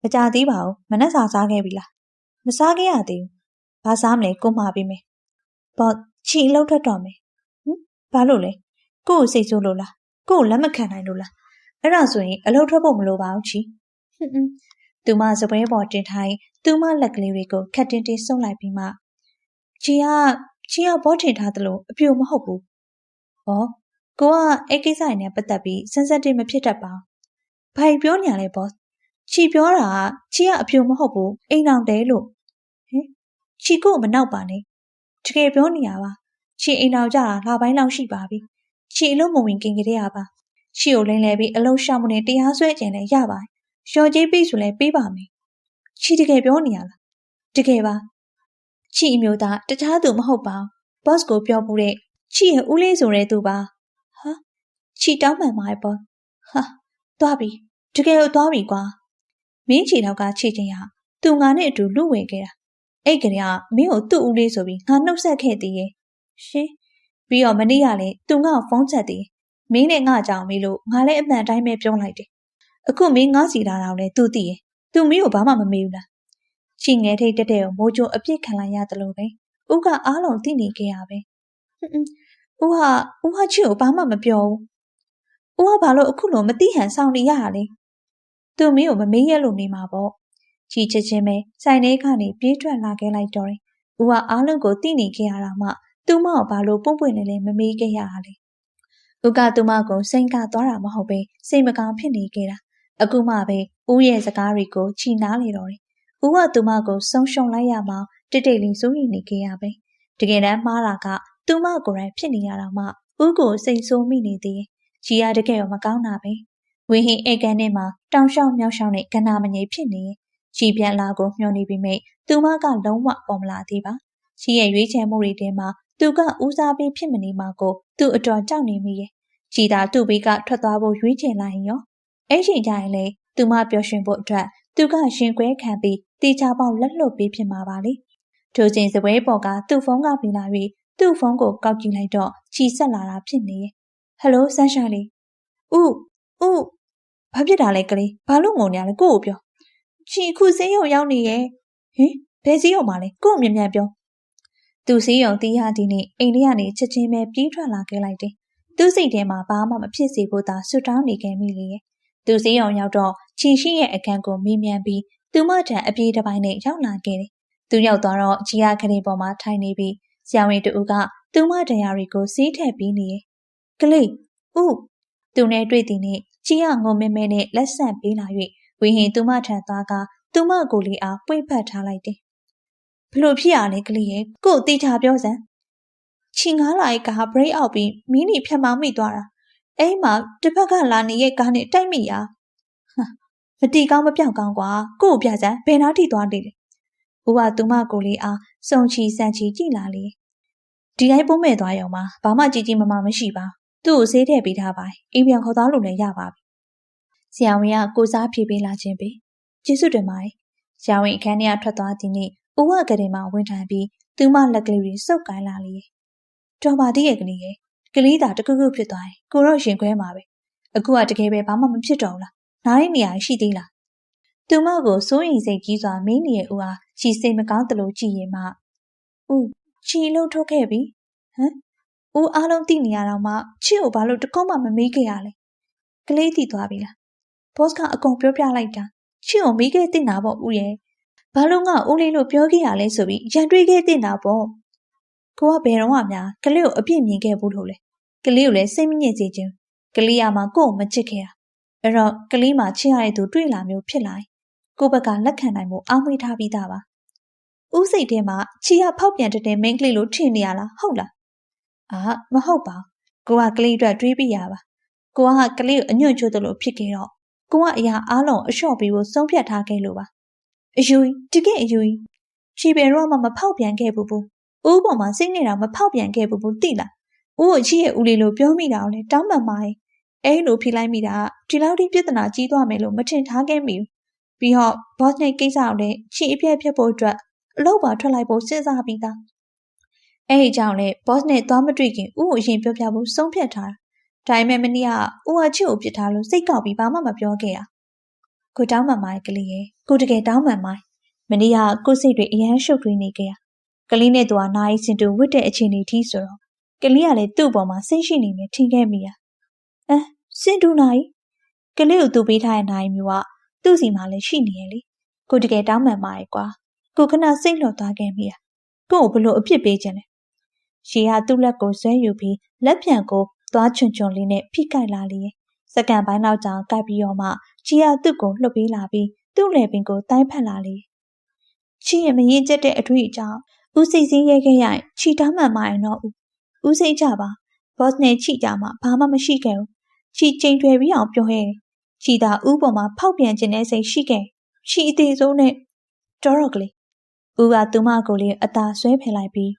မကြသေးပါဘူးမနှက်စာစားခဲ့ပြီလားမစားခဲ့ရသေးဘူးဘာစားမလဲကိုမှာပြီးမယ်ဘော့ချီအလုပ်ထွက်တော့မယ်ဘာလို့လဲကို့ကိုစိတ်ဆိုးလို့လားကို့ကိုလက်မခံနိုင်လို့လားအဲ့ဒါဆိုရင်အလုပ်ထွက်ဖို့မလိုပါဘူးချီသူမစပွဲပေါ်တင်ထိုင်သူမလက်ကလေးတွေကိုခက်တင်းတင်းဆုပ်လိုက်ပြီးမှချီကဘောထင်ထားသလိုအပြိုမဟုတ်ဘူးဟောကိုကအဲ့ကိစ္စနဲ့ပတ်သက်ပြီးစမ်းစက်တိမဖြစ်တတ်ပါဘူးဘာပြောနေရလဲဘောချီပြောတာချီကအပြိုမဟုတ်ဘူးအိမ်အောင်တယ်လို့ချီကိုမနောက်ပါနဲ့တကယ်ပြောနေရပါချီအိမ်အောင်ကြတာလပိုင်းလောက်ရှိပါပြီချီအလုံးမဝင်ခင်ကြတဲ့ရပါချီကိုလိမ့်လဲပြီးအလုံးရှောင်မနေတရားစွဲကျင်လဲရပါတယ်လျှော်ကြေးပေးဆိုလဲပေးပါမယ်ချီတကယ်ပြောနေရလားတကယ်ပါချီအမျိုးသားတခြားသူမဟုတ်ပါဘော့ကိုပြောပူတဲ့ချီရဲ့ဦးလေးဆိုတဲ့သူပါဟာချီတောင်းပန်ပါရဲ့ဘော့ဟာသွားပြီတကယ်ကိုသွားပြီကွာမင်းချီတော့ကချီချင်းရသူငါနဲ့အတူလူဝယ်ခဲ့တာအဲ့ကလေးကမင်းကိုသူ့ဦးလေးဆိုပြီးငါနှုတ်ဆက်ခဲ့သေးရဲ့ရှင်ပြီးတော့မနေ့ကလည်းသူငါ့ကိုဖုန်းဆက်သေးမင်းနဲ့ငါကြောင်မေးလို့ငါလည်းအမှန်တိုင်းပဲပြောလိုက်တယ်အခုမင်းငါစီလာတော့လဲသူသိရဲ့သူမင်းကိုဘာမှမမေးဘူးလားချီငယ်ထိတ်တက်တဲ့ကိုမိုးကြိုအပြစ်ခံလိုက်ရတယ်လို့ပဲဦးကအားလုံးသိနေခဲ့ရပဲဦးဟာချီကိုဘာမှမပြောဘူးဦးကဘာလို့အခုလိုမသိဟန်ဆောင်နေရတာလဲသူမင်းကိုမမေးရလို့နေမှာပေါ့ချီချက်ချင်းပဲဆိုင်ထဲကနေပြေးထွက်လာခဲ့လိုက်တော့တယ်ဦးကအားလုံးကိုသိနေခဲ့ရတာမှသူမကိုဘာလို့ပွန့်ပွန့်လဲမမေးခဲ့ရတာလဲဦးကသူမကိုစိတ်ကသွားတာမဟုတ်ပဲစိတ်မကောင်းဖြစ်နေခဲ့တာအခုမှပဲဦးရဲ့စကားတွေကိုချီနားလေတော့တယ်ဦးကသူမကိုဆုံးရှုံးလိုက်ရမှတိတ်တိတ်လေးစိုးရိမ်နေခဲ့ရပဲတကယ်တမ်းမှားတာကသူမကိုယ်တိုင်ဖြစ်နေရတာမှဦးကိုစိတ်ဆိုးမိနေသေးတယ်ချီရတကယ်ရောမကောင်းတာပဲဝင်းဟင်းအိတ်ကန်ထဲမှာတောင်လျှောက်မြောက်လျှောက်နဲ့ကနာမငြိမ်ဖြစ်နေချီပြန်လာကိုမျှော်နေပြီးမိသူမကလုံးဝပေါ်မလာသေးပါချီရဲ့ရွေးချယ်မှုတွေထဲမှာသူကဦးစားပေးဖြစ်မနေမှာကိုသူအတော်ကြောက်နေမိရဲ့ချီသာသူ့ဘေးကထွက်သွားဖို့ရွေးချယ်လိုက်ရောအဲ့ချိန်ကျရင်လေသူမပျော်ရွှင်ဖို့အတွက်သူကရှင်ကွဲခံပြီးတေချာပေါက်လက်လွတ်ပေးဖြစ်မှာပါလေထိုချိန်စပွဲပေါ်ကသူ့ဖုန်းကပြီးလာပြီးသူ့ဖုန်းကိုကောက်ကြည့်လိုက်တော့ချီဆက်လာတာဖြစ်နေရဲ့ဟယ်လိုဆန်းရှာလေးဦးဘာဖြစ်တာလဲကလေးဘာလို့ငုံနေရလဲကို့ကိုပြောချီအခုဆေးရုံရောက်နေရဲ့ဟင်ဘယ်ဆေးရုံမှာလဲကို့မြင်မြန်ပြောသူဆေးရုံတီးရသည်နဲ့အိမ်ထဲကနေချက်ချင်းပဲပြေးထွက်လာခဲ့လိုက်တယ်သူ့စိတ်ထဲမှာဘာမှမဖြစ်စေဖို့သာဆွတောင်းနေခဲ့မိလေရဲ့သူဆေးရုံရောက်တော့ချီရှိရဲ့အခန်းကိုမေးမြန်းပြီးသူမထံအပြေးတစ်ပိုင်းနဲ့ရောက်လာခဲ့တယ်သူရောက်သွားတော့ကြီးရခလေးပေါ်မှာထိုင်နေပြီးဆရာဝန်တူကသူမတရားတွေကိုစီးထည့်ပြီးနေရဲ့ကလေးဦးသူနဲ့တွေ့သည်နဲ့ကြီးရငုံမဲမဲနဲ့လက်ဆန့်ပေးလာ၍ဝင်းဟင်သူမထံသွားကသူမကိုလေးအားပွင့်ဖက်ထားလိုက်တယ်ဘလို့ဖြစ်ရလဲကလေးရဲ့ကို့တီထားပြောစမ်းချီငားလာရဲ့ကား break out ပြီးမင်းနီဖြတ်မောင်းမိသွားတာအဲ့မှာတစ်ဖက်ကလာနေရဲ့ကားနဲ့တိုက်မိရမတီကောင်းမပြောက်ကောင်းကွာကို့ပြစမ်းဘယ်နာထိသွားနေလဲဦးကသူမကိုလေးအားစုံချီစံချီကြည့်လာလေဒီတိုင်းပုံးမဲ့သွားရုံမှာဘာမှကြီးကြီးမားမားမရှိပါသူ့ကိုဆေးထည့်ပေးထားပါအိမ်ပြန်ခေါ်သွားလို့လည်းရပါပြီဆရာဝန်ကကိုစားဖြေပေးလာခြင်းပဲကျေးဇူးတင်ပါတယ်ဆရာဝန်အခန်းထဲကထွက်သွားသည်နေ့ဦးဝကလေးမှဝင်ထိုင်ပြီးသူမလက်ကလေးတွေစုပ်ကိုင်းလာလေတော်ပါသေးရဲ့ကလေးရဲ့ကလေးသာတခုခုဖြစ်သွားရင်ကိုတော့ရင်ခွဲမှာပဲအခုကတကယ်ပဲဘာမှမဖြစ်တော့ဘူးလားနားရင်းနေရရှိသေးလားသူမကိုစိုးရိမ်စိတ်ကြီးစွာမင်းနေရဲ့ဦးအားချီစိတ်မကောင်းသလိုကြည့်ရင်မှဦးချီလုံးထုတ်ခဲ့ပြီဟမ်ဦးအားလုံးသိနေရတော့မှချစ်ကိုဘာလို့တကောမှမမေးခဲ့ရလဲကလေးသိသွားပြီလားဘော့ကအကုန်ပြောပြလိုက်တာချစ်ကိုမေးခဲ့တင်တာပေါ့ဦးရဲ့ဘာလို့ငါဦးလေးလို့ပြောခဲ့ရလဲဆိုပြီးရန်တွေးခဲ့တင်တာပေါ့ကိုကဘယ်တော့မှများကလေးကိုအပြစ်မြင်ခဲ့ဘူးလို့လဲကလေးကိုလည်းစိတ်မညစ်စေချင်ကလေးကမှကို့ကိုမချစ်ခဲ့တာအဲ့တော့ကလေးမှချစ်ရတဲ့သူတွေ့လာမျိုးဖြစ်လာကိုဘက်ကလက်ခံနိုင်မှုအားမွေးထားပြီးသားပါဦးစိတ်ထဲမှာချီရဖောက်ပြန်တဲ့မင်းကလေးလို့ထင်နေရလားဟုတ်လားမဟုတ်ပါကိုကကလေးအတွက်တွေးပြရပါကိုကကလေးကိုအညွန့်ချိုးသလိုဖြစ်ခဲ့တော့ကိုကအရာအားလုံးအလျှော့ပြီးဖို့ဆုံးဖြတ်ထားခဲ့လို့ပါအယူတကယ်အယူချီဘယ်တော့မှမဖောက်ပြန်ခဲ့ဘူးဦးပေါ်မှာစိတ်နေတာမဖောက်ပြန်ခဲ့ဘူးသိလားဦးကိုချီရဲ့ဦးလေးလို့ပြောမိတာကိုလည်းတောင်းပန်ပါရဲ့အဲ့လိုဖိလိုက်မိတာဒီလောက်ထိပြဿနာကြီးသွားမယ်လို့မထင်ထားခဲ့မိဘူးပြီးတော့ဘော့နဲ့ကိစ္စကိုလည်းချီအပြည့်ဖြစ်ဖို့အတွက်အလုပ်ပါထွက်လိုက်ဖို့စဉ်းစားပြီးသားအဲ့ဒီကြောင့်လေဘော့နဲ့သွားမတွေ့ခင်ဦးကိုအရင်ပြောပြဖို့ဆုံးဖြတ်ထားတာဒါပေမဲ့မနေ့ကဦးကချစ်ကိုပြစ်ထားလို့စိတ်ကောက်ပြီးဘာမှမပြောခဲ့ရ ကိုတောင်းမှန်ပါကလေးရဲ့ကိုတကယ်တောင်းမှန်ပါမနေ့ကကိုစိတ်တွေအရန်ရှုပ်ထွေးနေကြရကလေးနဲ့သူကနားရီစင်တူဝတ်တဲ့အခြေအနေထိဆိုတော့ကလေးကလည်းသူ့ပေါ်မှာစိတ်ရှိနေမယ်ထင်ခဲ့မိရစင်တူနာရီကလေးကိုသူ့ပေးထားတဲ့နာရီမျိုးကသူ့စီမှာလည်းရှိနေရလေကိုတကယ်တောင်းမှန်ပါရဲ့ကွာကိုခဏစိတ်လှော်သွားခဲ့မိရကို့ကိုဘလို့အဖြစ်ပေးခြင်းလဲရှီကသူ့လက်ကိုဆွဲယူပြီးလက်ပြန်ကိုသွားချွန်ချွန်လေးနဲ့ဖိကိုက်လာလေစက္ကန့်ပိုင်းလောက်ကြာကိုက်ပြီးတော့မှချီကသူ့ကိုလှုပ်ပေးလာပြီးသူ့လယ်ပင်ကိုတိုင်းဖက်လာလေချီရဲ့မရင်ကျက်တဲ့အတွေ့အကြောင်းဦးစိတ်စင်းရဲခဲ့ရရင်ချီတောင်းမှန်ပါရင်တော့ဦးစိတ်ကြပါဘော့စ်နဲ့ချီကြမှာဘာမှမရှိခဲ့ဘူးချီချိန်ထွယ်ပြီးအောင်ပြောရဲချီသာဦးပေါ်မှာဖောက်ပြန်ခြင်းနဲ့စိတ်ရှိခဲ့ချီအသေးဆုံးနဲ့တော်ကလေးဦးကသူမကိုလေးအသာဆွဲဖယ်လိုက်ပြီး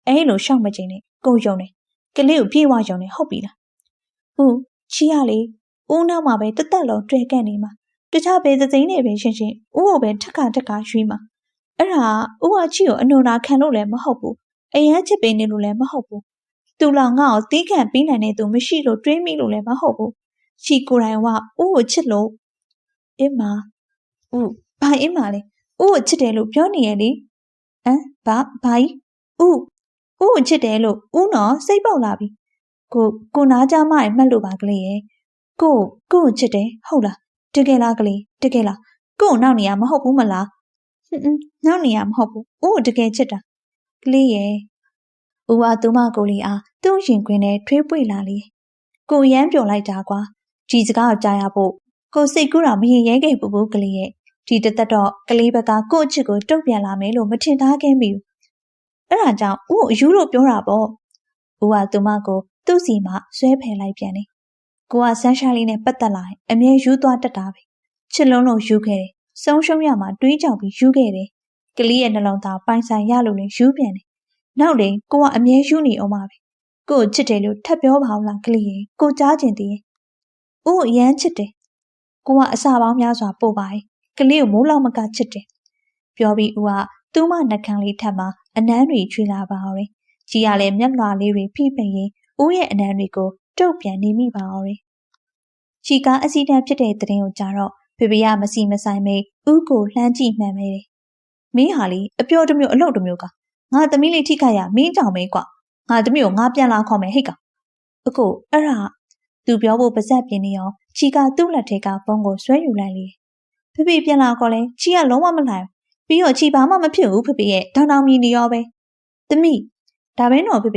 အဲ့လိုရှောက်မကျင်နဲ့ကိုယုံတယ်ကလေးကိုပြေးဝယုံတယ်ဟုတ်ပြီလားဦးချီရလေဦးနောက်မှာပဲတသက်လုံးတွေ့ကန့်နေမှာတခြားဘယ်သစိမ်းနေပဲရှင်းရှင်းဦးကိုပဲထက်ခါရွှေးမှာအဲ့ဒါဦးကချီကိုအနုနာခံလို့လည်းမဟုတ်ဘူးအရန်ချစ်ပေးနေလို့လည်းမဟုတ်ဘူးသူလောင်ငါ့ကိုတီးခံပြီးနိုင်တဲ့သူမရှိလို့တွေးမိလို့လည်းမဟုတ်ဘူးချီကိုယ်တိုင်ကဦးကိုချစ်လို့အင်းမဦးဘာအင်းမလဲဦးကိုချစ်တယ်လို့ပြောနေရလေဘာကြီးဦးကိုချစ်တယ်လို့ဦးနော်စိတ်ပေါက်လာပြီကိုနားကြမမှတ်လို့ပါကလေးရဲ့ကိုချစ်တယ်ဟုတ်လားတကယ်လားကလေးတကယ်လားကိုနောက်နေရမဟုတ်ဘူးမလားနောက်နေရမဟုတ်ဘူးဦးကိုတကယ်ချစ်တာကလေးရဲ့ဦးကသူမကိုလေးအားသူ့ရင်ခွင်ထဲထွေးပွေလာလေကိုရမ်းပြောလိုက်တာကွာဒီစကားကိုကြားရဖို့ကိုစိတ်ကူးတာမရင်ရဲခဲ့ဘူးကလေးရဲ့ဒီတသက်တော့ကလေးဘက်ကကို့အချစ်ကိုတုတ်ပြန်လာမယ်လို့မထင်ထားခဲ့မိဘူးအဲ့ဒါကြောင့်ဦးကိုအယူလို့ပြောတာပေါ့ဦးကသူမကိုသူ့စီမှာဆွဲဖယ်လိုက်ပြန်တယ်ကိုကဆန်းရှားလေးနဲ့ပတ်သက်လာရင်အမြဲယူသွားတတ်တာပဲချစ်လုံးလုံးယူခဲ့တယ်ဆုံးရှုံးရမှာတွေးကြောက်ပြီးယူခဲ့တယ်ကလေးရဲ့နှလုံးသားပိုင်ဆိုင်ရလို့လည်းယူပြန်တယ်နောက်လေကိုကအမြဲယူနေအောင်ပါပဲကို့ချစ်တယ်လို့ထပ်ပြောပါဦးလားကလေးရဲ့ကိုကြားကျင်သေးရဲ့ဦးကိုရမ်းချစ်တယ်ကိုကအစာပေါင်းများစွာပို့ပါရဲ့ကလေးကိုမိုးလောက်မကချစ်တယ်ပြောပြီးဦးကသူ့မနှကန်းလေးထပ်မှာအနမ်းတွေချွေလာပါအောင်ကြီးကလည်းမျက်လွှာလေးတွေဖိပိန်ရင်ဦးရဲ့အနမ်းတွေကိုတုတ်ပြန်နေမိပါအောင်ချီကားအစီတန်းဖြစ်တဲ့တဲ့ရင်ကိုကြတော့ဖေဖေကမစီမဆိုင်မိဦးကိုလှမ်းကြည့်မှန်ပဲမင်းဟာလေအပြောတစ်မျိုးအလုပ်တစ်မျိုးကငါသမီးလေးထိခိုက်ရမင်းကြောင့်ပဲကွာငါသမီးကိုငါပြန်လာခေါ်မယ်ဟိတ်ကောင်အခုအဲ့ဒါသူပြောဖို့ပါဇက်ပြင်းနေအောင်ချီကသူ့လက်ထဲကဖုန်းကိုဆွဲယူလိုက်လေဖေဖေပြန်လာခေါ်လဲချီကလုံးဝမလှမ်းပြီးတော့ချီဘာမှမဖြစ်ဘူးဖေဖေရဲ့တောင်မြည်နေရောပဲသမီးဒါပဲနော်ဖေ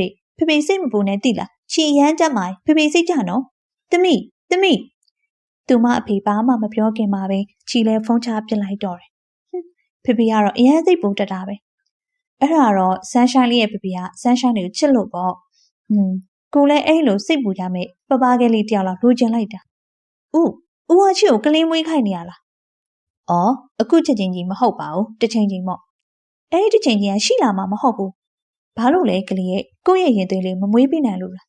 ဖေစိတ်မပူနဲ့တိလားချီရမ်းကြက်မှာဖေဖေစိတ်ကြနော်သမီးသူမအဖေဘာမှမပြောခင်မှာပဲချီလဲဖုန်းချပစ်လိုက်တော့တယ်ဖေဖေကတော့အရန်စိတ်ပူတတ်တာပဲအဲ့ဒါတော့ဆန်းရှိုင်းလေးရဲ့ဖေဖေကဆန်းရှိုင်းလေးကိုချစ်လို့ပေါ့ကိုလည်းအဲ့လိုစိတ်ပူကြမဲ့ပပကလေးတယောက်လောက်လိုချင်လိုက်တာဦးကချီကိုကလေးမွေးခိုင်းနေရလားအော်အခုချက်ချင်းကြီးမဟုတ်ပါဘူးတစ်ချိန်ချင်းပေါ့အဲ့ဒီတစ်ချိန်ချင်းကရှိလာမှာမဟုတ်ဘူးဘာလို့လဲကလေးရဲ့ကိုယ့်ရဲ့ရင်သွေးလေးမမွေးပြနိုင်လို့လား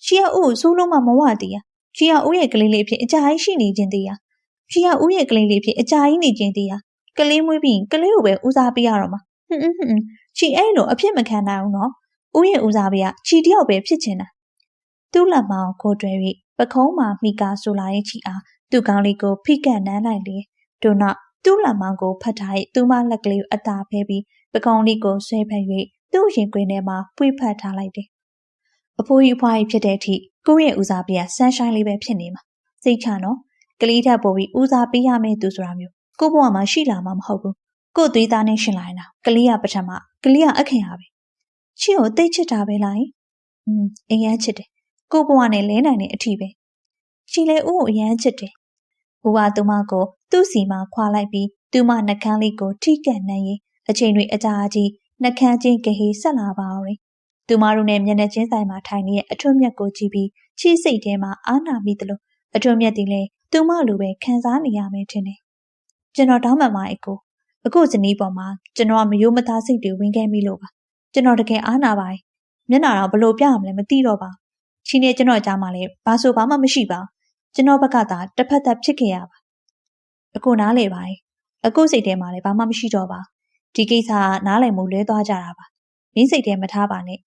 ချီကဦးကိုစိုးလုံးမှမဝတည်ရချီကဦးရဲ့ကလေးလေးဖြစ်အကြာကြီးရှိနေခြင်းတည်ရချီကဦးရဲ့ကလေးလေးဖြစ်အကြာကြီးနေခြင်းတည်ရကလေးမွေးပြီးကလေးကိုပဲဦးစားပေးရတော့မှာချီအဲ့လိုအဖြစ်မခံနိုင်ဘူးနော်ဦးရဲ့ဦးစားပေးကချီတယောက်ပဲဖြစ်ချင်တာသူ့လက်မောင်ကိုတွဲ၍ပခုံးမှာမိကာဆိုလာရဲ့ချီအားသူ့ကောင်းလေးကိုဖိကန့်နမ်းလိုက်လေတို့နောက်သူ့လက်မောင်ကိုဖတ်ထား၍သူမလက်ကလေးကိုအသာဖဲပြီးပခုံးလေးကိုဆွဲဖက်၍သူ့ရင်ခွင်ထဲမှာပွေဖက်ထားလိုက်တယ်အဖိုးကြီးအဖွားကြီးဖြစ်တဲ့အထိကိုယ့်ရဲ့ဦးစားပေးကဆန်းရှိုင်းလေးပဲဖြစ်နေမှာစိတ်ချနော်ကလေးထပ်ပို့ပြီးဦးစားပေးရမယ့်သူဆိုတာမျိုးကို့ဘဝမှာရှိလာမှာမဟုတ်ဘူးကို့သွေးသားနဲ့ရှင်လာရင်တော့ကလေးကပထမကလေးကအခင်ဟာပဲချစ်ကိုတိတ်ချစ်တာပဲလားအရန်ချစ်တယ်ကို့ဘဝနဲ့လဲနိုင်တဲ့အထိပဲချီလေဦးကိုအရန်ချစ်တယ်ဦးကသူမကိုသူ့စီမှာခွာလိုက်ပြီးသူမနှကန်းလေးကိုထိကပ်နှမ်းရင်အချိန်တွေအကြာကြီးနှကန်းချင်းကဟေးဆက်လာပါအောင်သူမတို့နဲ့မျက်နှာချင်းဆိုင်မှာထိုင်နေတဲ့အထွတ်မြတ်ကိုကြည့်ပြီးချီစိတ်ထဲမှာအာနာမိသလိုအထွတ်မြတ်တင်လဲသူမလိုပဲခံစားနေရမယ်ထင်တယ်ကျွန်တော်တောင်းပန်ပါအခုဇနီးပေါ်မှာကျွန်တော်ကမယိုးမသားစိတ်တွေဝင်ခဲ့မိလို့ပါကျွန်တော်တကယ်အားနာပါတယ်မျက်နှာတော့ဘလို့ပြရမလဲမသိတော့ပါချီနဲ့ကျွန်တော်ကြားမှာလည်းဘာဆိုဘာမှမရှိပါကျွန်တော်ဘက်ကသာတစ်ဖက်သက်ဖြစ်ခဲ့ရပါအခုနားလေပါတယ်အခုစိတ်ထဲမှာလည်းဘာမှမရှိတော့ပါဒီကိစ္စကနားလည်မှုလွဲသွားကြတာပါမင်းစိတ်ထဲမထားပါနဲ့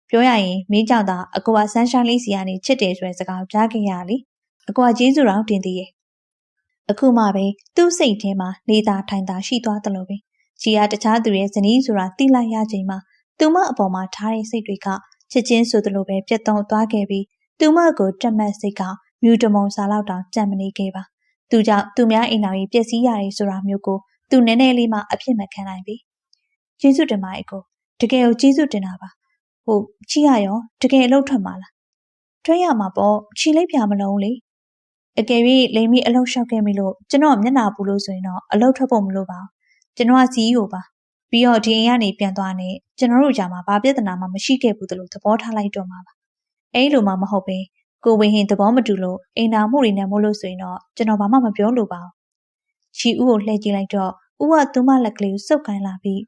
ပြောရရင်မင်းကြောင့်သာအကူကဆန်းရှိုင်းလေးစီကနေချစ်တယ်ဆိုတဲ့စကားကြားခဲ့ရလေအကူကကျေးဇူးတော်တင်သေးရဲ့ အခုမှပဲသူ့စိတ်ထဲမှာနေတာထိုင်တာရှိသွားသလိုပဲချီကတခြားသူရဲ့ဇနီးဆိုတာသိလိုက်ရချိန်မှာသူမအပေါ်မှာထားတဲ့စိတ်တွေကချစ်ချင်းဆိုသလိုပဲပြတ်သုံးသွားခဲ့ပြီးသူမကိုတက်မှတ်စိတ်ကမြူတမုံစာလောက်တောင်ကြံမနေခဲ့ပါသူကြောင့်သူများအိမ်တော်ကြီးပျက်စီးရတယ်ဆိုတာမျိုးကိုသူနည်းနည်းလေးမှအဖြစ်မခံနိုင်ပြီကျေးဇူးတင်ပါကိုတကယ်ကိုကျေးဇူးတင်တာပါချီရရောတကယ်အလုပ်ထွက်မှာလားထွက်ရမှာပေါ့ချီလိုက်ပြမလုံးလေအကယ်၍လိမ်ပြီးအလုပ်လျှောက်ခဲ့မိလို့ကျွန်တော်မျက်နှာပူလို့ဆိုရင်တော့အလုပ်ထွက်ဖို့မလိုပါဘူးကျွန်တော်က CEO ပါပြီးတော့ဒီအိမ်ကနေပြန်သွားနေကျွန်တော်တို့ကြာမှာဘာပြဿနာမှမရှိခဲ့ဘူးလို့သဘောထားလိုက်တော့မှာပါအဲ့လိုမှမဟုတ်ပဲကိုဝေဟင်သဘောမတူလို့အိမ်နာမှုတွေနဲ့မို့လို့ဆိုရင်တော့ကျွန်တော်ဘာမှမပြောလို့ပါဘူးချီဦးကိုလှည့်ကြည့်လိုက်တော့ဦးကသူမလက်ကလေးကိုစုပ်ကိုင်းလာပြီး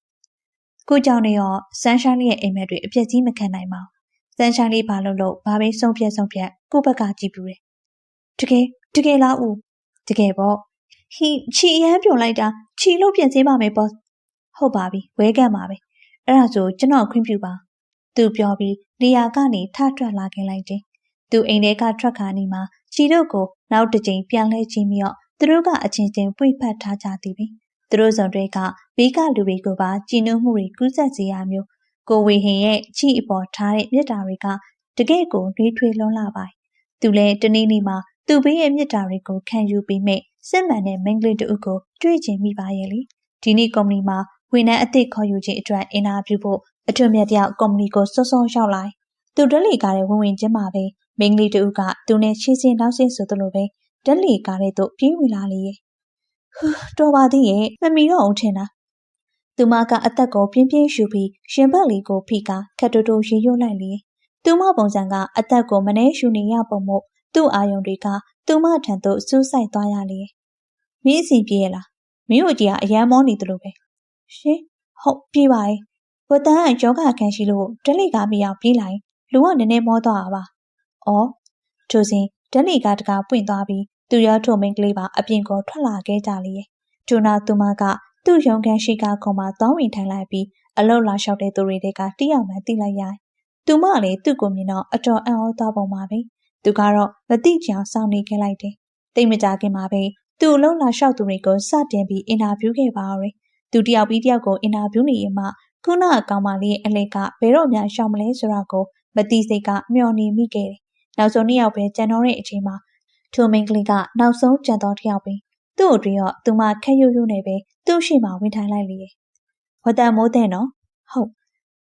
ကိုကြောင့်နေရောဆန်းရှိုင်းလေးရဲ့အိမ်မက်တွေအပြည့်ကြီးမခံနိုင်ပါဘူးဆန်းရှိုင်းလေးဘာလို့ဘာပဲဆုံးဖြတ်ကိုဘက်ကကြည့်ပြီးတယ်တကယ်လားဦးတကယ်ပေါ့ချီအရန်ပြုံလိုက်တာချီလို့ပြင်စင်းပါမယ်ပေါ့ဟုတ်ပါပြီဝဲကန်ပါပဲအဲ့ဒါဆိုကျွန်တော်ခွင့်ပြုပါသူပြောပြီးနေရာကနေထထွက်လာခင်လိုက်တယ်သူအိမ်ထဲကထွက်ခါနေမှာချီတို့ကိုနောက်တစ်ကြိမ်ပြန်လဲချင်းပြီးတော့သူတို့ကအချင်းချင်းပွေဖက်ထားကြသည်ပြီသူတို့စုံတွေကဘေးကလူတွေကိုပါကြည်နူးမှုတွေကူးစက်စေရမျိုးကိုဝေဟင်ရဲ့ချီအပေါ်ထားတဲ့မြစ်တာတွေကတကယ့်ကိုနှွေးထွေးလွန်းလာပါသူလည်းတနေ့နေ့မှာသူဘေးရဲ့မြစ်တာတွေကိုခံယူပြီးမိစစ်မှန်တဲ့မိန်းကလေးတူကိုတွေ့ချင်မိပါရဲ့လေဒီနေ့ကုမ္ပဏီမှာဝန်ထမ်းအသစ်ခေါ်ယူခြင်းအတွက်အင်တာဗျူးဖို့အထွတ်မြတ်တယောက်ကုမ္ပဏီကိုစောစောရောက်လာသူဓလီကားတဲ့ဝင်ချင်းမှာပဲမိန်းကလေးတူကသူနဲ့ချင်းချင်းနောက်ဆင်းဆိုသလိုပဲဓလီကားတဲ့သူပြေးဝင်လာလေရဲ့တော်ပါသေးရဲ့မမီတော့အောင်ထင်တာသူမကအသက်ကိုပြင်းပြင်းရှူပြီးရှင်ဘက်လေးကိုဖိကာခက်တိုးတိုးရေရွတ်လိုက်လေသူမပုံစံကအသက်ကိုမနှဲရှူနေရပုံမို့သူ့အာယုံတွေကသူမထံသို့စူးစိုက်သွားရလေမင်းအစီပြေးရလားမင်းတို့ကြီးကအရန်မောနေသလိုပဲရှင်ဟုတ်ပြေးပါရဲ့ဝတ်တန်းကယောဂခံရှိလို့ဓလီကားမရပြေးလိုက်လူကနည်းနည်းမောသွားတာပါအော်ထိုစဉ်ဓလီကားတကားပွင့်သွားပြီးသူရောထုံမိန်ကလေးပါအပြင်ကိုထွက်လာခဲ့ကြလေရဲ့ထို့နောက်သူမကသူ့ရုံခန်းရှိကခုံမှာတောင်းဝင်ထိုင်လိုက်ပြီးအလုတ်လာလျှောက်တဲ့သူတွေကတယောက်မှသိလိုက်ရိုက်သူမလည်းသူ့ကိုမြင်တော့အတော်အံ့ဩသွားပုံပါပဲသူကတော့မသိချင်အောင်စောင့်နေခဲ့လိုက်တယ်တိတ်မကြခင်မှာပဲသူ့အလုတ်လာလျှောက်သူတွေကိုစတင်ပြီးအင်တာဗျူးခဲ့ပါရယ်သူတယောက်ပြီးတယောက်ကိုအင်တာဗျူးနေရင်မှခုနအကောင်မလေးအလဲကဘယ်တော့မှရှောင်မလဲဆိုတာကိုမသိစိတ်ကမျှော်နေမိခဲ့တယ်နောက်ဆုံးနှစ်ယောက်ပဲကြံတော့တဲ့အချိန်မှာထိုမိန်းကလေးကနောက်ဆုံးကြံတော့တစ်ယောက်ပဲသူ့ကိုတွေ့တော့သူမခက်ရွရွနဲ့ပဲသူ့ရှိမှဝင်ထိုင်လိုက်လေဝတ်တန်မိုးတဲ့နော်ဟုတ်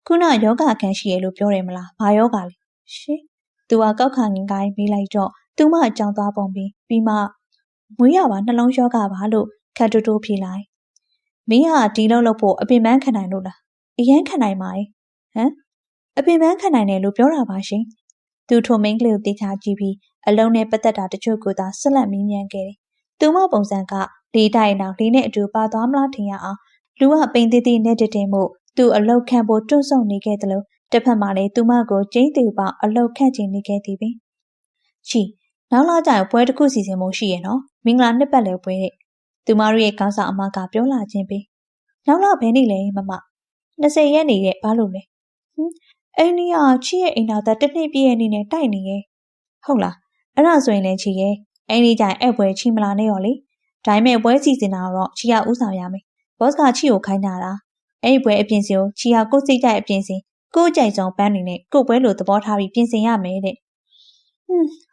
ခုနယောဂခံရှိရလို့ပြောတယ်မလားဘာယောဂလဲရှင်သူကကောက်ခါငင်ကိုင်းမေးလိုက်တော့သူမအကြောင်းသွားပုံပြီးမှမွေးရပါနှလုံးယောဂပါလို့ခက်တိုးတိုးဖြေလိုက်မင်းဟာဒီလောက်လို့ဖို့အပင်ပန်းခံနိုင်လို့လားအရန်ခံနိုင်ပါရဲ့ဟမ်အပင်ပန်းခံနိုင်တယ်လို့ပြောတာပါရှင်သူထိုမိန်းကလေးကိုတေချာကြည့်ပြီးအလုံးနဲ့ပတ်သက်တာတချို့ကိုသာဆက်လက်မေးမြန်းခဲ့တယ်သူမပုံစံကလေးတိုင်နောက်လေးနဲ့အတူပါသွားမလားထင်ရအောင်လူကပိန်သေးသေးနဲ့တည်မှုသူအလုတ်ခန့်ဖို့တွန့်ဆုတ်နေခဲ့တယ်လို့တစ်ဖက်မှာလည်းသူမကိုကျင်းသေးပေါအလုတ်ခန့်ချင်နေခဲ့သည်ပင်ချီနောက်လာကြရင်ပွဲတစ်ခုစီစဉ်ဖို့ရှိရနော်မင်္ဂလာနှစ်ပတ်လည်ပွဲတဲ့သူမတို့ရဲ့ကောင်းဆောင်အမကပြောလာခြင်းပင်နောက်လာဘဲနေလဲမမ20ရက်နေတဲ့ဘာလို့လဲအိမ်ကြီးကချီရဲ့အိမ်တော်သားတစ်နှစ်ပြည့်ရဲ့နေနဲ့တိုက်နေရဲ့ဟုတ်လားအဲ့ဒါဆိုရင်လည်းချီရဲ့အိမ်ကြီးကြိုင်အဲ့ပွဲချီမလာနဲ့ရောလေဒါပေမဲ့ပွဲစီစဉ်တာတော့ချီကဥဆောင်ရမယ်ဘော့စ်ကချီကိုခိုင်းတာအဲ့ပွဲအပြင်စီကိုချီဟာကိုစိတ်ကြိုက်အပြင်စီကိုကြိုက်ဆုံးပန်းနေနဲ့ကိုပွဲလိုသဘောထားပြီးပြင်ဆင်ရမယ်တဲ့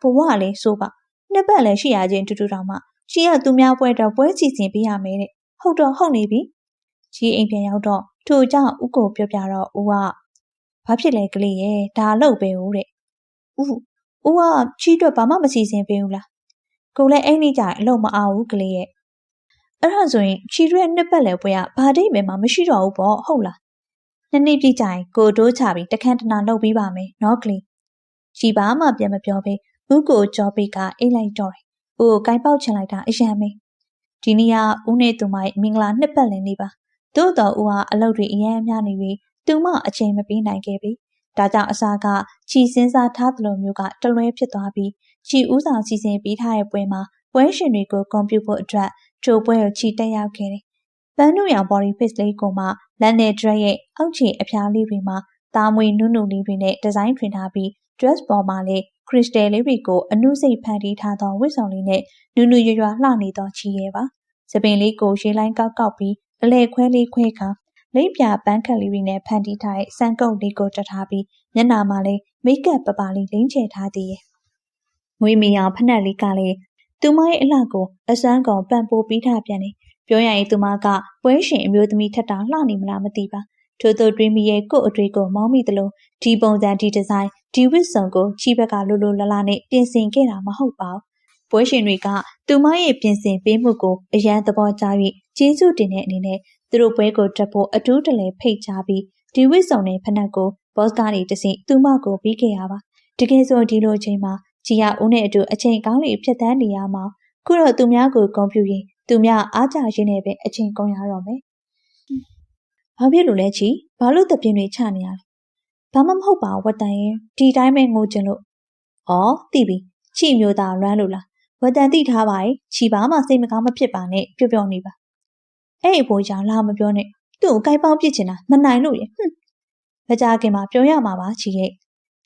ဘဝလေးဆိုပါနှစ်ပတ်လည်းရှိရခြင်းတူတူတောင်မှချီကသူများပွဲတော့ပွဲစီစဉ်ပေးရမယ်တဲ့ဟုတ်နေပြီချီအိမ်ပြန်ရောက်တော့ထို့ကြောင့်ဥကိုပြောပြတော့ဦးကဘာဖြစ်လဲကလေးရဲ့ဒါလို့ပဲဦးတဲ့ဦးကချီအတွက်ဘာမှမစီစဉ်ပေးဘူးလားကိုလည်းအိမ်ကြီးကြအလုံးမအောင်ဘူးကလေးရဲ့အဲ့ဒါဆိုရင်ချီရဲ့နှစ်ပတ်လည်ပွဲကဘာဒိတ်ပဲမှမရှိတော့ဘူးပေါ့ဟုတ်လားနှစ်နှစ်ပြည့်ကြရင်ကိုတိုးချပြီးတခန့်တနာလုပ်ပြီးပါမယ်နော်ကလေးချီဘာမှပြန်မပြောဘဲဦးကိုကြောပိကအိတ်လိုက်တော့တယ်ဦးကိုကိုင်ပေါက်ချင်လိုက်တာအယံပဲဒီနေ့ကဦးနဲ့သူမရဲ့မင်္ဂလာနှစ်ပတ်လည်နေ့ပါသို့တော်ဦးဟာအလုပ်တွေအများများနေပြီးသူမအချိန်မပေးနိုင်ခဲ့ပြီဒါကြောင့်အစားကချီစင်းစားထားသလိုမျိုးကတလွဲဖြစ်သွားပြီးချီဦးဆောင်စီစဉ်ပေးထားတဲ့ပွဲမှာပွဲရှင်တွေကိုဂုဏ်ပြုဖို့အတွက်ထိုပွဲကိုချီတက်ရောက်ခဲ့တယ်။ပန်းနုရောင် body face လေးကိုမှလက်နဲ့ dress ရဲ့အောက်ခြေအဖျားလေးတွေမှာသားမွေးနုနုလေးတွေနဲ့ဒီဇိုင်းထွင်ထားပြီး dress ပေါ်မှာလည်းခရစ္စတယ်လေးတွေကိုအနုစိတ်ဖန်တီးထားသောဝတ်ဆောင်လေးနဲ့နူးနူးရွရွလှနေသောချီရဲပါ။စပင်လေးကိုရေလိုင်းကောက်ကောက်ပြီးအလဲခွဲလေးခွဲခါလိပ်ပြပန်းခက်လေးတွေနဲ့ဖန်တီးထားတဲ့စံကုတ်လေးကိုတထားပြီးမျက်နှာမှာလည်းမိတ်ကပ်ပပလေးလိမ့်ချထားသေးရဲ့။ငွေမီအောင်ဖက်နှက်လေးကလည်းသူမရဲ့အလှကိုအစွမ်းကုန်ပန်ပိုးပြီးထားပြန်တယ်။ပြောရရင်သူမကပွဲရှင်အမျိုးသမီးထက်တာလှနေမလားမသိပါ။ထို့သောတွေးမိရဲ့ကို့အတွေ့ကိုမောင်းမိသလိုဒီပုံစံဒီဒီဇိုင်းဒီဝတ်စုံကိုချီဘက်ကလိုလိုလလနဲ့ပြင်ဆင်ခဲ့တာမဟုတ်ပါဘူး။ပွဲရှင်တွေကသူမရဲ့ပြင်ဆင်ပေးမှုကိုအရန်သဘောကျ၍ကျေးဇူးတင်တဲ့အနေနဲ့သူတို့ပွဲကိုတက်ဖို့အထူးတလဲဖိတ်ချပြီးဒီဝတ်စုံနဲ့ဖက်နှက်ကိုဘော့ကနေတဆင့်သူမကိုပြီးခဲ့ရပါ။တကယ်ဆိုဒီလိုအချိန်မှာကြီးရဦးနဲ့အတူအချိန်ကောင်းလေးဖြတ်သန်းနေရမှာခုတော့သူများကိုဂုဏ်ပြုရင်သူများအားကြရင်းနဲ့ပဲအချိန်ကုန်ရတော့မယ်။ဘာဖြစ်လို့လဲချီဘာလို့တပြင်းတွေချနေရလဲ။ဘာမှမဟုတ်ပါဝတ်တန်ရင်ဒီတိုင်းပဲငိုချင်လို့။ဩသိပြီချီမျိုးသားလွမ်းလို့လားဝတ်တန်သိထားပါရဲ့ချီပါမှစိတ်မကောင်းမဖြစ်ပါနဲ့ပျော့ပျော့နေပါ။အဲ့အဖိုးကြောင့်လာမပြောနဲ့သူ့ကိုကိုက်ပေါင်းပစ်ချင်တာမနိုင်လို့ရဟွန်းမကြခင်မှာပြောရမှာပါချီရဲ့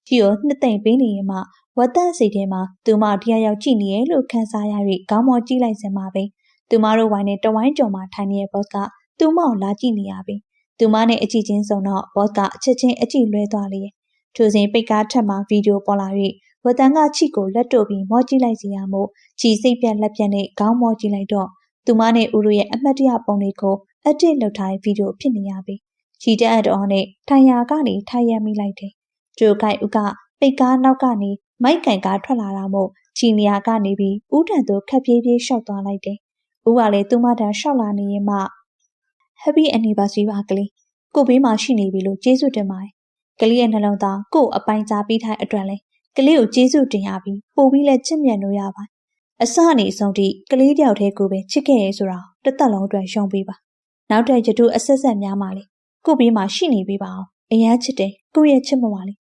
ချီကိုနှစ်သိမ့်ပေးနေရင်မှဝတ်တန်စိတ်ထဲမှာသူမတရားရောက်ကြည့်နေရဲ့လို့ခံစားရ၍ခေါင်းမောကြည့်လိုက်စင်ပါပဲသူမတို့ဝိုင်းနဲ့တဝိုင်းကြော်မှထိုင်နေတဲ့ဘော့စ်ကသူမကိုလာကြည့်နေရပြီသူမနဲ့အကြည့်ချင်းစုံတော့ဘော့စ်ကအချက်ချင်းအကြည့်လွဲသွားလေထိုစဉ်ပိတ်ကားထက်မှဗီဒီယိုပေါ်လာ၍ဝတ်တန်ကချီကိုလက်တို့ပြီးမောကြည့်လိုက်စီရမို့ချီစိတ်ပြက်လက်ပြက်နဲ့ခေါင်းမောကြည့်လိုက်တော့သူမနဲ့ဦးတို့ရဲ့အမှတ်တရပုံလေးကိုအတစ်လောက်ထားတဲ့ဗီဒီယိုဖြစ်နေရပြီချီတဲ့အတော်နဲ့ထိုင်ရာကနေထိုင်ရမိလိုက်တယ်ကျိုကိုက်ဦးကပိတ်ကားနောက်ကနေမိုက်ကန်ကားထွက်လာတာမို့ချီနေရာကနေပြီးဦးထန်သူခက်ပြေးပြေးရှောက်သွားလိုက်တယ်ဦးကလည်းသူမတန်းရှောက်လာနေရင်မှ Happy Anniversary ပါကလေးကိုဘေးမှာရှိနေပြီလို့ကျေးဇူးတင်ပါတယ်ကလေးရဲ့နှလုံးသားကို့အပိုင်စားပြီးထိုင်အတွက်လဲကလေးကိုကျေးဇူးတင်ရပြီးပို့ပြီးလဲချစ်မြတ်လို့ရပါအစအနေဆုံးထိကလေးတယောက်တည်းကိုပဲချစ်ခဲ့ရဲဆိုတာတစ်သက်လုံးအတွက်ရှုံးပေးပါနောက်ထပ်ရတုအဆက်ဆက်များမှလေကို့ဘေးမှာရှိနေပြီပါအောင်အရန်ချစ်တယ်ကို့ရဲ့ချစ်မွားလေ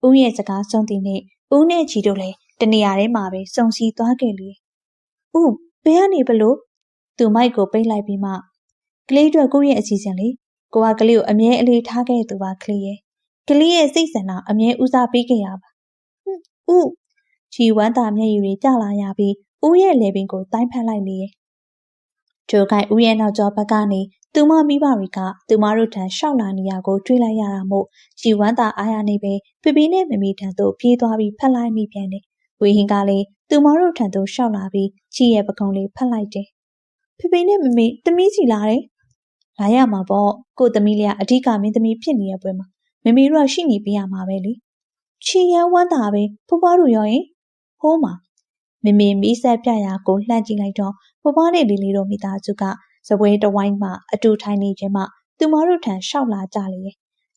ဦးရဲ့စကားဆုံးသည်နဲ့ဦးနဲ့ချီတို့လည်းတနေရာထဲမှာပဲစုံစည်းသွားခဲ့လေဦးဘယ်ကနေဘလို့သူမိုက်ကိုပိတ်လိုက်ပြီးမှကလေးအတွက်ကိုယ့်ရဲ့အစီအစဉ်လေးကိုကကလေးကိုအမြဲအလေးထားခဲ့သူပါကလေးရဲ့ကလေးရဲ့စိတ်ဆန္ဒအမြဲဦးစားပေးခဲ့ရပါဦးချီဝမ်းသာမျက်ရည်တွေကျလာရပြီးဦးရဲ့လေပင်ကိုတိုင်းဖက်လိုက်လေဂျိုကိုင်ဦးရဲ့နောက်ကျောဘက်ကနေသူမမိဘတွေကသူမတို့ထံရှောက်လာနေရကိုတွေးလိုက်ရတာမို့ချီဝမ်းသာအားရနေပဲပြပြနဲ့မမီထံသို့ပြေးသွားပြီးဖက်လိုက်မိပြန်တယ်ဝေဟင်ကလည်းသူမတို့ထံသို့ရှောက်လာပြီးချီရဲ့ပကုံးလေးဖက်လိုက်တယ်ပြပြနဲ့မမီသမီးစီလာတယ်လာရမှာပေါ့ကိုသမီးလေးကအဓိကမင်းသမီးဖြစ်နေတဲ့ပွဲမှာမမီတို့ကရှိနေပြရမှာပဲလေချီရန်ဝမ်းသာပဲဖွားဖွားတို့ရောရင်ဟိုးမှာမမေမီးဆက်ပြရာကိုလှမ်းကြည့်လိုက်တော့ဖွားဖွားနဲ့လီလီတို့မိသားစုကစပွဲတဝိုင်းမှာအတူထိုင်နေခြင်းမှသူမတို့ထံရှောက်လာကြလေရဲ့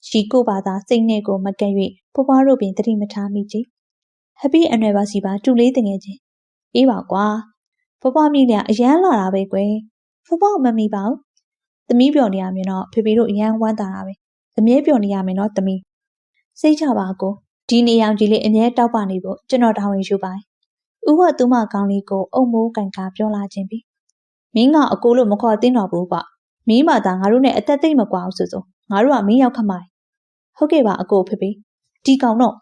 ရှိကိုပါသာစိတ်နဲ့ကိုမကက်၍ဖွားဖွားတို့ပင်တတိမထားမိကြ။ Happy Anniversary ပါတူလေးတငယ်ချင်းအေးပါကွာဖွားဖွားမိလျာအရန်လာတာပဲကွယ်ဖွားဖွားမမိပါဘူးသမီးပြော်နေရမယ်တော့ဖေဖေတို့အရန်ဝမ်းသာတာပဲအမြဲပြော်နေရမယ်နော်သမီးစိတ်ချပါကိုဒီနေရောင်ကြီးလေးအမြဲတောက်ပနေဖို့ကျွန်တော်တာဝန်ယူပါတယ်ဦးကသူမကောင်းလေးကိုအုံမိုးကန်ကာပြောလာခြင်းပြီမင်းကအကိုလို့မခေါ်သင့်တော့ဘူးပေါ့မင်းမသာငါတို့နဲ့အသက်သိမ့်မကွာဘူးဆိုငါတို့ကမင်းရောက်ခမိုင်ဟုတ်ကဲ့ပါအကိုဖေဖေဒီကောင်တော့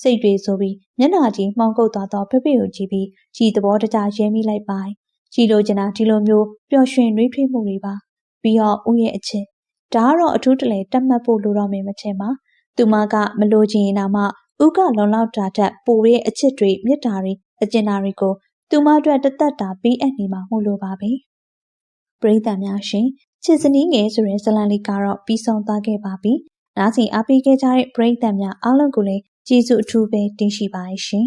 စိတ်တွေဆိုပြီးမျက်နှာကြီးမှောင်ကုတ်သွားတော့ဖေဖေကိုကြည့်ပြီးကြီးသဘောတကျရဲမိလိုက်ပါကြီးလိုချင်တာဒီလိုမျိုးပျော်ရွှင်နှွေးထွေးမှုတွေပါပြီးတော့ဦးရဲ့အချစ်ဒါကတော့အထူးတလဲတတ်မှတ်ဖို့လိုတော့မယ်မချင်ပါသူမကမလိုချင်ရင်မှဦးကလုံလောက်တာထက်ပိုရဲ့အချစ်တွေမြတ်တာတွေအကျဉ်းတာတွေကိုသူမအတွက်တသက်တာပေးအပ်နေမှာမို့လို့ပါပဲပရိသတ်များရှင်ချစ်စနီးငယ်ဆိုတဲ့ဇလံလေးကတော့ပြီးဆုံးသွားခဲ့ပါပြီနားဆင်အားပေးခဲ့ကြတဲ့ပရိသတ်များအားလုံးကိုလည်းကျေးဇူးအထူးပဲတင်ရှိပါရှင်